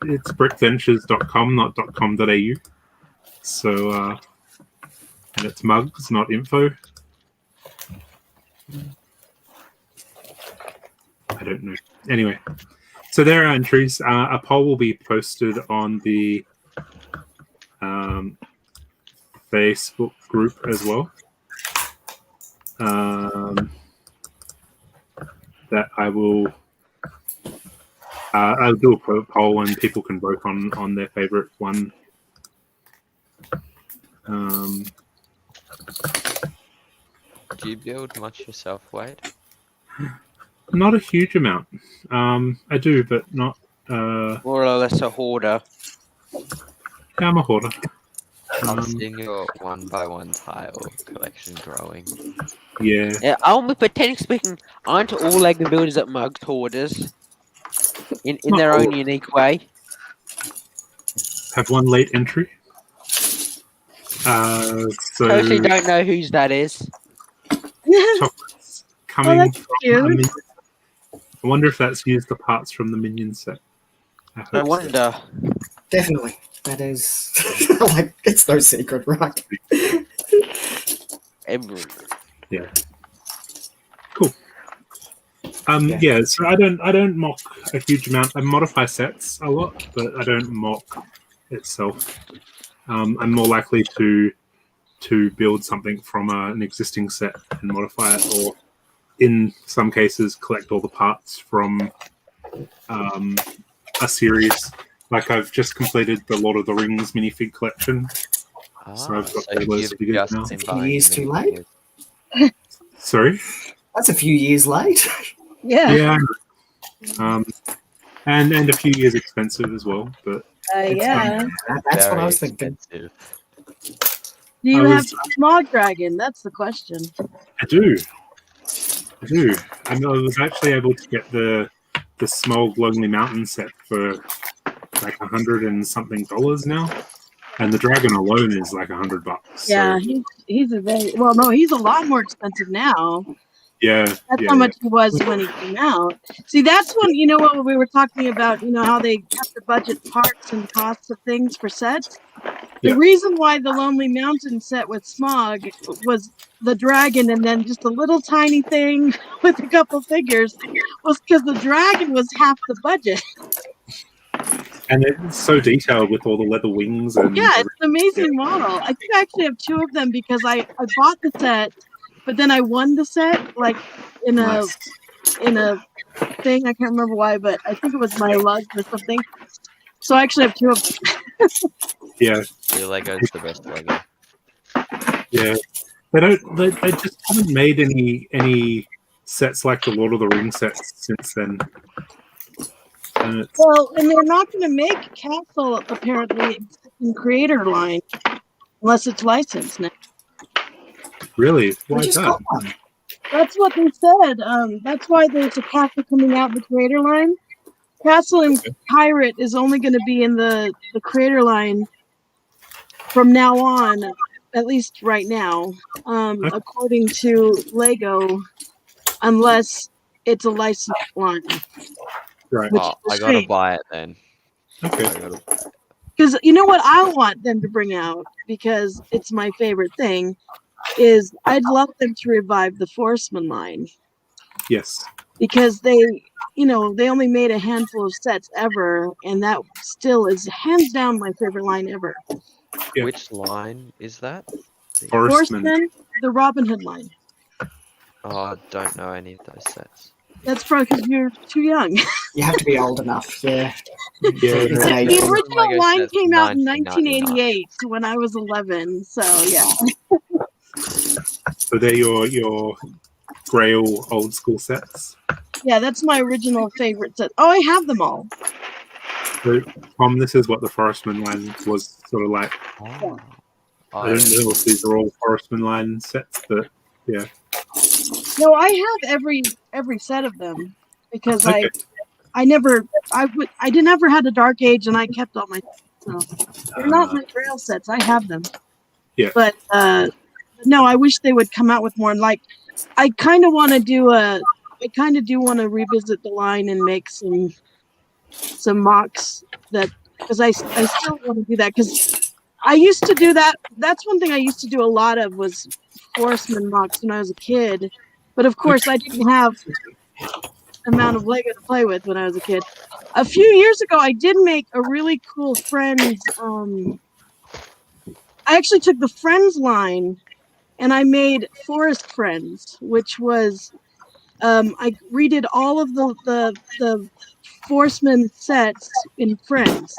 It's brickventures.com, not .com.au. So, and it's mugs, not info. I don't know. Anyway, so there are entries. A poll will be posted on the Facebook group as well. That I'll do a poll and people can vote on their favorite one. Do you build much yourself, Wade? Not a huge amount. I do, but not. more or less a hoarder. Yeah, I'm a hoarder. I'm seeing your 1x1 tile collection growing. Yeah. Yeah, but technically speaking, aren't all Lego builders at Mugs hoarders? In their own unique way. Have one late entry. So Totally don't know whose that is. chocolates coming that's from cute. Minion. I wonder if that's used the parts from the Minion set. I I hope so. wonder. Definitely. That is like it's no secret, right? Every. Yeah. Cool. Yeah, so I don't mock a huge amount. I modify sets a lot, but I don't mock itself. I'm more likely to build something from an existing set and modify it, or in some cases collect all the parts from a series. Like I've just completed the Lord of the Rings minifig collection, so I've got all those figures now. A few years too late. Sorry. That's a few years late. Yeah. And a few years expensive as well, but Yeah. That's what I was thinking. Do you have Smog Dragon? That's the question. I do. And I was actually able to get the Smog Lonely Mountain set for like $100 and something now, and the dragon alone is like $100. Yeah, he's a very well. No, he's a lot more expensive now. Yeah, That's how much he was when he came out. See, that's when, you know what we were talking about, you know, how they have to budget parts and costs of things for sets. The reason why the Lonely Mountain set with Smog was the dragon and then just a little tiny thing with a couple figures was because the dragon was half the budget. And it's so detailed with all the leather wings. And yeah, it's an amazing model. I think I actually have two of them because I bought the set, but then I won the set like in a thing. I can't remember why, but I think it was my luck or something. So I actually have two of them. Yeah. Your Lego's the best Lego. Yeah. They just haven't made any sets like the Lord of the Rings sets since then. And Well, and they're not going to make Castle apparently in Creator Line unless it's licensed now. Really? Why is that? That's what they said. That's why there's a Castle coming out in the Creator Line. Castle and Pirate is only going to be in the Creator Line from now on, at least right now, according to Lego, unless it's a licensed line. Right. Oh, I gotta buy it then. Okay. Because you know what I want them to bring out, because it's my favorite thing, is I'd love them to revive the Forceman line. Yes. Because they only made a handful of sets ever, and that still is hands down my favorite line ever. Yeah. Which line is that? Horseman, the Robin Hood line. Oh, I don't know any of those sets. That's probably because you're too young. You have to be old enough, yeah. The original line came out in 1988 when I was 11, so yeah. So they're your Grail old school sets. Yeah, that's my original favorite set. Oh, I have them all. So, this is what the Forestman line was sort of like. Yeah. I don't know if these are all Forestman line sets, but yeah. No, I have every set of them because I never had a Dark Age and I kept all my. So they're not my Grail sets. I have them. Yeah. But no, I wish they would come out with more. Like, I kind of want to do want to revisit the line and make some mocks because I still want to do that because I used to do that. That's one thing I used to do a lot of was Forceman mocks when I was a kid. But of course, I didn't have amount of Lego to play with when I was a kid. A few years ago, I did make a really cool Friends. I actually took the Friends line and I made Forest Friends, which was I redid all of the Forceman sets in Friends.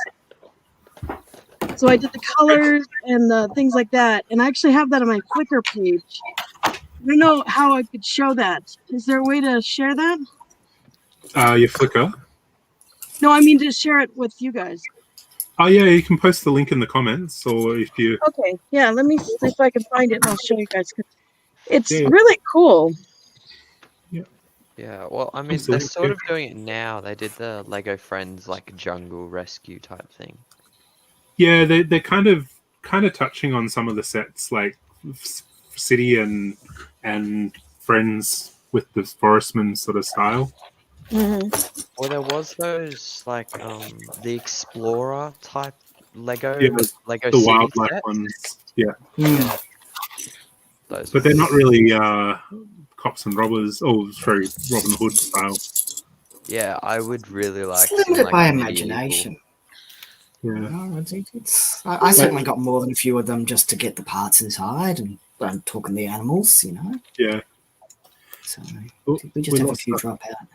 So I did the colors and the things like that, and I actually have that on my Flickr page. I don't know how I could show that. Is there a way to share that? Your Flickr? No, I mean to share it with you guys. Oh yeah, you can post the link in the comments, or if you. Okay, yeah. Let me see if I can find it, and I'll show you guys. It's Yeah. really cool. Yeah, well, I mean, they're sort of doing it now. They did the Lego Friends like jungle rescue type thing. Yeah, they're kind of touching on some of the sets like City and Friends with the Forestman sort of style. Mm-hmm. Well, there was those like the Explorer type Lego Yeah, Lego the city wildlife sets. ones. Yeah. Those But they're not really cops and robbers. Oh, it's very Robin Hood style. Yeah, I would really like. It's limited some, by medieval- imagination. Yeah. No, I certainly got more than a few of them just to get the parts inside and talking the animals, you know. Yeah. So Oh, we just have a few drop out.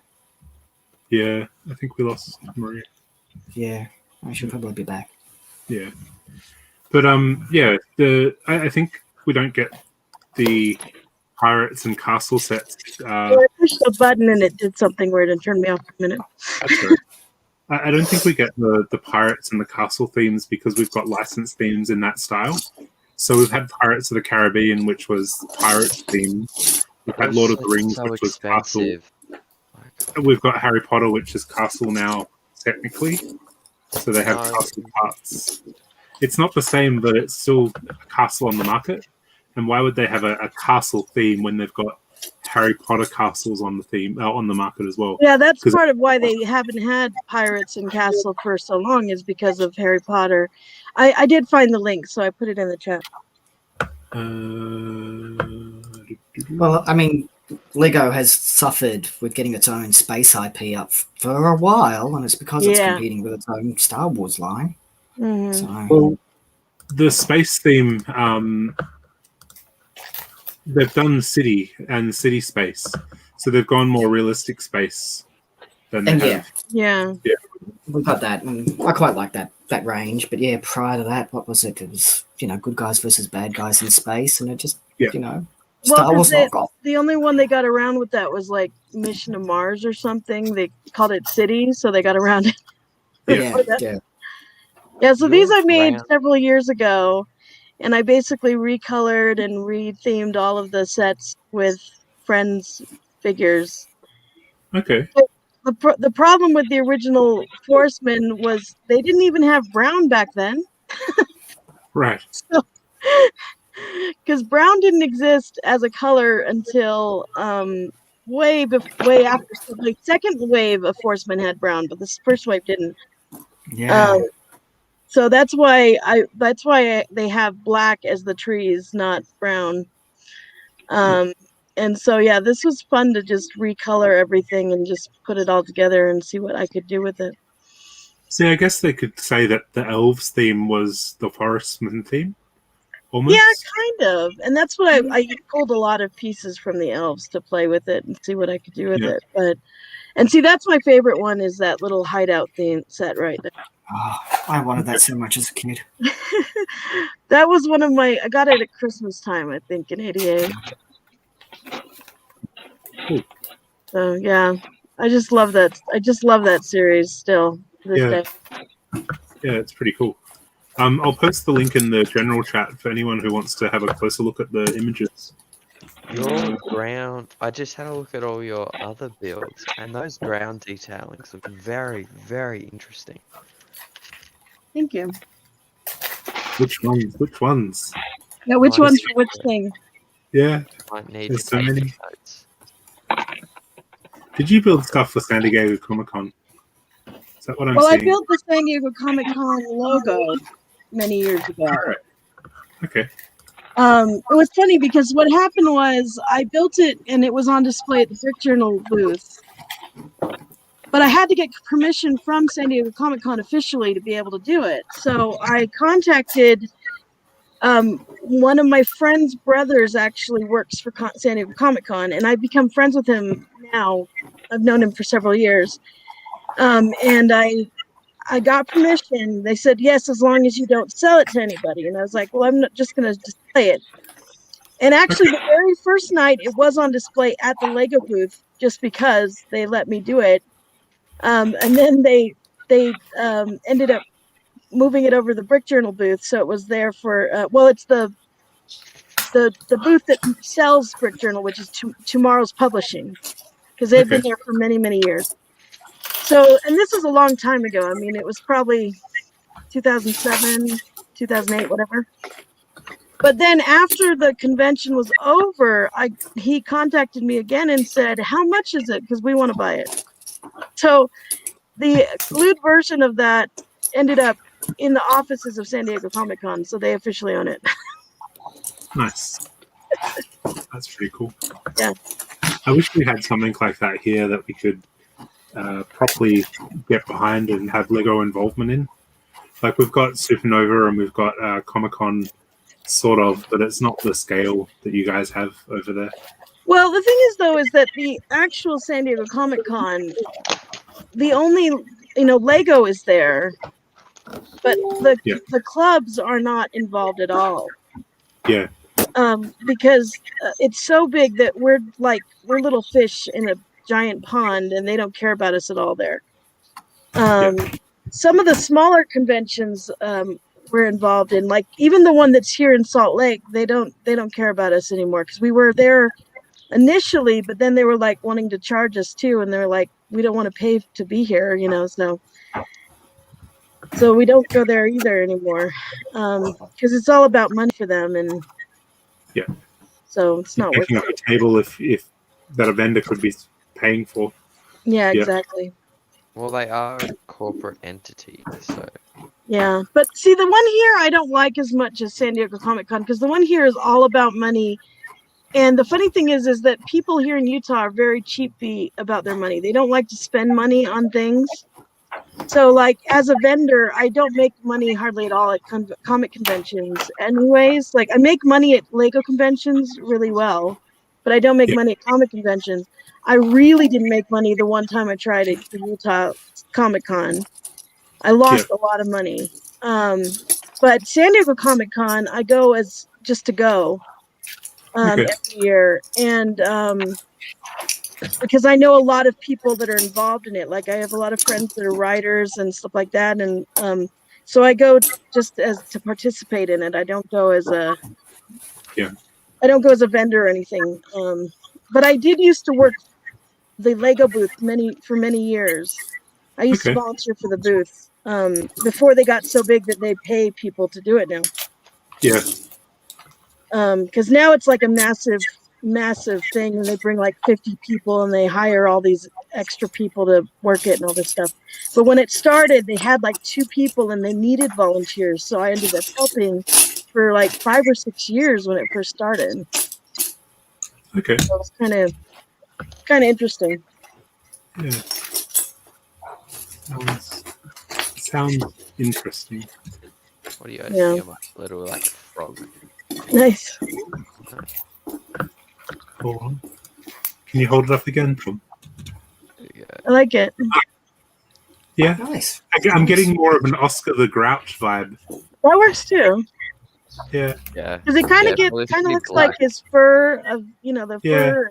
Yeah, I think we lost Maria. Yeah, I should probably be back. Yeah, but yeah, I think we don't get the pirates and castle sets. I pushed a button and it did something weird and turned me off for a minute. That's right. I don't think we get the pirates and the castle themes because we've got licensed themes in that style. So we've had Pirates of the Caribbean, which was pirate themed. We've had Lord of the Rings, so which was castle. expensive. We've got Harry Potter, which is castle now, technically. So they have No. castle parts. It's not the same, but it's still a castle on the market. And why would they have a castle theme when they've got Harry Potter castles on the theme on the market as well? Yeah, that's 'Cause- part of why they haven't had Pirates and Castle for so long is because of Harry Potter. I did find the link, so I put it in the chat. Well, I mean, Lego has suffered with getting its own space IP up for a while, and it's because it's Yeah. competing with its own Star Wars line. Mhm. So, Well, the space theme, they've done city and city space, so they've gone more realistic space than they and have. Yeah. Yeah. we've got that, and I quite like that range. But yeah, prior to that, what was it? It was, you know, good guys versus bad guys in space, and it just, Yeah. you know, Well, Star 'cause Wars knockoff. the only one they got around with that was like Mission to Mars or something. They called it City, so they got around it. Yeah, that. yeah. Yeah, so these I made round- several years ago, and I basically recolored and rethemed all of the sets with Friends figures. Okay. The problem with the original Forcemen was they didn't even have brown back then. Right. Because brown didn't exist as a color until way after. So the second wave of Forcemen had brown, but the first wave didn't. Yeah. So that's why they have black as the trees, not brown. And so yeah, this was fun to just recolor everything and just put it all together and see what I could do with it. See, I guess they could say that the elves theme was the Forestman theme, almost. Yeah, kind of. And that's what I pulled a lot of pieces from the elves to play with it and see what I could do with Yeah. it. And see, that's my favorite one is that little hideout theme set right there. Oh, I wanted that so much as a kid. That was one of I got it at Christmas time, I think, in '88. Cool. So yeah, I just love that. I just love that series still to this Yeah. day. Yeah, it's pretty cool. I'll post the link in the general chat for anyone who wants to have a closer look at the images. Your ground. I just had a look at all your other builds, and those ground detailings look very, very interesting. Thank you. Which ones? Which ones? Now, which Mine one's is- for which thing? Yeah. Might need There's to so take many. notes. Did you build stuff for San Diego Comic Con? Is that what I'm Well, I seeing? built the San Diego Comic Con logo many years ago. Alright. Okay. It was funny because what happened was I built it and it was on display at the Brick Journal booth. But I had to get permission from San Diego Comic Con officially to be able to do it. So I contacted one of my friend's brothers actually works for San Diego Comic Con, and I've become friends with him now. I've known him for several years. And I got permission. They said, yes, as long as you don't sell it to anybody. And I was like, well, I'm not just going to display it. And actually, the very first night, it was on display at the Lego booth just because they let me do it. And then they ended up moving it over to the Brick Journal booth. So it was there for, it's the booth that sells Brick Journal, which is Tomorrow's Publishing, because they've been there for many, many years. So, and this is a long time ago. I mean, it was probably 2007, 2008, whatever. But then after the convention was over, he contacted me again and said, how much is it? Because we want to buy it. So the glued version of that ended up in the offices of San Diego Comic Con. So they officially own it. Nice. That's pretty cool. Yeah. I wish we had something like that here that we could properly get behind and have Lego involvement in. Like we've got Supernova and we've got Comic-Con, sort of, but it's not the scale that you guys have over there. Well, the thing is, though, is that the actual San Diego Comic-Con, the only, Lego is there, but the clubs are not involved at all. Yeah. Because it's so big that we're little fish in a giant pond, and they don't care about us at all there. Some of the smaller conventions we're involved in, like even the one that's here in Salt Lake, they don't care about us anymore because we were there initially, but then they were like wanting to charge us too, and they're like, we don't want to pay to be here, so we don't go there either anymore because it's all about money for them, and so it's not Picking up a table if that a vendor could be paying for. Yeah, exactly. Well, they are a corporate entity, so. Yeah, but see, the one here I don't like as much as San Diego Comic-Con because the one here is all about money. And the funny thing is that people here in Utah are very cheapy about their money. They don't like to spend money on things. So, like, as a vendor, I don't make money hardly at all at comic conventions. Anyways, like, I make money at Lego conventions really well, but I don't make money at comic conventions. I really didn't make money the one time I tried at the Utah Comic-Con. I lost a lot of money. But San Diego Comic-Con, I go as just to go every year. And because I know a lot of people that are involved in it. Like I have a lot of friends that are writers and stuff like that. And so I go just as to participate in it. I don't go as a vendor or anything. But I did used to work the Lego booth for many years. I used to volunteer for the booth before they got so big that they pay people to do it now. Yeah. Because now it's like a massive thing, and they bring like 50 people and they hire all these extra people to work it and all this stuff. But when it started, they had like 2 people and they needed volunteers. So I ended up helping for like 5 or 6 years when it first started. Okay. So it was kind of interesting. Yeah. Sounds interesting. What do you see? My little like frog. Nice. Hold on. Can you hold it up again, Tom? I like it. Yeah. Nice. I'm getting more of an Oscar the Grouch vibe. That works too. Yeah. Yeah. Because it kind of looks like his fur of the fur,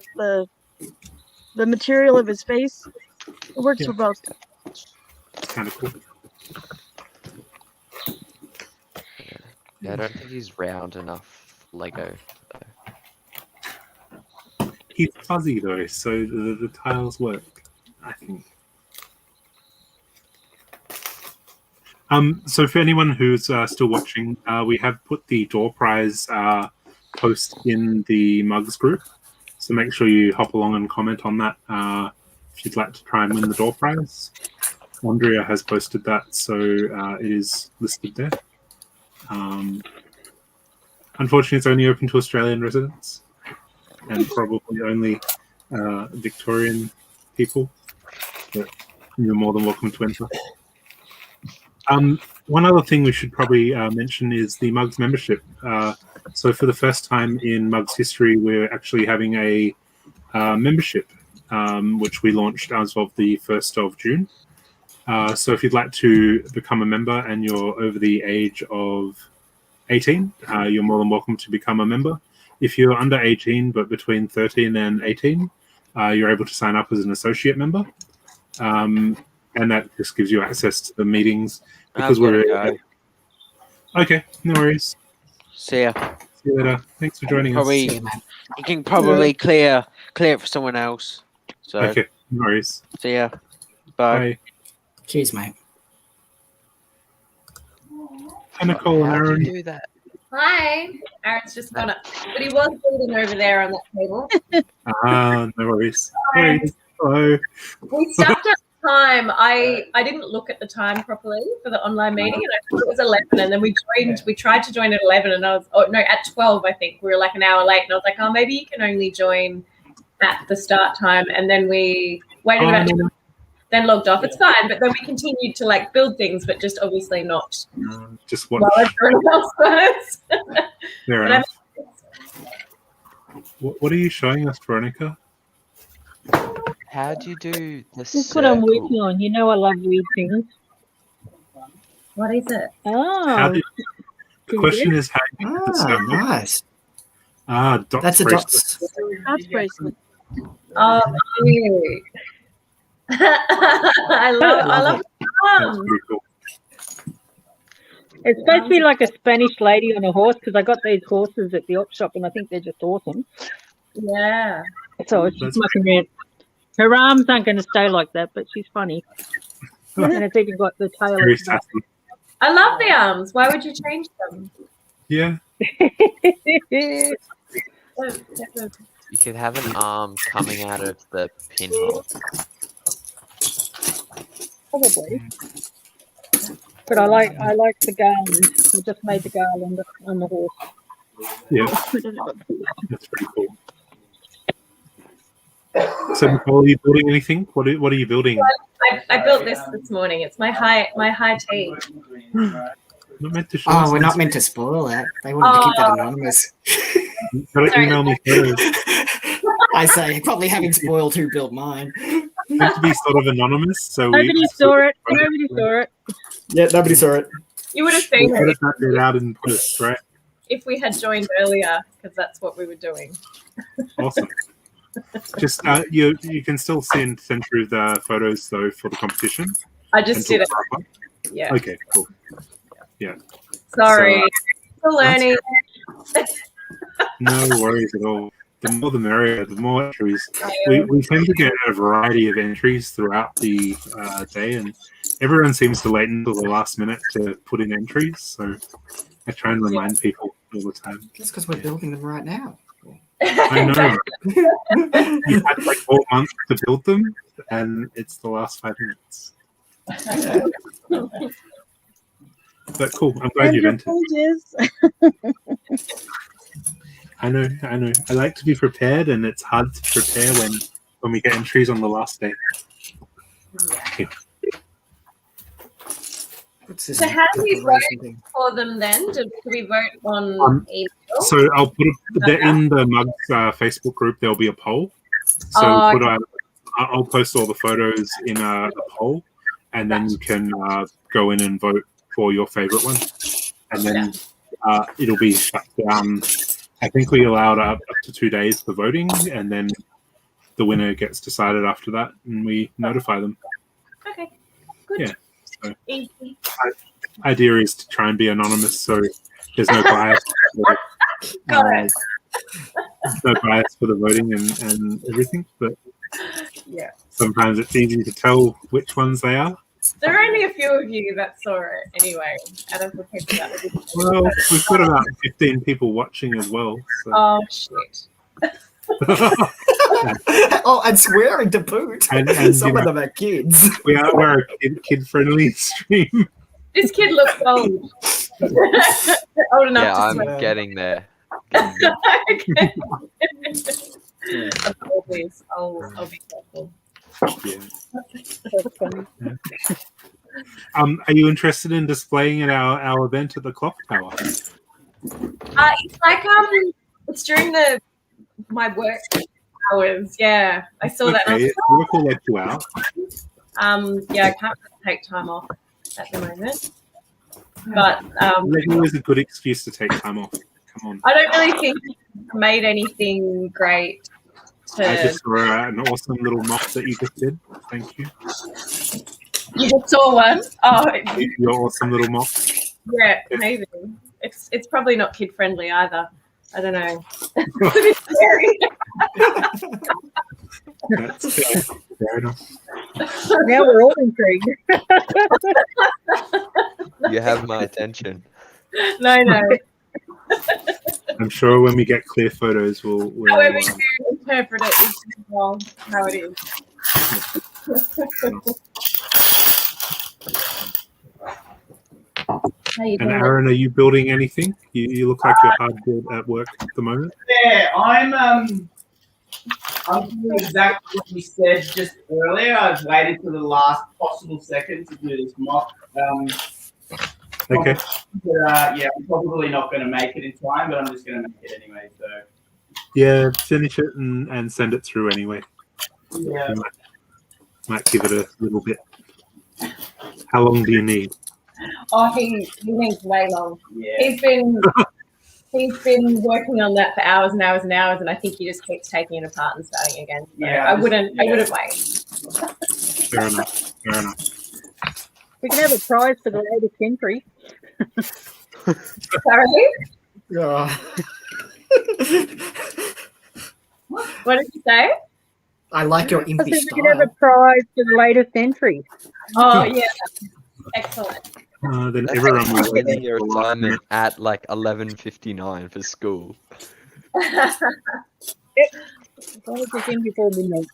the material of his face. It works for both. It's kind of cool. Yeah, I don't think he's round enough Lego. He's fuzzy though, so the tiles work, I think. So for anyone who's still watching, we have put the door prize post in the Mugs group. So make sure you hop along and comment on that if you'd like to try and win the door prize. Andrea has posted that, so it is listed there. Unfortunately, it's only open to Australian residents and probably only Victorian people, but you're more than welcome to enter. One other thing we should probably mention is the Mugs membership. So for the first time in Mugs history, we're actually having a membership, which we launched as of the 1st of June. So if you'd like to become a member and you're over the age of 18, you're more than welcome to become a member. If you're under 18 but between 13 and 18, you're able to sign up as an associate member. And that just gives you access to the meetings because we're okay. No worries. See ya. See you later. Thanks for joining us. You can probably clear it for someone else. So okay, no worries. See ya. Bye. Cheers, mate. Hi, Nicole and Aaron. Do that. Hi. Aaron's just gone up, but he was reading over there on that table. No worries. Hello. We stopped at the time. I didn't look at the time properly for the online meeting, and I thought it was 11. And then we tried to join at 11, and at 12, I think we were like an hour late. And I was like, oh, maybe you can only join at the start time, and then we waited about 10 minutes, then logged off. It's fine, but then we continued to like build things, but just obviously not just what? while everyone else was. Fair But enough. What are you showing us, Veronica? How do you do the That's what I'm circle? working on. You know I love weird things. What is it? How Oh, do the question is how you do the circle. Nice. Dot That's a bracelet. house bracelet. Oh, cute. I love That's pretty cool. It's supposed to be like a Spanish lady on a horse because I got these horses at the op shop and I think they're just awesome. Yeah. So she's mucking around. Her arms aren't going to stay like that, but she's funny. And it's even got the tail. Very at the back. sassy. I love the arms. Why would you change them? Yeah. You could have an arm coming out of the pinhole. Probably. But I like the garland. I just made the garland on the horse. Yeah. That's pretty cool. So, Nicole, are you building anything? What are you building? I built this morning. It's my high tea. Not meant to show Oh, us we're this. not meant to spoil that. They wanted to keep that anonymous. Gotta email me photos. I say, probably having spoiled who built mine. Meant to be sort of anonymous, so Nobody saw it. Nobody saw it. Yeah, nobody saw it. You would have we seen edit it that bit out in post, right? if we had joined earlier, because that's what we were doing. Awesome. Just you can still send through the photos though for the competition. I just did it. Until- Yeah. Okay, cool. Yeah. Sorry. So, Still learning. no worries at all. The more the merrier, the more entries. We tend to get a variety of entries throughout the day, and everyone seems to wait until the last minute to put in entries. So I try and remind people all the time. That's because we're building them right now. I know. You had like 4 months to build them, and it's the last 5 minutes. But cool. I'm glad you've entered. I know. I like to be prepared, and it's hard to prepare when we get entries on the last day. Yeah. So how do we vote for them then? Do we vote on email? So I'll put in the Mugs Facebook group. There'll be a poll. So I'll post all the photos in a poll, and then you can go in and vote for your favorite one, and then it'll be shut down. I think we allowed up to 2 days for voting, and then the winner gets decided after that, and we notify them. Okay, good. Yeah. So, Easy. idea is to try and be anonymous, so there's no bias. Got it. No bias for the voting and everything, but Yeah. sometimes it's easy to tell which ones they are. There are only a few of you that saw it anyway, out of the people that didn't. Well, we've got about 15 people watching as well. So. Oh shit. Oh, and swearing to boot. And Some you of know, them are kids. we're a kid-friendly stream. This kid looks old. Old enough Yeah, to I'm swear. getting there. Okay. Please, I'll be careful. Are you interested in displaying at our event at the Clock Tower? It's like it's during my work hours. Yeah, I saw that. And I Okay, was work will let you out. yeah, I can't take time off at the moment. But Leggo is a good excuse to take time off. Come on. I don't really think he made anything great. I just saw an awesome little mock that you just did. Thank you. You just saw one? Oh, Your awesome little mock. yeah, maybe. It's probably not kid friendly either. I don't know. It's a bit scary. That's fair enough. Now we're all intrigued. You have my attention. No. I'm sure when we get clear photos, we'll However you interpret it is well how it is. How you And doing? Aaron, are you building anything? You look like you're hard built at work at the moment. Yeah, I'm I'm doing exactly what you said just earlier. I've waited to the last possible second to do this mock. Okay. Yeah, I'm probably not going to make it in time, but I'm just going to make it anyway. So Yeah, finish it and send it through anyway. yeah. You might give it a little bit. How long do you need? Oh, he needs way long. Yeah. He's been working on that for hours and hours and hours, and I think he just keeps taking it apart and starting again. So Yeah, I wouldn't wait. Fair enough. Fair enough. We can have a prize for the latest entry. Sorry? Yeah. What did you say? I like your I said impish we can have style. a prize for the latest entry. Oh, yeah. Excellent. Then That's everyone like will getting your assignment at like 11:59 for school. As long as it's in before midnight.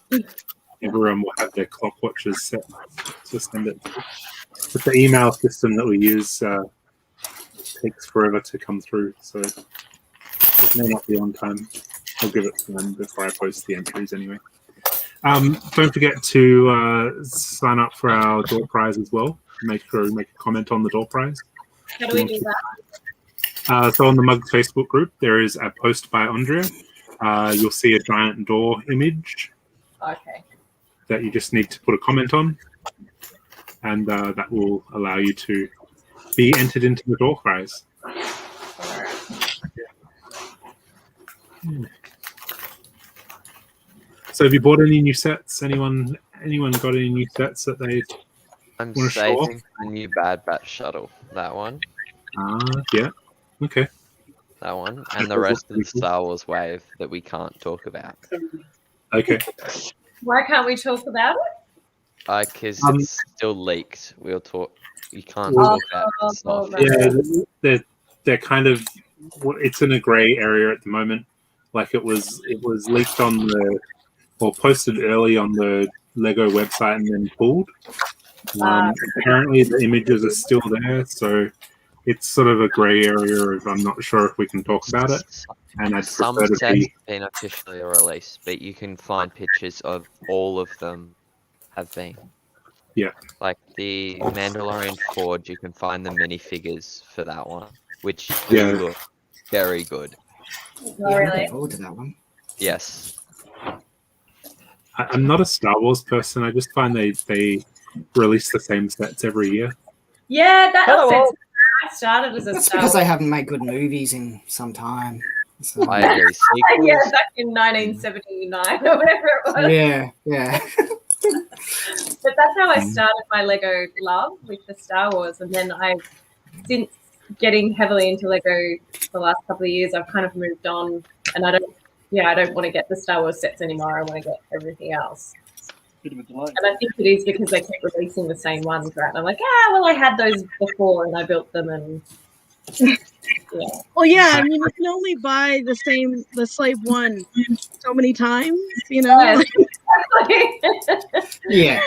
everyone will have their clock watches set to send it. But the email system that we use takes forever to come through, so it may not be on time. I'll give it to them before I post the entries anyway. Don't forget to sign up for our door prize as well. Make sure you make a comment on the door prize. How do we do that? So on the Mugs Facebook group, there is a post by Andrea. You'll see a giant door image Okay. that you just need to put a comment on, and that will allow you to be entered into the door prize. So have you bought any new sets? Anyone got any new sets that they I'm want to show off? saving the new Bad Batch shuttle. That one. Yeah. Okay. That one. And the rest of the Star Wars wave that we can't talk about. Okay. Why can't we talk about it? Because it's still leaked. We'll talk. You can't Well, talk about stuff. Yeah, they're kind of. It's in a grey area at the moment. Like it was leaked on posted early on the Lego website and then pulled. Apparently the images are still there, so it's sort of a grey area of I'm not sure if we can talk about it. And I'd Some prefer to sets be. have been officially released, but you can find pictures of all of them have been. Yeah. Like the Mandalorian Forge, you can find the minifigures for that one, which Yeah. do look very good. Oh, really? Forward to that one. Yes. I'm not a Star Wars person. I just find they release the same sets every year. Yeah, that Hello. makes sense. I started as a That's Star because Wars. they haven't made good movies in some time. So, I agree. Yeah, Sequels, back in 1979 or whatever it was. yeah. But that's how I started my Lego love with the Star Wars, and then since getting heavily into Lego the last couple of years, I've kind of moved on, and I don't want to get the Star Wars sets anymore. I want to get everything else. Bit of a delay. And I think it is because they keep releasing the same ones, right? And I'm like, well, I had those before, and I built them, and yeah. Well, yeah, I mean, you can only buy the Slave One so many times, you know? Yes. Yeah.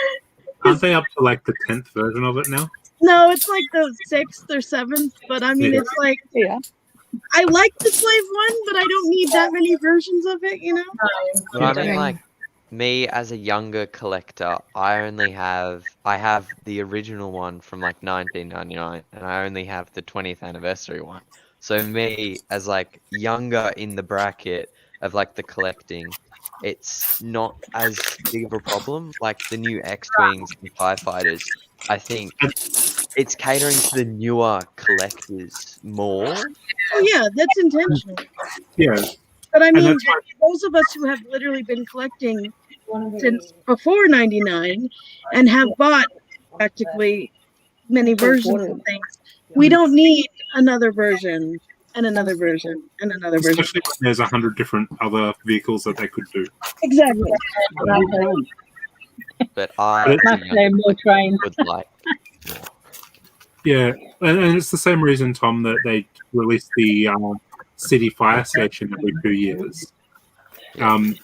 Aren't they up to like the 10th version of it now? No, it's like the 6th or 7th, but I mean, Yeah. it's like, Yeah. I like the Slave One, but I don't need that many versions of it, you know? but I mean, like, me as a younger collector, I have the original one from like 1999, and I only have the 20th anniversary one. So me as like younger in the bracket of like the collecting, it's not as big of a problem. Like the new X-Wings and Firefighters, I think it's catering to the newer collectors more. Oh, yeah, that's intentional. Yeah. But I And mean, that's why- those of us who have literally been collecting since before 99 and have bought practically many versions of things, we don't need another version and another version and another version. Especially when there's 100 different other vehicles that they could do. Exactly. But I Must have more trains. would like. Yeah, and it's the same reason, Tom, that they release the city fire station every 2 years.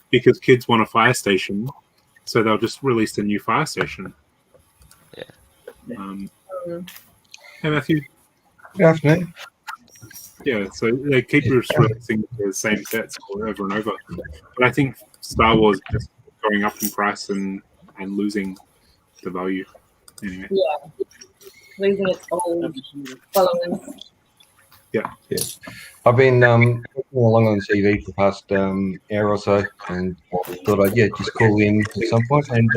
Because kids want a fire station, so they'll just release a new fire station. Yeah. Hey, Matthew. Good afternoon. Yeah, so they keep just releasing the same sets over and over. But I think Star Wars just going up in price and losing the value. Anyway. Yeah, losing its old followers. Yeah. I've been working along on TV for the past hour or so, and thought I'd just call in at some point. And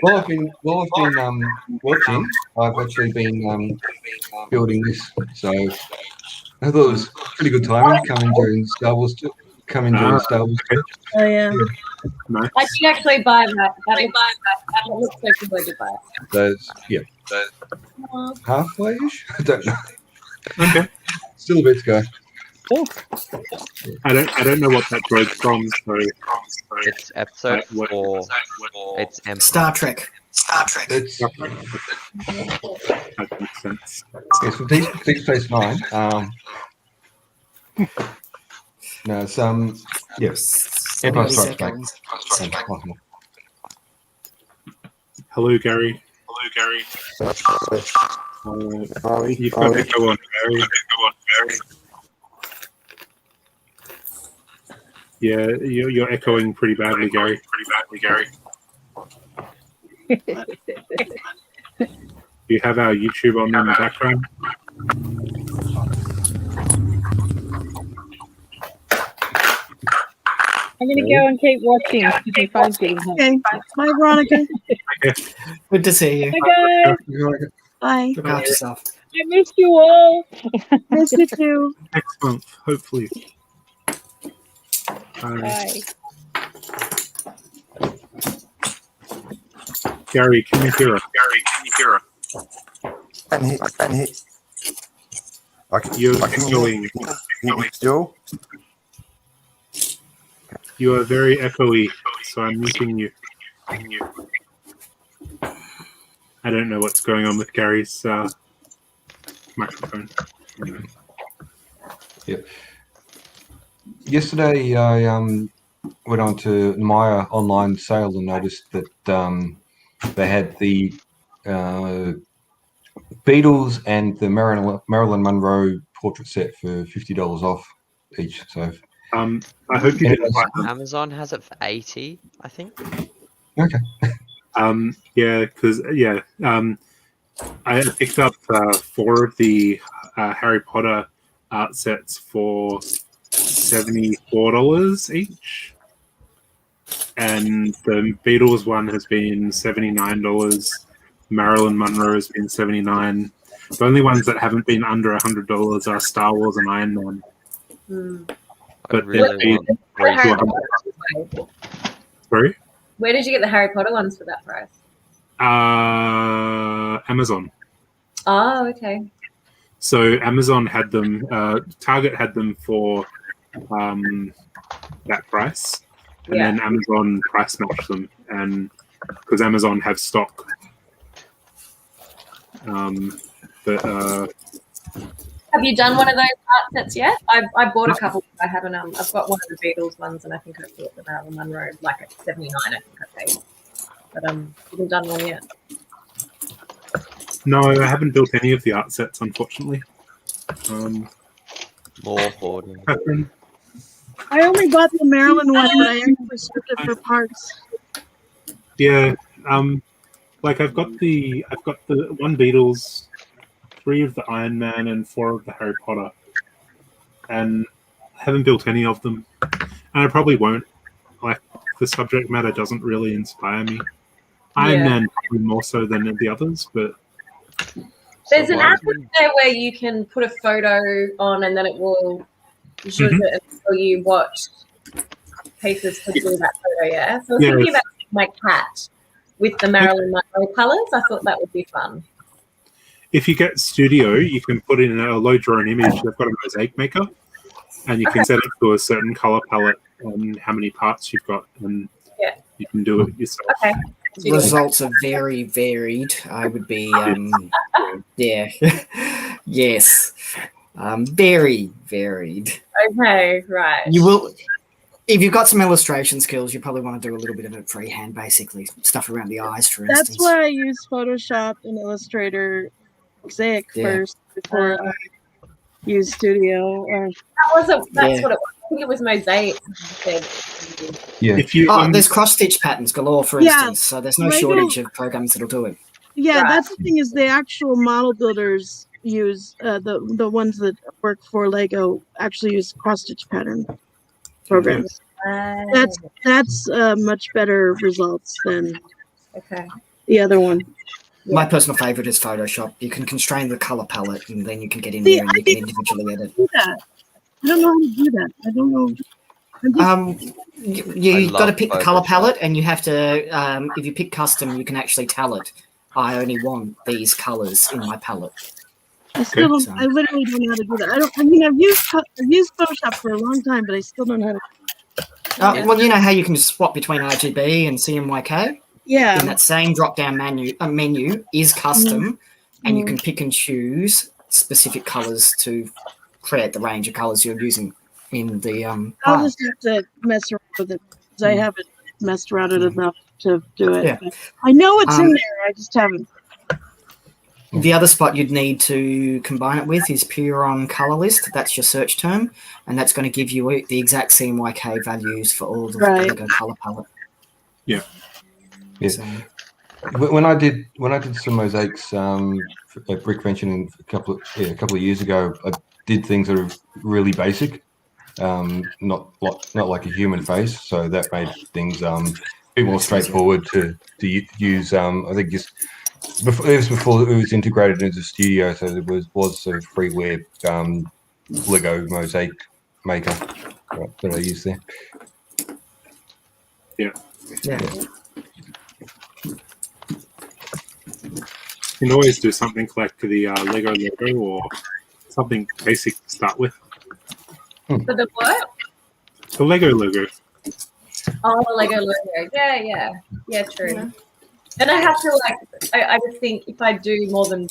while I've been watching, I've actually been building this. So I thought it was pretty good timing coming during Star Wars. Oh yeah. Nice. I did actually buy that. That looks like a good buy. Those halfway-ish. I don't know. Okay. Still a bit to go. I don't know what that droid's from. So It's episode 4. It's Empire. Star Trek. It's that makes sense. it's from Deep Space Nine. No, it's Empire Strikes Back. Hello, Gary. You've got echo on, Gary. Yeah, you're echoing pretty badly, Gary. You have our YouTube on in the background. I'm gonna go and keep watching. My phone's getting hot. Okay. Bye, Veronica. Good to see you. Bye, guys. Bye. Look after yourself. I missed you all. Miss you too. Next month, hopefully. Bye. Gary, can you hear us? And he. You're echoing. Still? You are very echoey, so I'm muting you. I don't know what's going on with Gary's microphone. Anyway. Yep. Yesterday, I went on to Maya online sale and noticed that they had the Beatles and the Marilyn Monroe portrait set for $50 off each. So, I hope you didn't buy them. Amazon has it for 80, I think. Okay. I picked up 4 of the Harry Potter art sets for $74 each, and the Beatles one has been $79. Marilyn Monroe has been $79. The only ones that haven't been under $100 are Star Wars and Iron Man. But Really sorry. Where did you get the Harry Potter ones for that price? Amazon. Oh, okay. So Amazon had them. Target had them for that price, and then Amazon price matched them, and because Amazon have stock. Have you done one of those art sets yet? I bought a couple. I haven't. I've got one of the Beatles ones, and I think I bought the Marilyn Monroe like at $79. I think I paid, but haven't done one yet. No, I haven't built any of the art sets, unfortunately. More hoarding. Catherine? I only bought the Maryland one, but I actually stripped it for parts. Yeah, like I've got the one Beatles, 3 of the Iron Man, and 4 of the Harry Potter, and I haven't built any of them, and I probably won't. Like the subject matter doesn't really inspire me. Iron Man probably more so than the others, but There's an app there where you can put a photo on, and then it will show it and tell you what pieces to do that photo. Yeah. So I was thinking about my cat with the Marilyn Monroe colours. I thought that would be fun. if you get Studio, you can put in a load your own image. They've got a mosaic maker, and you can set it to a certain color palette and how many parts you've got, and you can do it yourself. Okay. Results are very varied. I would be, yes, very varied. Okay, right. You will, if you've got some illustration skills, you probably want to do a little bit of it freehand, basically stuff around the eyes, for instance. That's why I use Photoshop and Illustrator Mosaic first before I use Studio. Or that's what it was. think it was mosaic. Yeah. If you there's cross stitch patterns galore, for Yeah, instance. So there's no Lego- shortage of programs that'll do it. Yeah, Right. that's the thing is the actual model builders use the ones that work for Lego actually use cross stitch pattern programs. That's much better results than Okay. the other one. My personal favorite is Photoshop. You can constrain the color palette, and then you can get in See, there and I you can didn't individually edit. do that. I don't know how to do that. I don't know. You got to love pick the color Photoshop. palette, and you have to. If you pick custom, you can actually tell it. I only want these colors in my palette. I still don't. I literally don't know how to do that. I mean, I've used Photoshop for a long time, but I still don't know how to. Well, you know how you can swap between RGB and CMYK. Yeah. In that same drop-down menu is custom, and you can pick and choose specific colors to create the range of colors you're using in the I'll file. just have to mess around with it because I haven't messed around it enough to do it. Yeah. But I know it's in Um, there. I just haven't. The other spot you'd need to combine it with is Puron Color List. That's your search term, and that's going to give you the exact CMYK values for all the Right. Lego color palette. Yeah. When I did some mosaics at Brickvention a couple of years ago, I did things that are really basic, not like a human face. So that made things a bit more straightforward to use. I think just before it was integrated into Studio, so there was a freeware Lego mosaic maker that I used there. Yeah. Yeah. You can always do something like the Lego logo or something basic to start with. For the what? The Lego logo. Oh, the Lego logo. Yeah, true. And I have to I just think if I do more than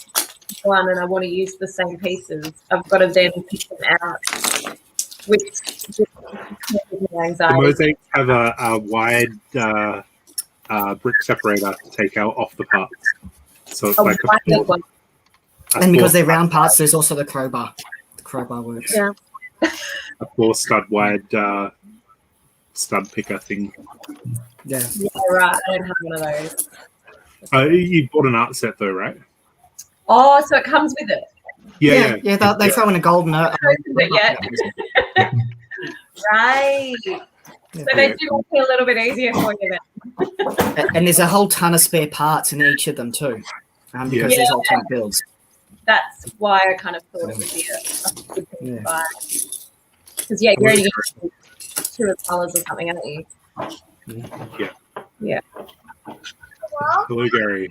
one and I want to use the same pieces, I've got to then pick them out, which just causes me anxiety. The mosaics have a wide brick separator to take out off the parts. So it's like And because they're round parts, there's also the crowbar. The crowbar works. Yeah. a 4 stud wide stud picker thing. Yeah. Yeah, right. I don't have one of those. You bought an art set though, right? Oh, so it comes with it. Yeah. They throw in a golden. Yeah. Right. So they do make it a little bit easier for you then. And there's a whole ton of spare parts in each of them too, because there's alternate builds. That's why I kind of thought it would be a good thing to buy. Because you're only getting $2 or something, aren't you? Yeah. Yeah. Hello, Gary.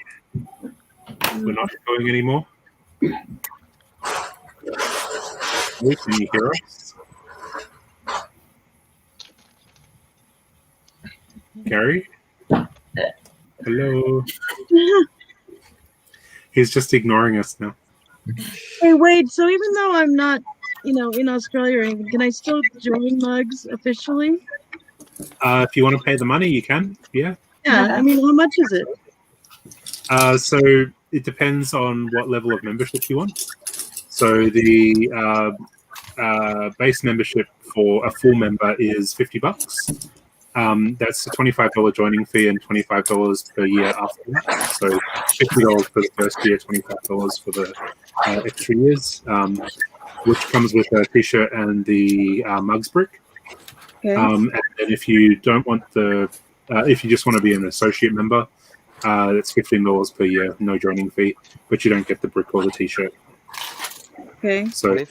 We're not going anymore. Can you hear us? Gary? Hello. He's just ignoring us now. Hey, Wade. So even though I'm not, in Australia or anything, can I still join Mugs officially? If you want to pay the money, you can. Yeah. Yeah. I mean, how much is it? So it depends on what level of membership you want. So the base membership for a full member is $50. That's a $25 joining fee and $25 per year after that. So $50 for the first year, $25 for the extra years, which comes with a t-shirt and the mugs brick. Okay. And then if you don't want if you just want to be an associate member, it's $15 per year, no joining fee, but you don't get the brick or the t-shirt. Okay. So what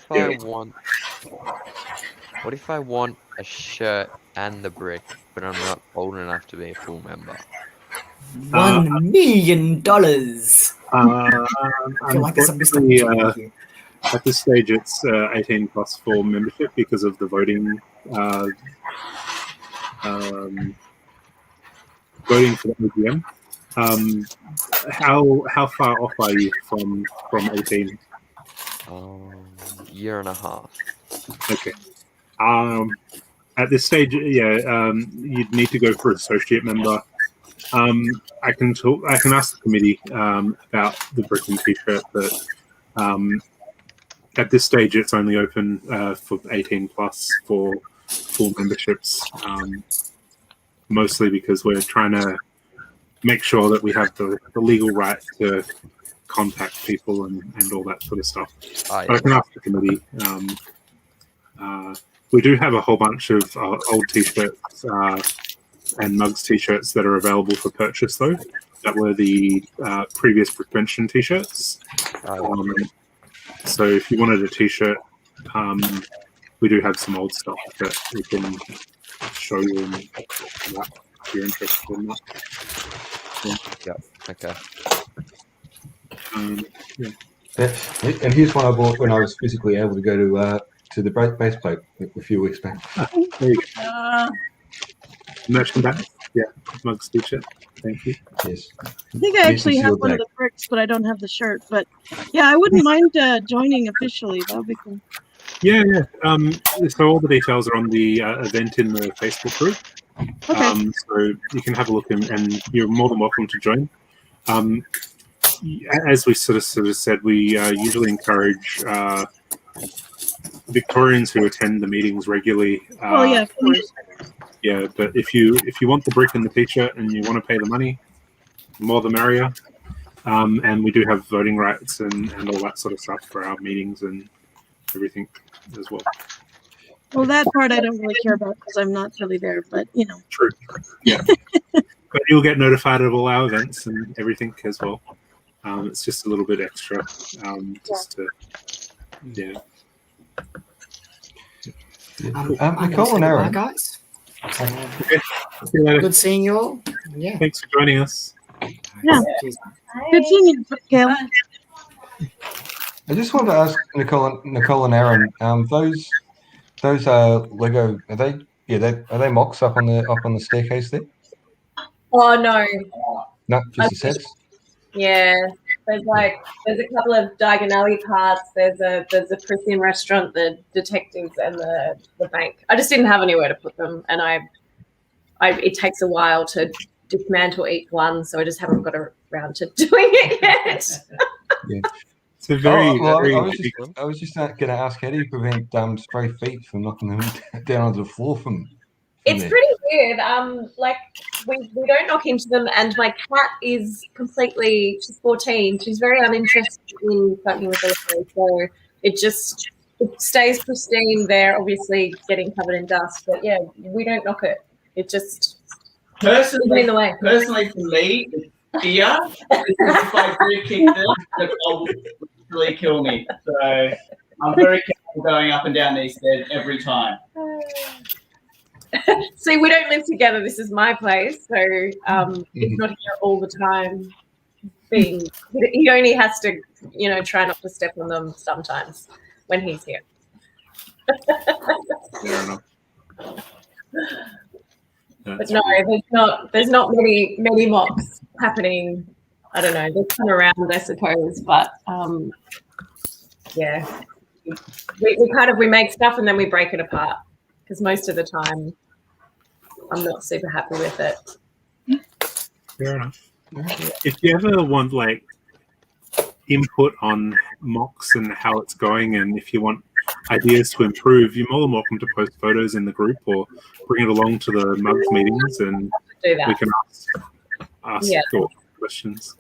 if I want a shirt and the brick, but I'm not old enough to be a full member? $1 million. I feel like there's a unfortunately, at this stage, it's 18 plus for membership because of the voting. Voting for the AGM. How far off are you from 18? Year and a half. Okay. At this stage, you'd need to go for associate member. I can ask the committee about the brick and t-shirt, but at this stage, it's only open for 18 plus for full memberships, mostly because we're trying to make sure that we have the legal right to contact people and all that sort of stuff. But I can ask the committee. We do have a whole bunch of old T-shirts and Mugs T-shirts that are available for purchase, though. That were the previous prevention T-shirts. So if you wanted a T-shirt, we do have some old stuff that we can show you and that if you're interested in that. Okay. And here's one I bought when I was physically able to go to the base plate a few weeks back. There you go. Merchandise, yeah, Mugs T-shirt. Thank you. Yes. I think I actually have one of the bricks, but I don't have the shirt. But yeah, I wouldn't mind joining officially. That would be cool. Yeah. So all the details are on the event in the Facebook group. Okay. So you can have a look and you're more than welcome to join. As we sort of said, we usually encourage Victorians who attend the meetings regularly. Oh yeah, of course. Yeah, but if you want the brick and the T-shirt and you want to pay the money, the more the merrier. And we do have voting rights and all that sort of stuff for our meetings and everything as well. Well, that part I don't really care about because I'm not really there. But you know. True. Yeah. But you'll get notified of all our events and everything as well. It's just a little bit extra, just to, yeah. Nicole and Aaron, guys. Okay. See you later. Good seeing you all. Yeah. Thanks for joining us. Yeah. Good seeing you, Gail. I just wanted to ask Nicole and Aaron, those Lego, are they mocks up on the staircase there? Oh no. No, just the sets. Yeah. There's a couple of Diagon Alley parts. There's a Prisian restaurant, the detectives, and the bank. I just didn't have anywhere to put them, and it takes a while to dismantle each one, so I just haven't got around to doing it yet. Yeah. It's a very. I was just going to ask, how do you prevent stray feet from knocking them down onto the floor from It's there? pretty weird. We don't knock into them, and my cat is she's 14. She's very uninterested in fucking with the Lego, so it stays pristine. They're obviously getting covered in dust, but yeah, we don't knock it. It just Personally, in the way. Personally, for me, it's fear. Because if I do kick them, the dog will literally kill me. So I'm very careful going up and down these stairs every time. See, we don't live together. This is my place, so he's not here all the time. He only has to, try not to step on them sometimes when he's here. Fair enough. But no, there's not many mocks happening. I don't know. They come around, I suppose, but yeah, we make stuff and then we break it apart because most of the time I'm not super happy with it. Fair enough. If you ever want input on mocks and how it's going, and if you want ideas to improve, you're more than welcome to post photos in the group or bring it along to the Mugs meetings, and Do that. we can ask Yeah. your questions.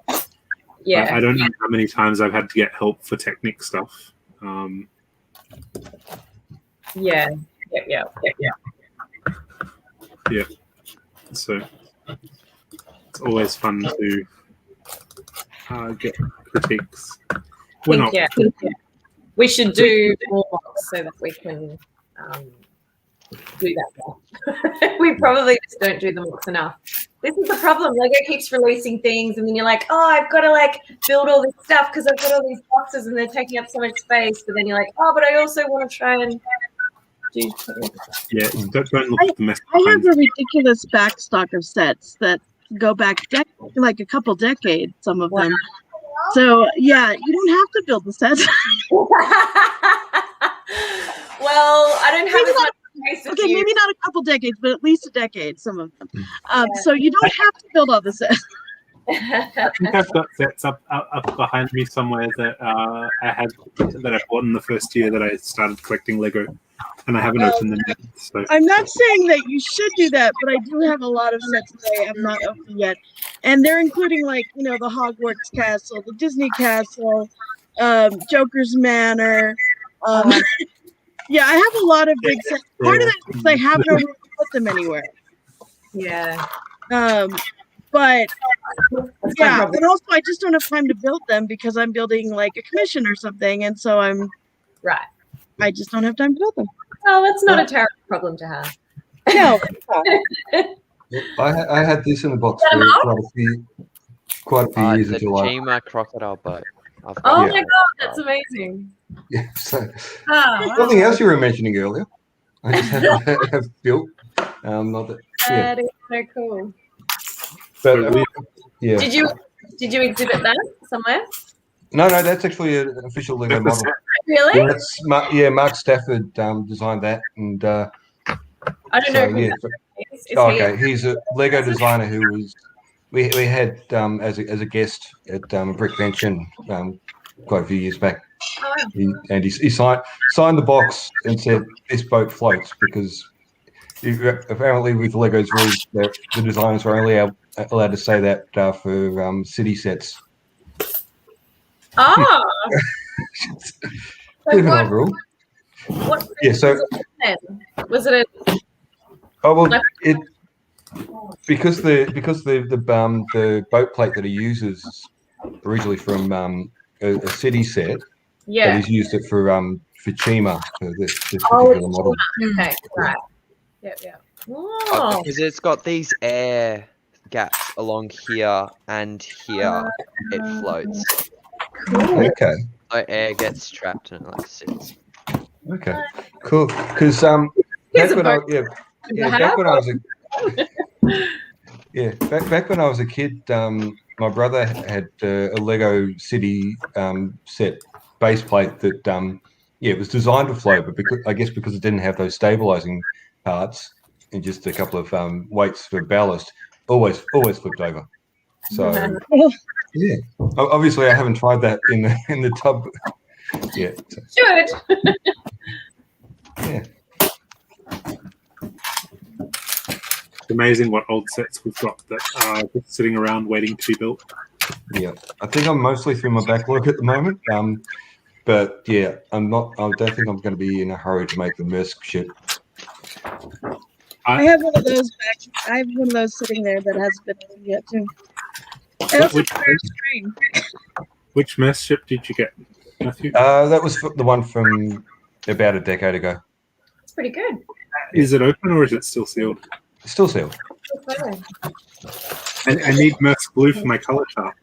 Yeah. I don't know how many times I've had to get help for Technic stuff. Yeah. Yeah. So it's always fun to get critiques. We're not. Yeah. We should do more mocks so that we can do that more. We probably just don't do the mocks enough. This is the problem. Lego keeps releasing things, and then you're like, oh, I've got to build all this stuff because I've got all these boxes and they're taking up so much space. But then you're like, oh, but I also want to try and do. Yeah, don't look at the mess. I have a ridiculous backstock of sets that go back a couple decades, some of them. So yeah, you don't have to build the sets. Well, I don't have as much space. Okay, maybe not a couple decades, but at least a decade, some of them. So you don't have to build all the sets. I think I've got sets up behind me somewhere that I bought in the first year that I started collecting Lego, and I haven't opened them yet. So I'm not saying that you should do that, but I do have a lot of sets that I have not opened yet, and they're including like the Hogwarts Castle, the Disney Castle, Joker's Manor. Yeah, I have a lot of big sets. Part of that is I have no room to put them anywhere. Yeah. But yeah, and also I just don't have time to build them because I'm building like a commission or something, and so I just don't have time to build them. Well, that's not a terrible problem to have. No. I had this in the box for quite a few years the until Jima crocodile boat. Oh my god, that's amazing. Yeah, so Oh, something else you were mentioning earlier. I just have built. Not that. Yeah. that is so cool. But yeah. Did you exhibit that somewhere? No, that's actually an official Lego model. Really? Yeah, Mark Stafford designed that, and I don't know. Who that is. Is okay, he's a Lego designer who was we had as a guest at Brick Vention quite a few years back. Oh, He signed the box and said this boat floats because apparently with Lego's rules the designers were only allowed to say that for city sets. Oh. Bit of an odd rule. What Yeah, so was it a it because the boat plate that he uses is originally from a city set. Yeah. But he's used it for Chima for this Oh, particular model. okay, right. Yeah. Oh. Because it's got these air gaps along here and here. It floats. Okay. So air gets trapped and it like sits. Okay. Cool. Because back when I was a kid, my brother had a Lego City set base plate that it was designed to float, but because it didn't have those stabilizing parts and just a couple of weights for ballast, always flipped over. So yeah, obviously I haven't tried that in the tub yet. Should. Yeah. it's amazing what old sets we've got that are just sitting around waiting to be built. Yeah, I think I'm mostly through my backlog at the moment. But yeah, I don't think I'm going to be in a hurry to make the Mersk ship. I have one of those back. I have one of those sitting there that hasn't been opened yet too. Which mess ship did you get, Matthew? That was the one from about a decade ago. It's pretty good. Is it open or is it still sealed? It's still sealed. I need Mersk blue for my color chart.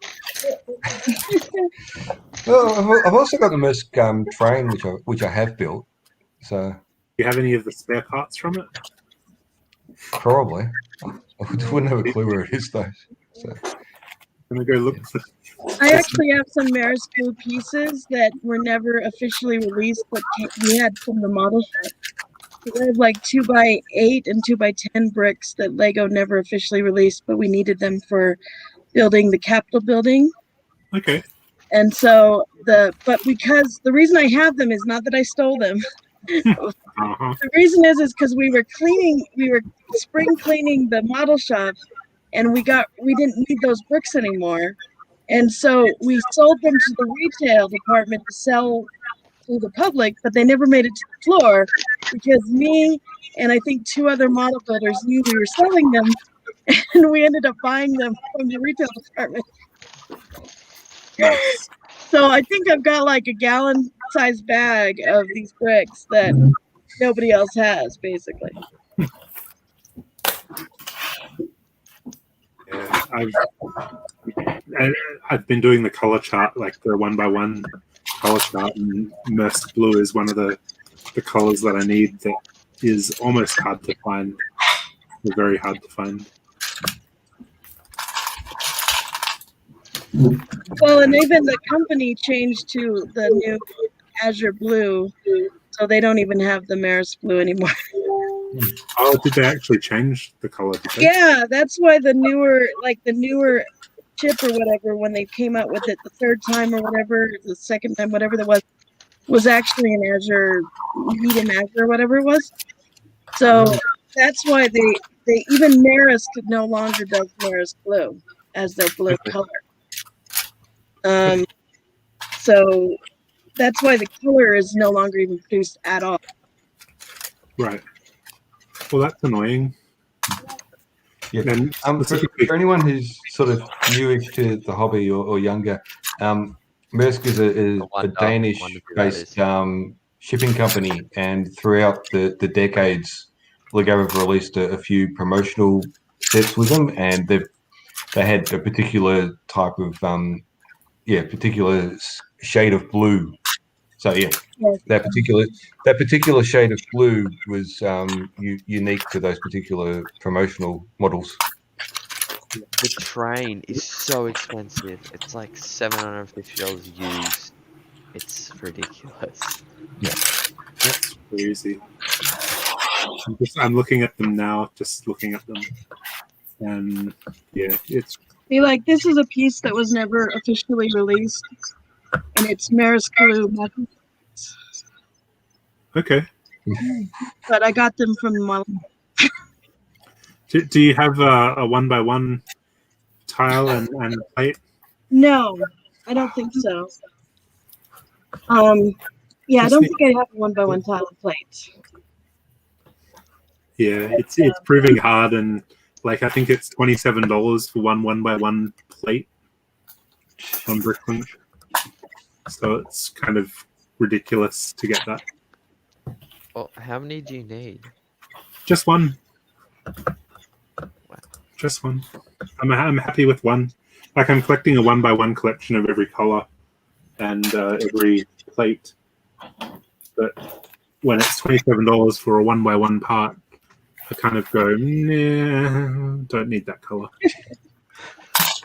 Well, I've also got the Mersk train, which I have built. So, do you have any of the spare parts from it? Probably. I wouldn't have a clue where it is though. So, let me go look. I actually have some Mersk blue pieces that were never officially released, but we had from the model shop. We have like 2x8 and 2x10 bricks that Lego never officially released, but we needed them for building the Capitol building. Okay. And so because the reason I have them is not that I stole them. The reason is because we were spring cleaning the model shop, and we didn't need those bricks anymore, and so we sold them to the retail department to sell to the public, but they never made it to the floor because me and I think 2 other model builders knew we were selling them, and we ended up buying them from the retail department. So I think I've got like a gallon-sized bag of these bricks that nobody else has, basically. Yeah, I've been doing the color chart, like the 1x1 color chart, and Mersk blue is one of the colors that I need that is almost hard to find. They're very hard to find. Well, and even the company changed to the new Azure Blue, so they don't even have the Mersk blue anymore. Oh, did they actually change the color? Yeah, that's why the newer chip or whatever, when they came out with it the third time or whatever, the second time, whatever that was actually an Azure, Meet in Azure or whatever it was. So that's why they even Maris could no longer does Maris blue as their blue color. So that's why the color is no longer even produced at all. Right. Well, that's annoying. Yeah. For anyone who's sort of newish to the hobby or younger, Maersk is a Danish-based shipping company, and throughout the decades, Lego have released a few promotional sets with them, and they had a particular type of particular shade of blue. So that particular shade of blue was unique to those particular promotional models. The train is so expensive. It's like $750 used. It's ridiculous. Yeah, that's crazy. I'm looking at them now. Just looking at them, and it's. See, like, this is a piece that was never officially released, and it's Maris Blue. Okay. But I got them from the model. Do you have a 1x1 tile and plate? No, I don't think so. Yeah, I don't think I have a 1x1 tile and plate. Yeah, it's proving hard, and like I think it's $27 for one 1x1 plate on Bricklink. So it's kind of ridiculous to get that. Well, how many do you need? Just one. Just one. I'm happy with one. Like, I'm collecting a 1x1 collection of every color and every plate. But when it's $27 for a 1x1 part, I kind of go, nah, don't need that color.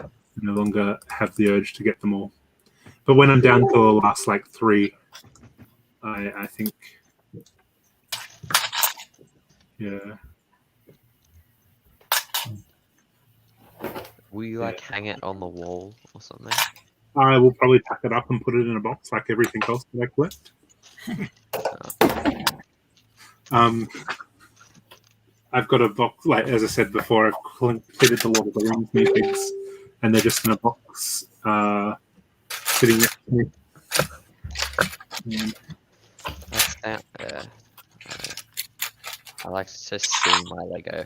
I no longer have the urge to get them all. But when I'm down to the last like 3, I think, yeah. Will you like hang it on the wall or something? I will probably pack it up and put it in a box like everything else that I collect. I've got a box, like as I said before, I've fitted the Lord of the Rings meepigs, and they're just in a box sitting next to me. That's that. I like to just see my Lego.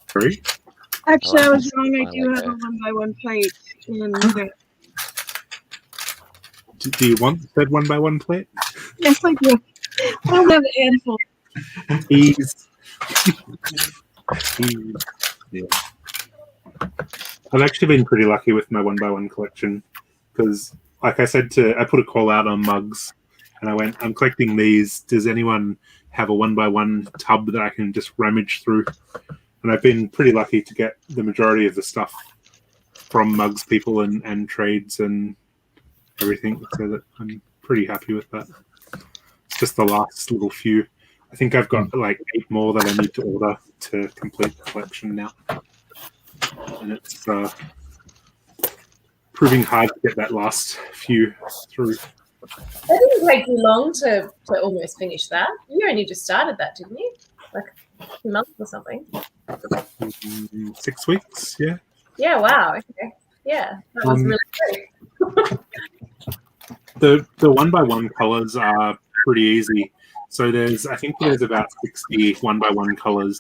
Sorry? Actually, I was wrong. I do have a 1x1 plate in there. Do you want said 1x1 plate? Yes, I do. I don't have a handful. Ease. Yeah. I've actually been pretty lucky with my 1x1 collection because, like I said, I put a call out on mugs, and I went, I'm collecting these. Does anyone have a 1x1 tub that I can just rummage through? And I've been pretty lucky to get the majority of the stuff from mugs people and trades and everything, so that I'm pretty happy with that. It's just the last little few. I think I've got like 8 more that I need to order to complete the collection now. And it's proving hard to get that last few through. That didn't take you long to almost finish that. You only just started that, didn't you? Like a few months or something. 6 weeks, yeah. Yeah, wow. Okay. Yeah, that was really great. The 1x1 colors are pretty easy. So I think there's about 60 1x1 colors,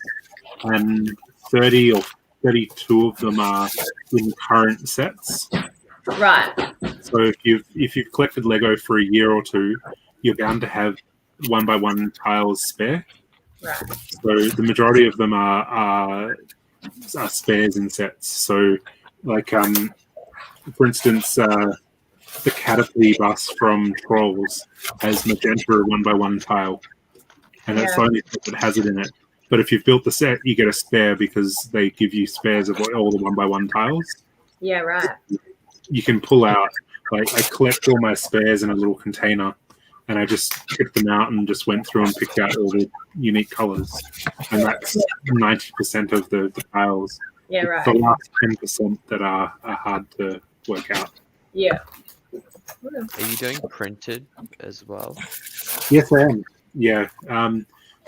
and 30 or 32 of them are in current sets. Right. So if you've collected Lego for a year or 2, you're bound to have 1x1 tiles spare. Right. So the majority of them are spares in sets. So, like, for instance, the Caterpillar bus from Trolls has magenta 1x1 tile, and that's the only set that has it in it. But if you've built the set, you get a spare because they give you spares of all the 1x1 tiles. Yeah, right. You can pull out, like, I collect all my spares in a little container, and I just picked them out and just went through and picked out all the unique colors. And that's 90% of the tiles. Yeah, It's right. the last 10% that are hard to work out. Yeah. Are you doing printed as well? Yes, I am. Yeah.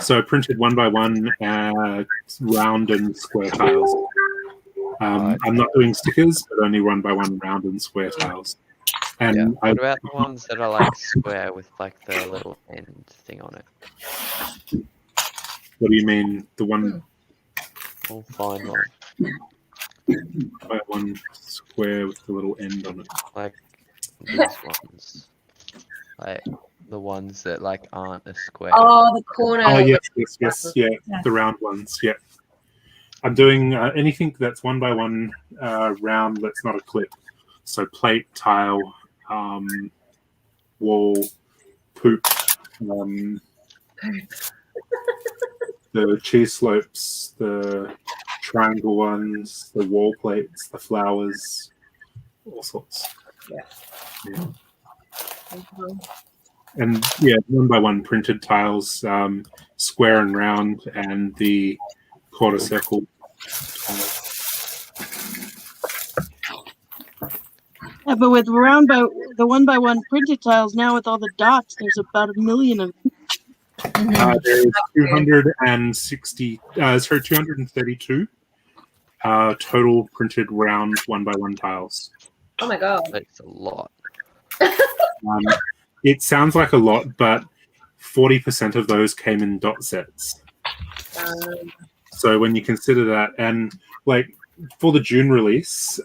So printed one by one, round and square tiles. I'm not doing stickers, but only one by one round and square tiles. And Yeah. What about the ones that are like square with like the little end thing on it? What do you mean? The one We'll find one. by one square with the little end on it. Like these ones. Like the ones that like aren't a square. Oh, the corner. Oh yes, yeah, the round ones. Yeah, I'm doing anything that's one by one round that's not a clip. So plate, tile, wall, poop, the cheese slopes, the triangle ones, the wall plates, the flowers, all sorts. Yeah. And yeah, one by one printed tiles, square and round, and the quarter circle tiles. Yeah, but with the one by one printed tiles now with all the dots, there's about 1 million of them. There's 232 total printed round one by one tiles. Oh my god. That's a lot. It sounds like a lot, but 40% of those came in dot sets. So when you consider that, and like for the June release,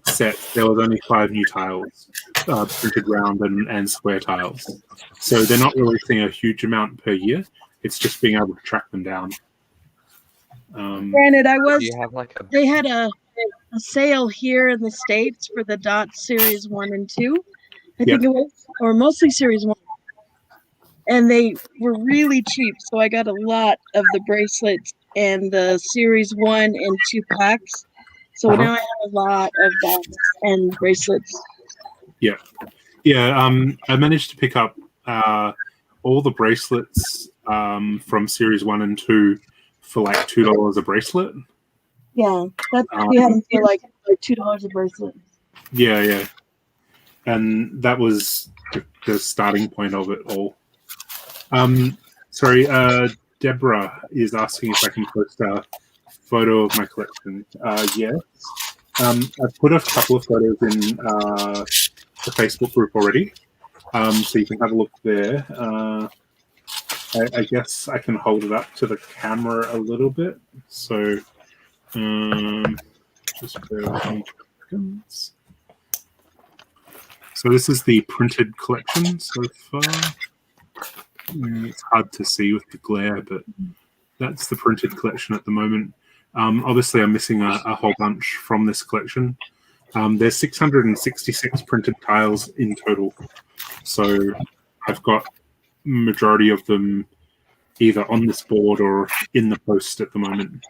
set, there was only 5 new tiles, printed round and square tiles. So they're not releasing a huge amount per year. It's just being able to track them down. Granted, Do you have like a they had a sale here in the States for the Dot Series 1 and 2, I think it was, or mostly Series 1. And they were really cheap, so I got a lot of the bracelets and the Series 1 and 2 packs. So now I have a lot of dots and bracelets. Yeah. I managed to pick up all the bracelets from Series 1 and 2 for like $2 a bracelet. Yeah, we had them for like $2 a bracelet. Yeah. And that was the starting point of it all. Sorry, Deborah is asking if I can post a photo of my collection. Yes. I've put a couple of photos in the Facebook group already, so you can have a look there. I guess I can hold it up to the camera a little bit. So just bear with me 2 seconds. So this is the printed collection so far. It's hard to see with the glare, but that's the printed collection at the moment. Obviously, I'm missing a whole bunch from this collection. There's 666 printed tiles in total. So I've got majority of them either on this board or in the post at the moment.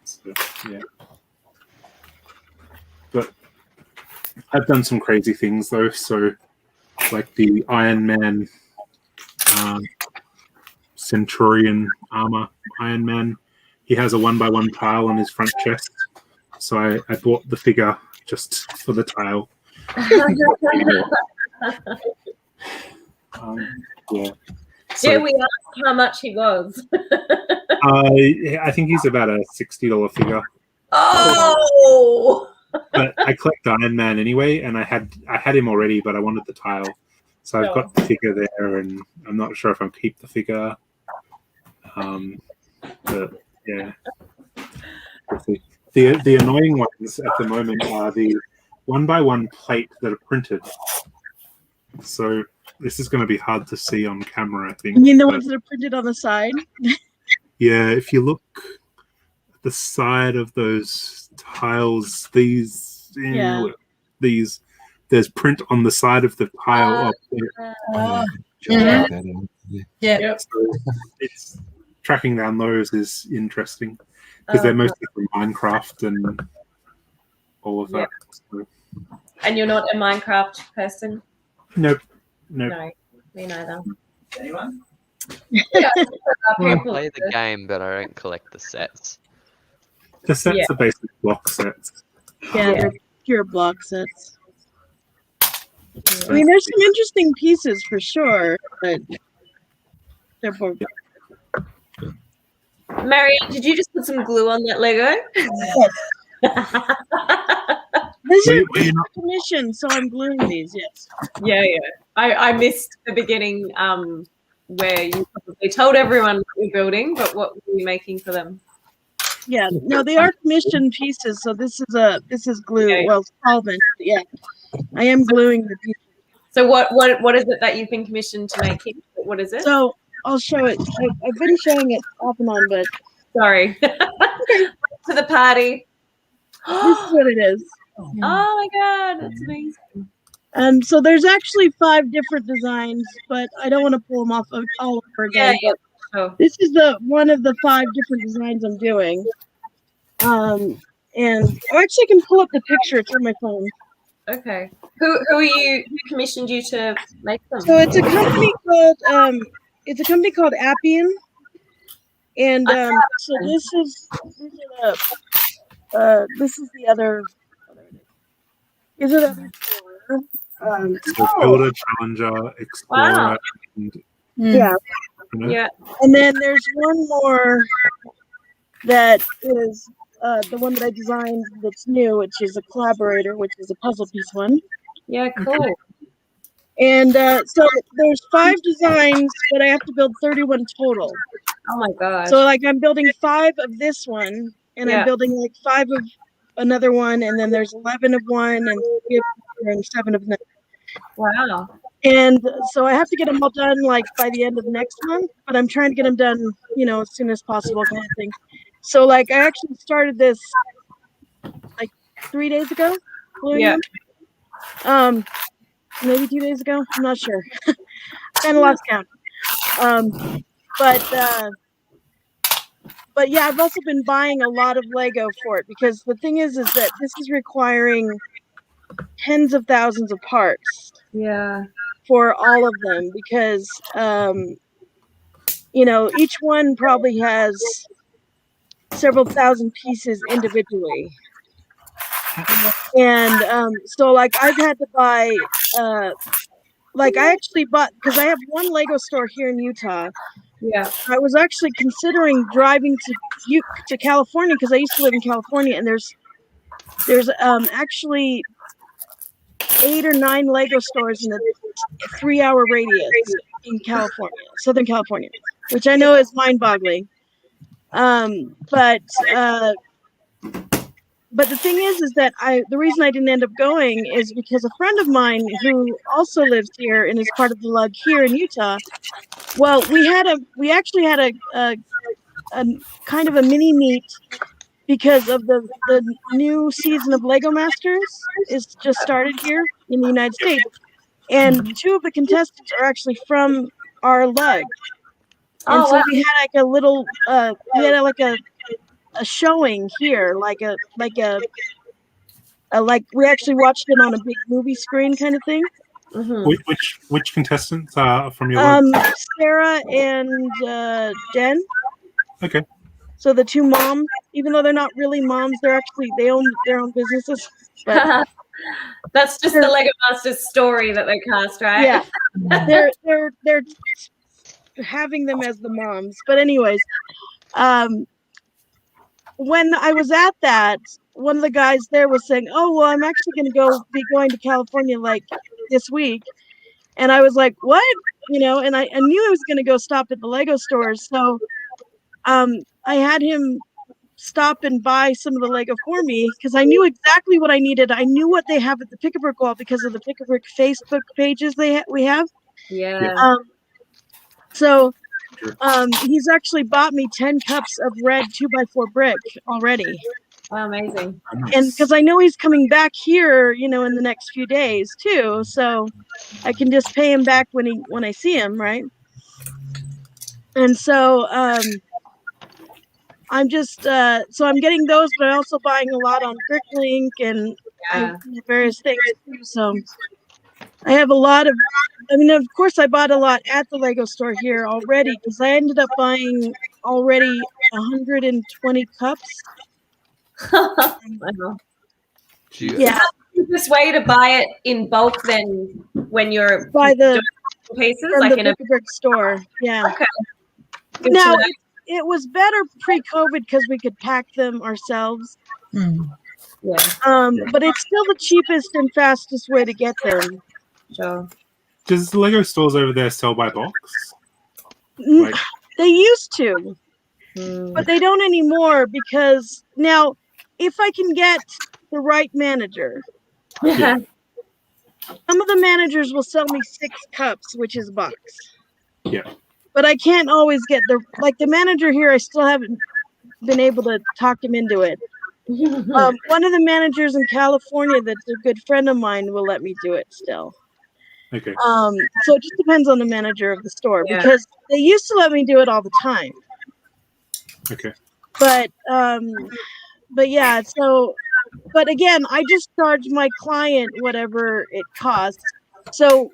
So, yeah. But I've done some crazy things though. So like the Iron Man Centurion armor Iron Man, he has a 1 by 1 tile on his front chest. So I bought the figure just for the tile. Yeah. So, Dare we ask how much he was? I think he's about a $60 figure. Oh! But I collect Iron Man anyway, and I had him already, but I wanted the tile, so I've got the figure there, and I'm not sure if I'll keep the figure. But yeah, the annoying ones at the moment are the 1 by 1 plate that are printed. So this is going to be hard to see on camera, I think. You mean the ones that are printed on the side? Yeah, if you look at the side of those tiles, there's print on the side of the tile. Yeah. So it's tracking down those is interesting because they're mostly from Minecraft and all of that. So, And you're not a Minecraft person? nope. No, me neither. Anyone? I play the game, but I don't collect the sets. The sets Yeah. are basic block sets. Yeah, they're pure block sets. I mean, there's some interesting pieces for sure, but they're both. Marianne, did you just put some glue on that Lego? This is Were you a commission, so I'm gluing these. Yes. Yeah. I missed the beginning where you probably told everyone what you're building, but what were you making for them? Yeah. No, they are commission pieces, so this is glue. Okay. Well, solvent. Yeah. I am gluing the pieces. So what is it that you've been commissioned to make? What is it? So I'll show it. I've been showing it off and on, but sorry. To the party. This is what it is. Oh my god, that's amazing. So there's actually 5 different designs, but I don't want to pull them off all over again. Yeah, but this is one of the 5 different designs I'm doing. And actually I can pull up the picture. It's on my phone. Okay. Who commissioned you to make them? So it's a company called Appian, and so this is the other. These are the other 4. So Builder, Challenger, Explorer, Wow. and Yeah. Yeah. And then there's one more that is the one that I designed that's new, which is a collaborator, which is a puzzle piece one. Yeah, cool. And so there's 5 designs, but I have to build 31 total. Oh my gosh. So like I'm building 5 of this one, and Yeah. I'm building like 5 of another one, and then there's 11 of one, and 3 of another, and 7 of another. Wow. And so I have to get them all done like by the end of next month, but I'm trying to get them done, as soon as possible, kind of thing. So like I actually started this like 3 days ago. gluing Yeah. them. Maybe 2 days ago. I'm not sure. Kind of lost count. But yeah, I've also been buying a lot of Lego for it, because the thing is that this is requiring tens of thousands of parts. Yeah. For all of them, because each one probably has several thousand pieces individually. And so like I've had to buy like I actually bought, because I have one Lego store here in Utah. Yeah. I was actually considering driving to California, because I used to live in California, and there's actually 8 or 9 Lego stores in a 3-hour radius in California, Southern California, which I know is mind-boggling. But the thing is that the reason I didn't end up going is because a friend of mine who also lives here and is part of the lug here in Utah. Well, we actually had a kind of a mini meet, because of the new season of Lego Masters is just started here in the United States, and 2 of the contestants are actually from our lug. And so we had like a little a showing here, like we actually watched it on a big movie screen kind of thing. Mm-hmm. Which contestants are from your lug? Sarah and Jen. Okay. So the 2 moms, even though they're not really moms, they own their own businesses. But that's just the Lego Masters story that they cast, right? Yeah. they're having them as the moms. But anyways, when I was at that, one of the guys there was saying, "Oh, well, I'm actually going to be going to California like this week," and I was like, "What?" And I knew I was going to go stop at the Lego stores, so I had him stop and buy some of the Lego for me, because I knew exactly what I needed. I knew what they have at the Pick-a-Brick wall because of the Pick-a-Brick Facebook pages we have. Yeah. So he's actually bought me 10 cups of red 2x4 brick already. Oh, amazing. And because I know he's coming back here, in the next few days too, so I can just pay him back when I see him, right? And so I'm just so I'm getting those, but I'm also buying a lot on Bricklink and various things too. So I have a lot of. I mean, of course, I bought a lot at the Lego store here already because I ended up buying already 120 cups. Yeah. This way to buy it in bulk than when you're By the pieces, from like the in a brick store. Yeah. Okay. Good Now to know. it was better pre-COVID because we could pack them ourselves. Yeah. But it's still the cheapest and fastest way to get them. Sure. Does the Lego stores over there sell by box? Like, they used to, but they don't anymore because now, if I can get the right manager, Yeah. some of the managers will sell me 6 cups, which is a box. Yeah. But I can't always get the manager here. I still haven't been able to talk him into it. One of the managers in California that's a good friend of mine will let me do it still. Okay. So it just depends on the manager of the store Yeah. because they used to let me do it all the time. Okay. But yeah, but again, I just charge my client whatever it costs. So,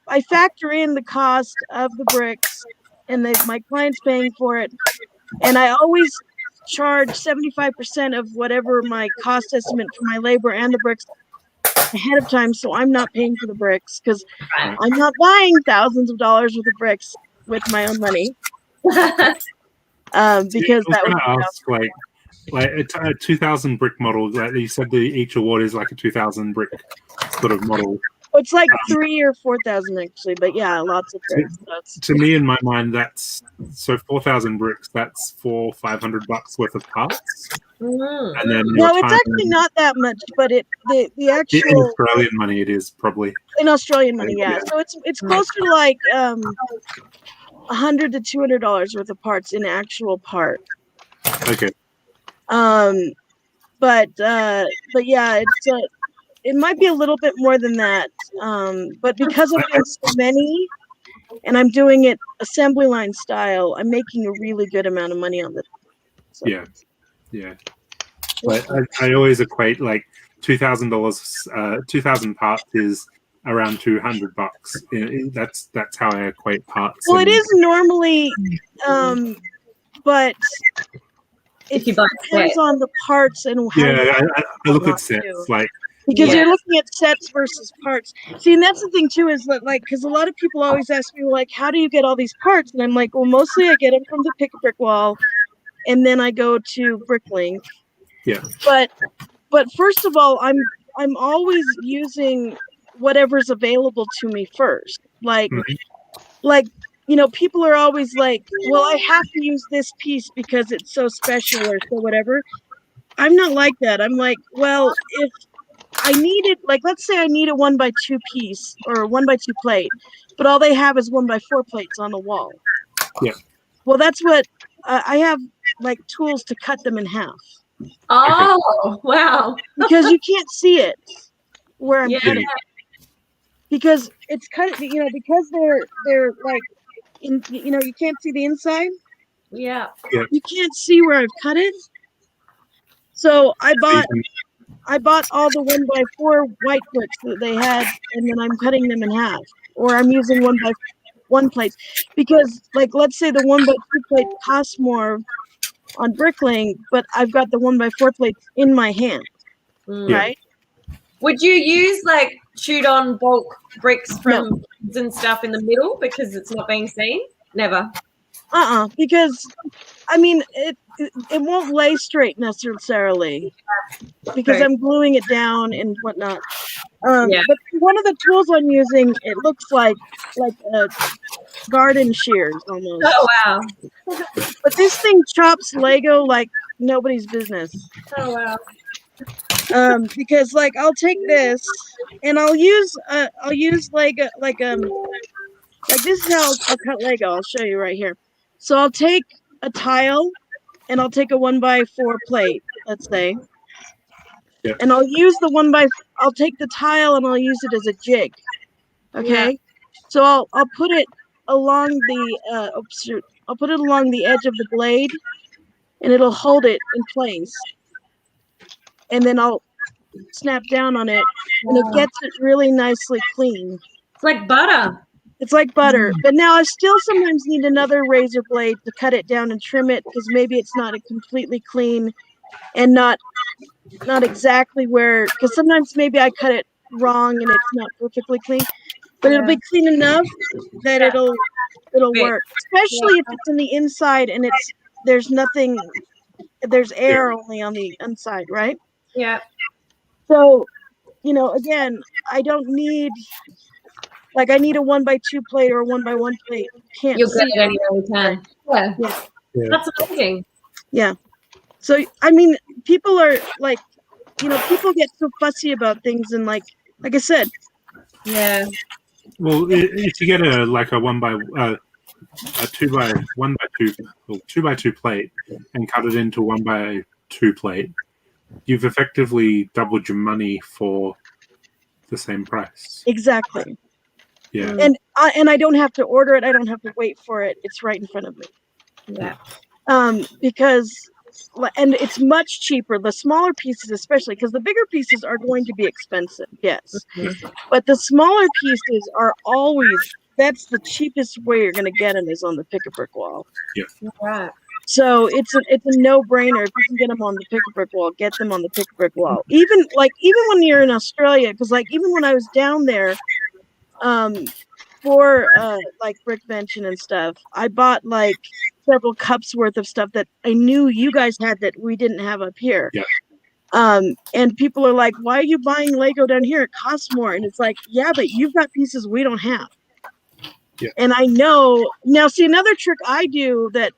I factor in the cost of the bricks and my client's paying for it. And I always charge 75% of whatever my cost estimate for my labor and the bricks ahead of time, so I'm not paying for the bricks because I'm not buying thousands of dollars worth of bricks with my own money. Because I was that would gonna ask, like a 2,000 brick model. Like you said, each award is like a 2,000 brick sort of model. it's like 3,000 or 4,000 actually, but yeah, lots of bricks. To me, in my mind, that's so 4,000 bricks. That's $500 worth of parts. And then No, it's actually not that much, but the in actual Australian money, it is probably. in Australian money, yeah. So it's closer to like $100 to $200 worth of parts in actual part. Okay. But yeah, it might be a little bit more than that. But because I'm doing so many, and I'm doing it assembly line style, I'm making a really good amount of money on this. So. Yeah. But I always equate like $2,000, 2,000 parts is around $200. That's how I equate parts. Well, it is normally, but it depends on the parts and how. Yeah, I look at sets like. Because you're looking at sets versus parts. See, and that's the thing too, is that because a lot of people always ask me like, how do you get all these parts? And I'm like, well, mostly I get them from the Pick a Brick Wall, and then I go to Bricklink. Yeah. But first of all, I'm always using whatever's available to me first. Like people are always like, well, I have to use this piece because it's so special or so whatever. I'm not like that. I'm like, well, if I need it, like, let's say I need a 1x2 piece or a 1x2 plate, but all they have is 1x4 plates on the wall. Yeah. Well, that's what I have, like, tools to cut them in half. Oh, wow. Because you can't see it where I'm Yeah. cutting. Because it's kind of, because they're like, you can't see the inside. Yeah. You can't see where I've cut it. So I bought all the 1x4 white bricks that they had, and then I'm cutting them in half, or I'm using 1x1 plates because, like, let's say the 1x2 plate costs more on Bricklink, but I've got the 1x4 plates in my hand, right? Would you use like chewed on bulk bricks from kids and stuff in the middle because it's not being seen? Never. Because I mean it won't lay straight necessarily because Okay. I'm gluing it down and whatnot. Yeah. But one of the tools I'm using, it looks like a garden shears almost. Oh wow. But this thing chops Lego like nobody's business. Oh wow. Because like I'll take this and I'll use Lego like this is how I'll cut Lego. I'll show you right here. So I'll take a tile and I'll take a 1x4 plate, let's say. Yeah. And I'll use I'll take the tile and I'll use it as a jig. Okay? So I'll put it along the I'll put it along the edge of the blade and it'll hold it in place. And then I'll snap down on it, and it gets it really nicely clean. It's like butter. It's like butter. But now I still sometimes need another razor blade to cut it down and trim it because maybe it's not a completely clean and not exactly where, because sometimes maybe I cut it wrong and it's not perfectly clean, but it'll be clean enough that it'll work, especially if it's in the inside and there's air only on the inside, right? Yeah. So, again, I don't need, I need a 1x2 plate or a 1x1 plate. Can't You'll see get it anywhere you can. Yeah. That's amazing. Yeah. So, I mean, people are people get so fussy about things, and like I said. Yeah. Well, if you get a 2x2 plate and cut it into 1x2 plate, you've effectively doubled your money for the same price. Exactly. Yeah. And I don't have to order it. I don't have to wait for it. It's right in front of me. Yeah. Because it's much cheaper. The smaller pieces, especially, because the bigger pieces are going to be expensive. Yes. But the smaller pieces are always, that's the cheapest way you're going to get them is on the Pick-a-Brick wall. Yeah. Right. So it's a no-brainer. If you can get them on the Pick-a-Brick wall, get them on the Pick-a-Brick wall. Even when you're in Australia, because even when I was down there, for Brickvention and stuff, I bought several cups worth of stuff that I knew you guys had that we didn't have up here. Yeah. And people are like, "Why are you buying Lego down here? It costs more." And it's like, yeah, but you've got pieces we don't have. Yeah. And I know now. See, another trick I do that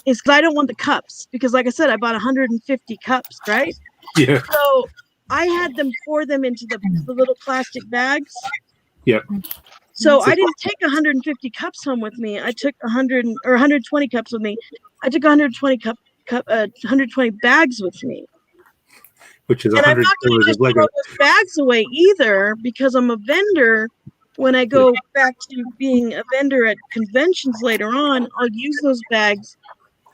is because I don't want the cups, because, like I said, I bought 150 cups, right? Yeah. So I had them pour them into the little plastic bags. Yep. So I didn't take 150 cups home with me. I took 120 cups with me. I took 120 bags with me. Which is And I'm 100 not going to kilos just of Lego. throw those bags away either, because I'm a vendor. When I go back to being a vendor at conventions later on, I'll use those bags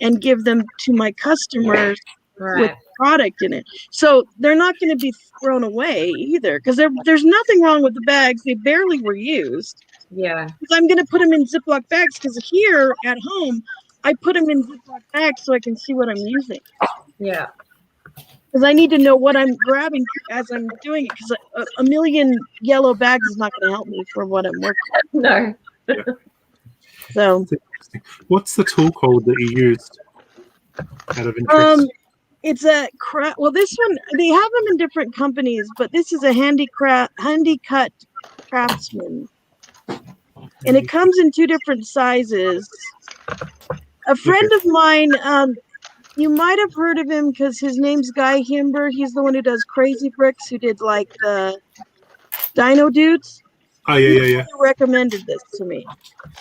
and give them to my customers with product in it. So they're not going to be thrown away either, because there's nothing wrong with the bags. They barely were used. Yeah. Because I'm going to put them in Ziploc bags, because here at home, I put them in Ziploc bags so I can see what I'm using. Yeah. Because I need to know what I'm grabbing as I'm doing it, because a million yellow bags is not going to help me for what I'm working on. No. So, what's the tool called that you used out of interest? It's a well, this one, they have them in different companies, but this is a Handy Cut Craftsman. And it comes in 2 different sizes. A friend of mine, you might have heard of him because his name's Guy Himber. He's the one who does Crazy Bricks, who did the Dino Dudes. Oh, yeah. He recommended this to me.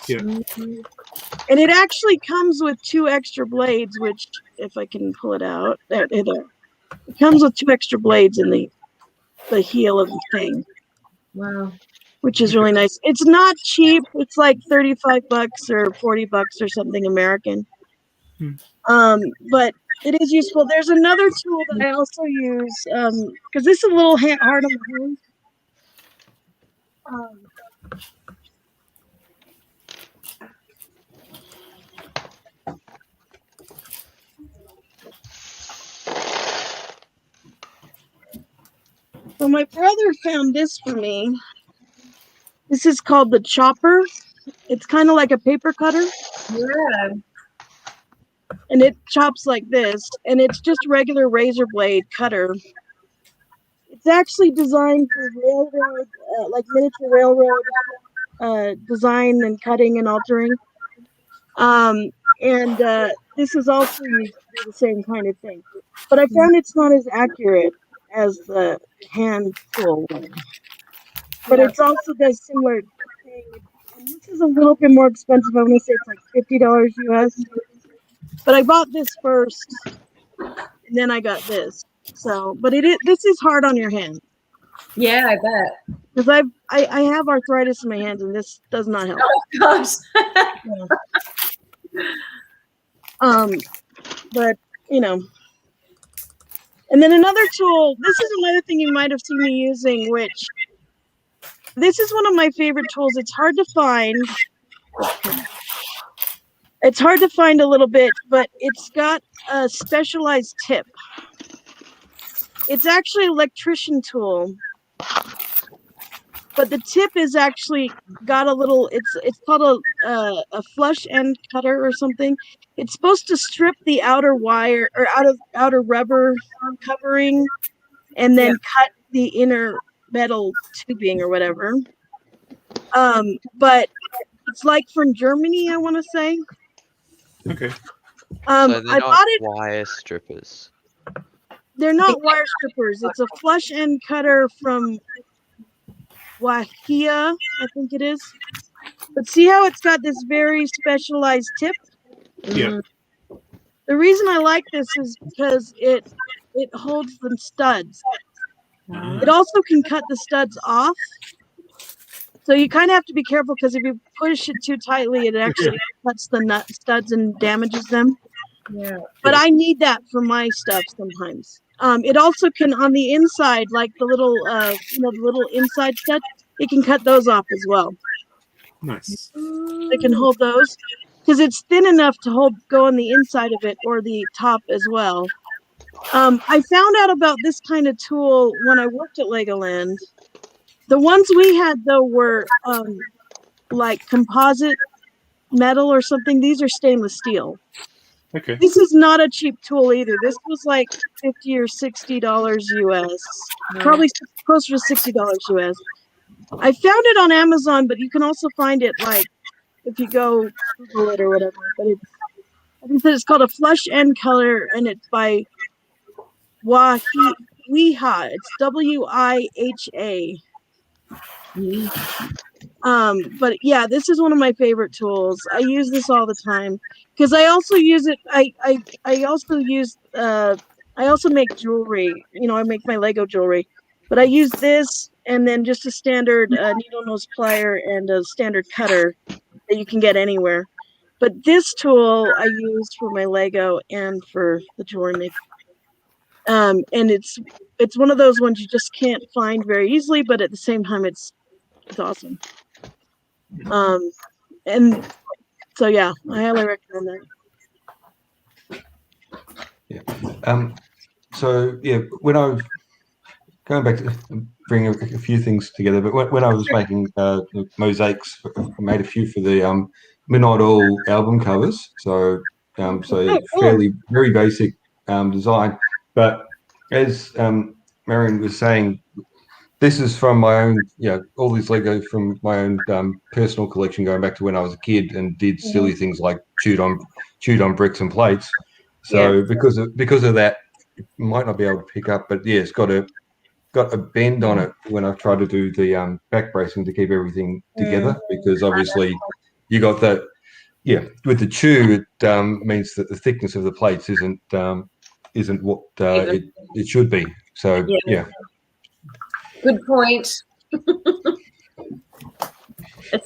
Yeah. And it actually comes with 2 extra blades, which, if I can pull it out, it comes with 2 extra blades in the heel of the thing. Wow. Which is really nice. It's not cheap. It's like $35 or $40 or something American. But it is useful. There's another tool that I also use, because this is a little hard on the hand. So my brother found this for me. This is called the chopper. It's kind of like a paper cutter. Yeah. And it chops like this, and it's just regular razor blade cutter. It's actually designed for railroad, miniature railroad design and cutting and altering. This is also used to do the same kind of thing. But I found it's not as accurate as the hand tool one. But it also does similar thing. And this is a little bit more expensive. I want to say it's like $50 US. But I bought this first, and then I got this. So, but this is hard on your hand. Yeah, I bet. Because I have arthritis in my hands, and this does not help. Oh gosh. But And then another tool, this is another thing you might have seen me using, which this is one of my favorite tools. It's hard to find. It's hard to find a little bit, but it's got a specialized tip. It's actually an electrician tool, but the tip is actually got a little, it's called a flush end cutter or something. It's supposed to strip the outer wire or outer rubber covering and then cut the inner metal tubing or whatever. But it's like from Germany, I want to say. Okay. So they're I not bought it. wire strippers. They're not wire strippers. It's a flush end cutter from Wahia, I think it is. But see how it's got this very specialized tip? Yeah. The reason I like this is because it holds the studs. It also can cut the studs off. So you kind of have to be careful because if you push it too tightly, it actually cuts the studs and damages them. Yeah. But I need that for my stuff sometimes. It also can on the inside, like the little, the little inside studs, it can cut those off as well. Nice. It can hold those because it's thin enough to go on the inside of it or the top as well. I found out about this kind of tool when I worked at Legoland. The ones we had though were like composite metal or something. These are stainless steel. Okay. This is not a cheap tool either. This was like $50 or $60 US, probably closer to $60 US. I found it on Amazon, but you can also find it like if you go Google it or whatever. But I think that it's called a flush end color, and it's by Wiha. It's WIHA. But yeah, this is one of my favorite tools. I use this all the time because I also use it. I also make jewelry. I make my Lego jewelry, but I use this and then just a standard needle nose plier and a standard cutter that you can get anywhere. But this tool I use for my Lego and for the jewelry making. And it's one of those ones you just can't find very easily, but at the same time it's awesome. And so yeah, I highly recommend that. So yeah, when I was going back to bring a few things together, but when I was making mosaics, I made a few for the Midnight Oil album covers. So fairly very basic design, but as Marion was saying, this is from my own, all these Lego from my own personal collection going back to when I was a kid and did silly things like chewed on bricks and plates. So because of that, you might not be able to pick up, but yeah, it's got a bend on it when I've tried to do the back bracing to keep everything together, because obviously you got that. Yeah, with the chew, it means that the thickness of the plates isn't what it should be. So yeah. Good point. It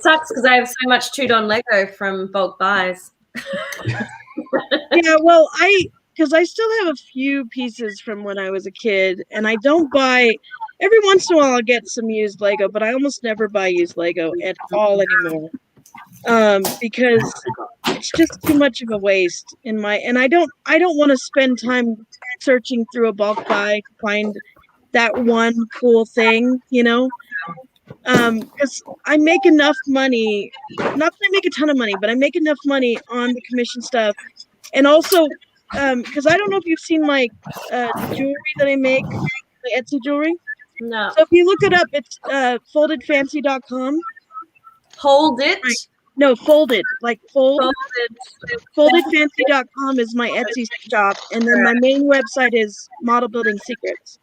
sucks because I have so much chewed on Lego from bulk buys. Yeah, well, because I still have a few pieces from when I was a kid, and I don't buy. Every once in a while, I'll get some used Lego, but I almost never buy used Lego at all anymore, because it's just too much of a waste and I don't want to spend time searching through a bulk buy to find that one cool thing, because I make enough money, not that I make a ton of money, but I make enough money on the commission stuff. And also, because I don't know if you've seen my jewelry that I make, the Etsy jewelry. No. So if you look it up, it's foldedfancy.com. Hold it? Right. No, folded, like fold. Foldedfancy.com is my Etsy shop. And then my main website is Model Building Secrets.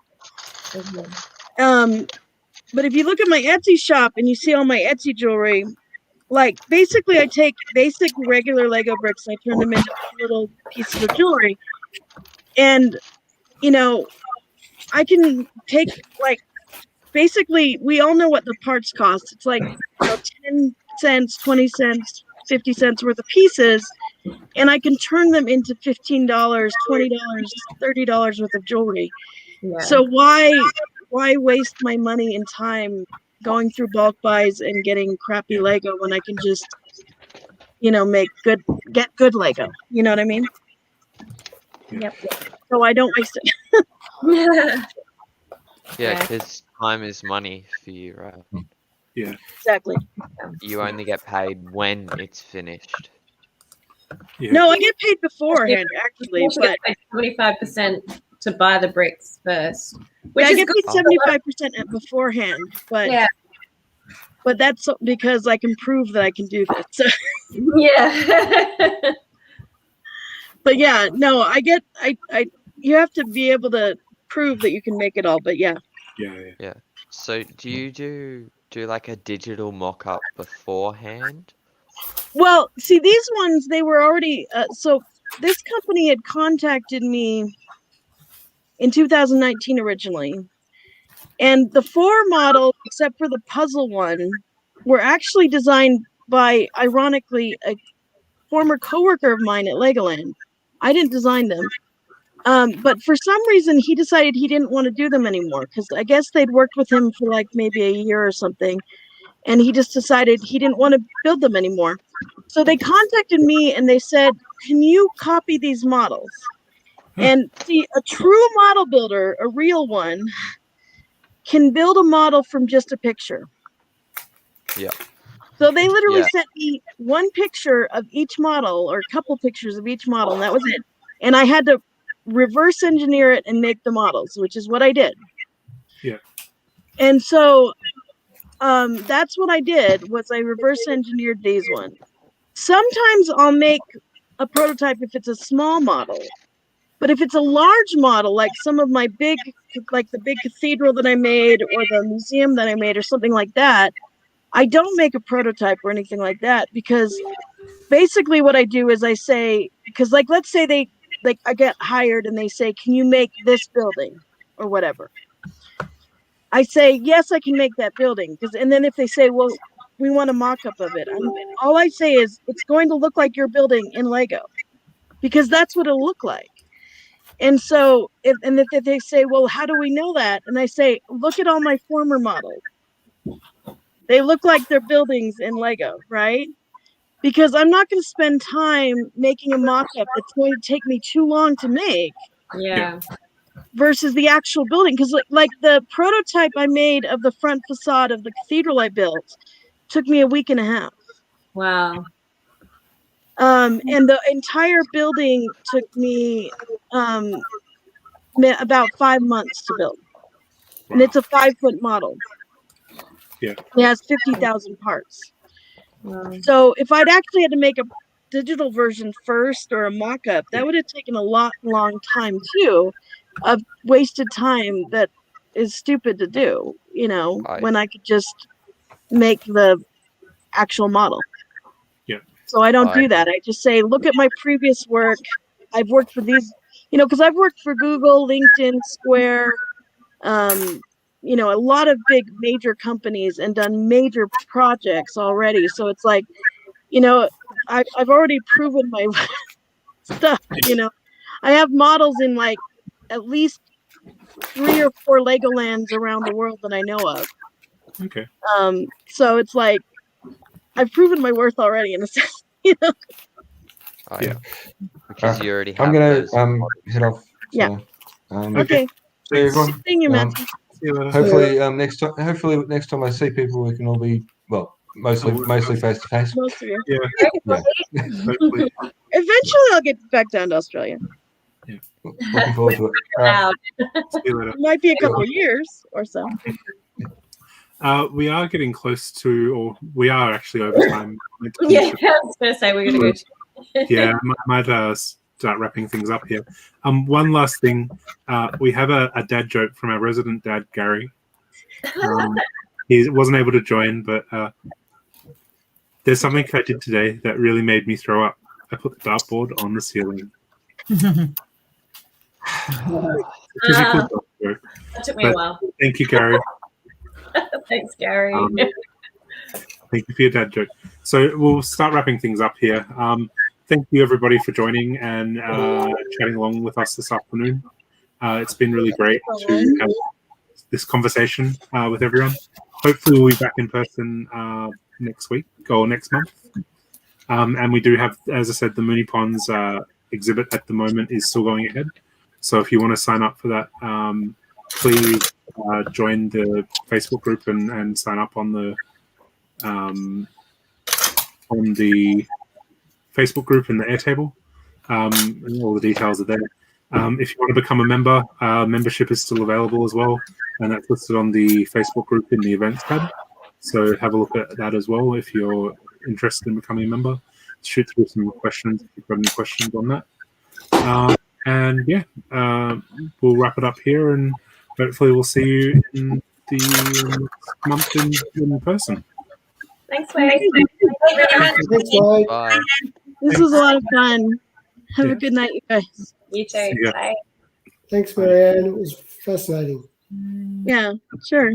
But if you look at my Etsy shop and you see all my Etsy jewelry, like basically I take basic regular Lego bricks and I turn them into little pieces of jewelry. And, I can take basically we all know what the parts cost. It's like 10 cents, 20 cents, 50 cents worth of pieces. and I can turn them into $15, $20, $30 worth of jewelry. Yeah. So why waste my money and time going through bulk buys and getting crappy Lego when I can just, get good Lego? You know what I mean? Yep. So I don't waste it. Yeah, because time is money for you, right? Yeah. Exactly. You only get paid when it's finished. Yeah. No, I get paid beforehand, actually, You but get 25% to buy the bricks first. Which I is get good. paid 75% beforehand, but Yeah. but that's because I can prove that I can do this. Yeah. But yeah, no, I you have to be able to prove that you can make it all, but yeah. Yeah. So do you do like a digital mock-up beforehand? Well, see, these ones, they were already, so this company had contacted me in 2019 originally. And the 4 models, except for the puzzle one, were actually designed by, ironically, a former coworker of mine at Legoland. I didn't design them. But for some reason, he decided he didn't want to do them anymore because I guess they'd worked with him for like maybe a year or something. And he just decided he didn't want to build them anymore. So they contacted me and they said, can you copy these models? And see, a true model builder, a real one, can build a model from just a picture. Yeah. So they literally Yeah. sent me one picture of each model or a couple pictures of each model, and that was it. And I had to reverse engineer it and make the models, which is what I did. Yeah. And so that's what I did was I reverse engineered these ones. Sometimes I'll make a prototype if it's a small model. But if it's a large model, like some of my big, like the big cathedral that I made or the museum that I made or something like that, I don't make a prototype or anything like that because basically what I do is I say, because like, let's say I get hired and they say, can you make this building or whatever? I say, yes, I can make that building. And then if they say, well, we want a mock-up of it, all I say is it's going to look like your building in Lego because that's what it'll look like. And so, if they say, well, how do we know that? And I say, look at all my former models. They look like they're buildings in Lego, right? Because I'm not going to spend time making a mock-up that's going to take me too long to make. Yeah. Versus the actual building. Because like the prototype I made of the front facade of the cathedral I built took me a week and a half. Wow. And the entire building took me about 5 months to build. And it's a 5-foot model. Yeah. It has 50,000 parts. Wow. So if I'd actually had to make a digital version first or a mock-up, that would have taken a long time too, of wasted time that is stupid to do, when I could just make the actual model. Yeah. So I don't do that. I just say, look at my previous work. I've worked for these, because I've worked for Google, LinkedIn, Square, a lot of big major companies and done major projects already. So it's like, I've already proven my stuff, I have models in like at least 3 or 4 Legolands around the world that I know of. Okay. So it's like, I've proven my worth already in a sense, Yeah. Because you already have I'm gonna those head off. Yeah. So, Okay. See you, everyone. Seeing you, Matthew. Hopefully, next time I see people, we can all be mostly face to face. Most of you. Yeah. Eventually, I'll get back down to Australia. Looking forward to it. All right. See you later. It might be a couple of years or so. We are getting close to, or we are actually over time. Yeah, I was going to say we're going to go. Yeah, I might start wrapping things up here. One last thing. We have a dad joke from our resident dad, Gary. He wasn't able to join, but there's something I did today that really made me throw up. I put the dartboard on the ceiling. That took me a while. Thank you, Gary. Thanks, Gary. Thank you for your dad joke. So we'll start wrapping things up here. thank you everybody for joining and chatting along with us this afternoon. It's been really great to have this conversation with everyone. Hopefully we'll be back in person next week or next month. And we do have, as I said, the Moonee Ponds exhibit at the moment is still going ahead. So if you want to sign up for that, please join the Facebook group and sign up on the Facebook group in the Airtable. And all the details are there. If you want to become a member, membership is still available as well, and that's listed on the Facebook group in the events tab. So have a look at that as well if you're interested in becoming a member. Shoot through some questions if you've got any questions on that. And yeah, we'll wrap it up here, and hopefully we'll see you in the next month in person. Thanks, Wade. Thanks, Wade. Bye. This was a lot of fun. Have a good night, you guys. You too. Yeah. Bye. Thanks, Marianne. It was fascinating. Yeah, sure.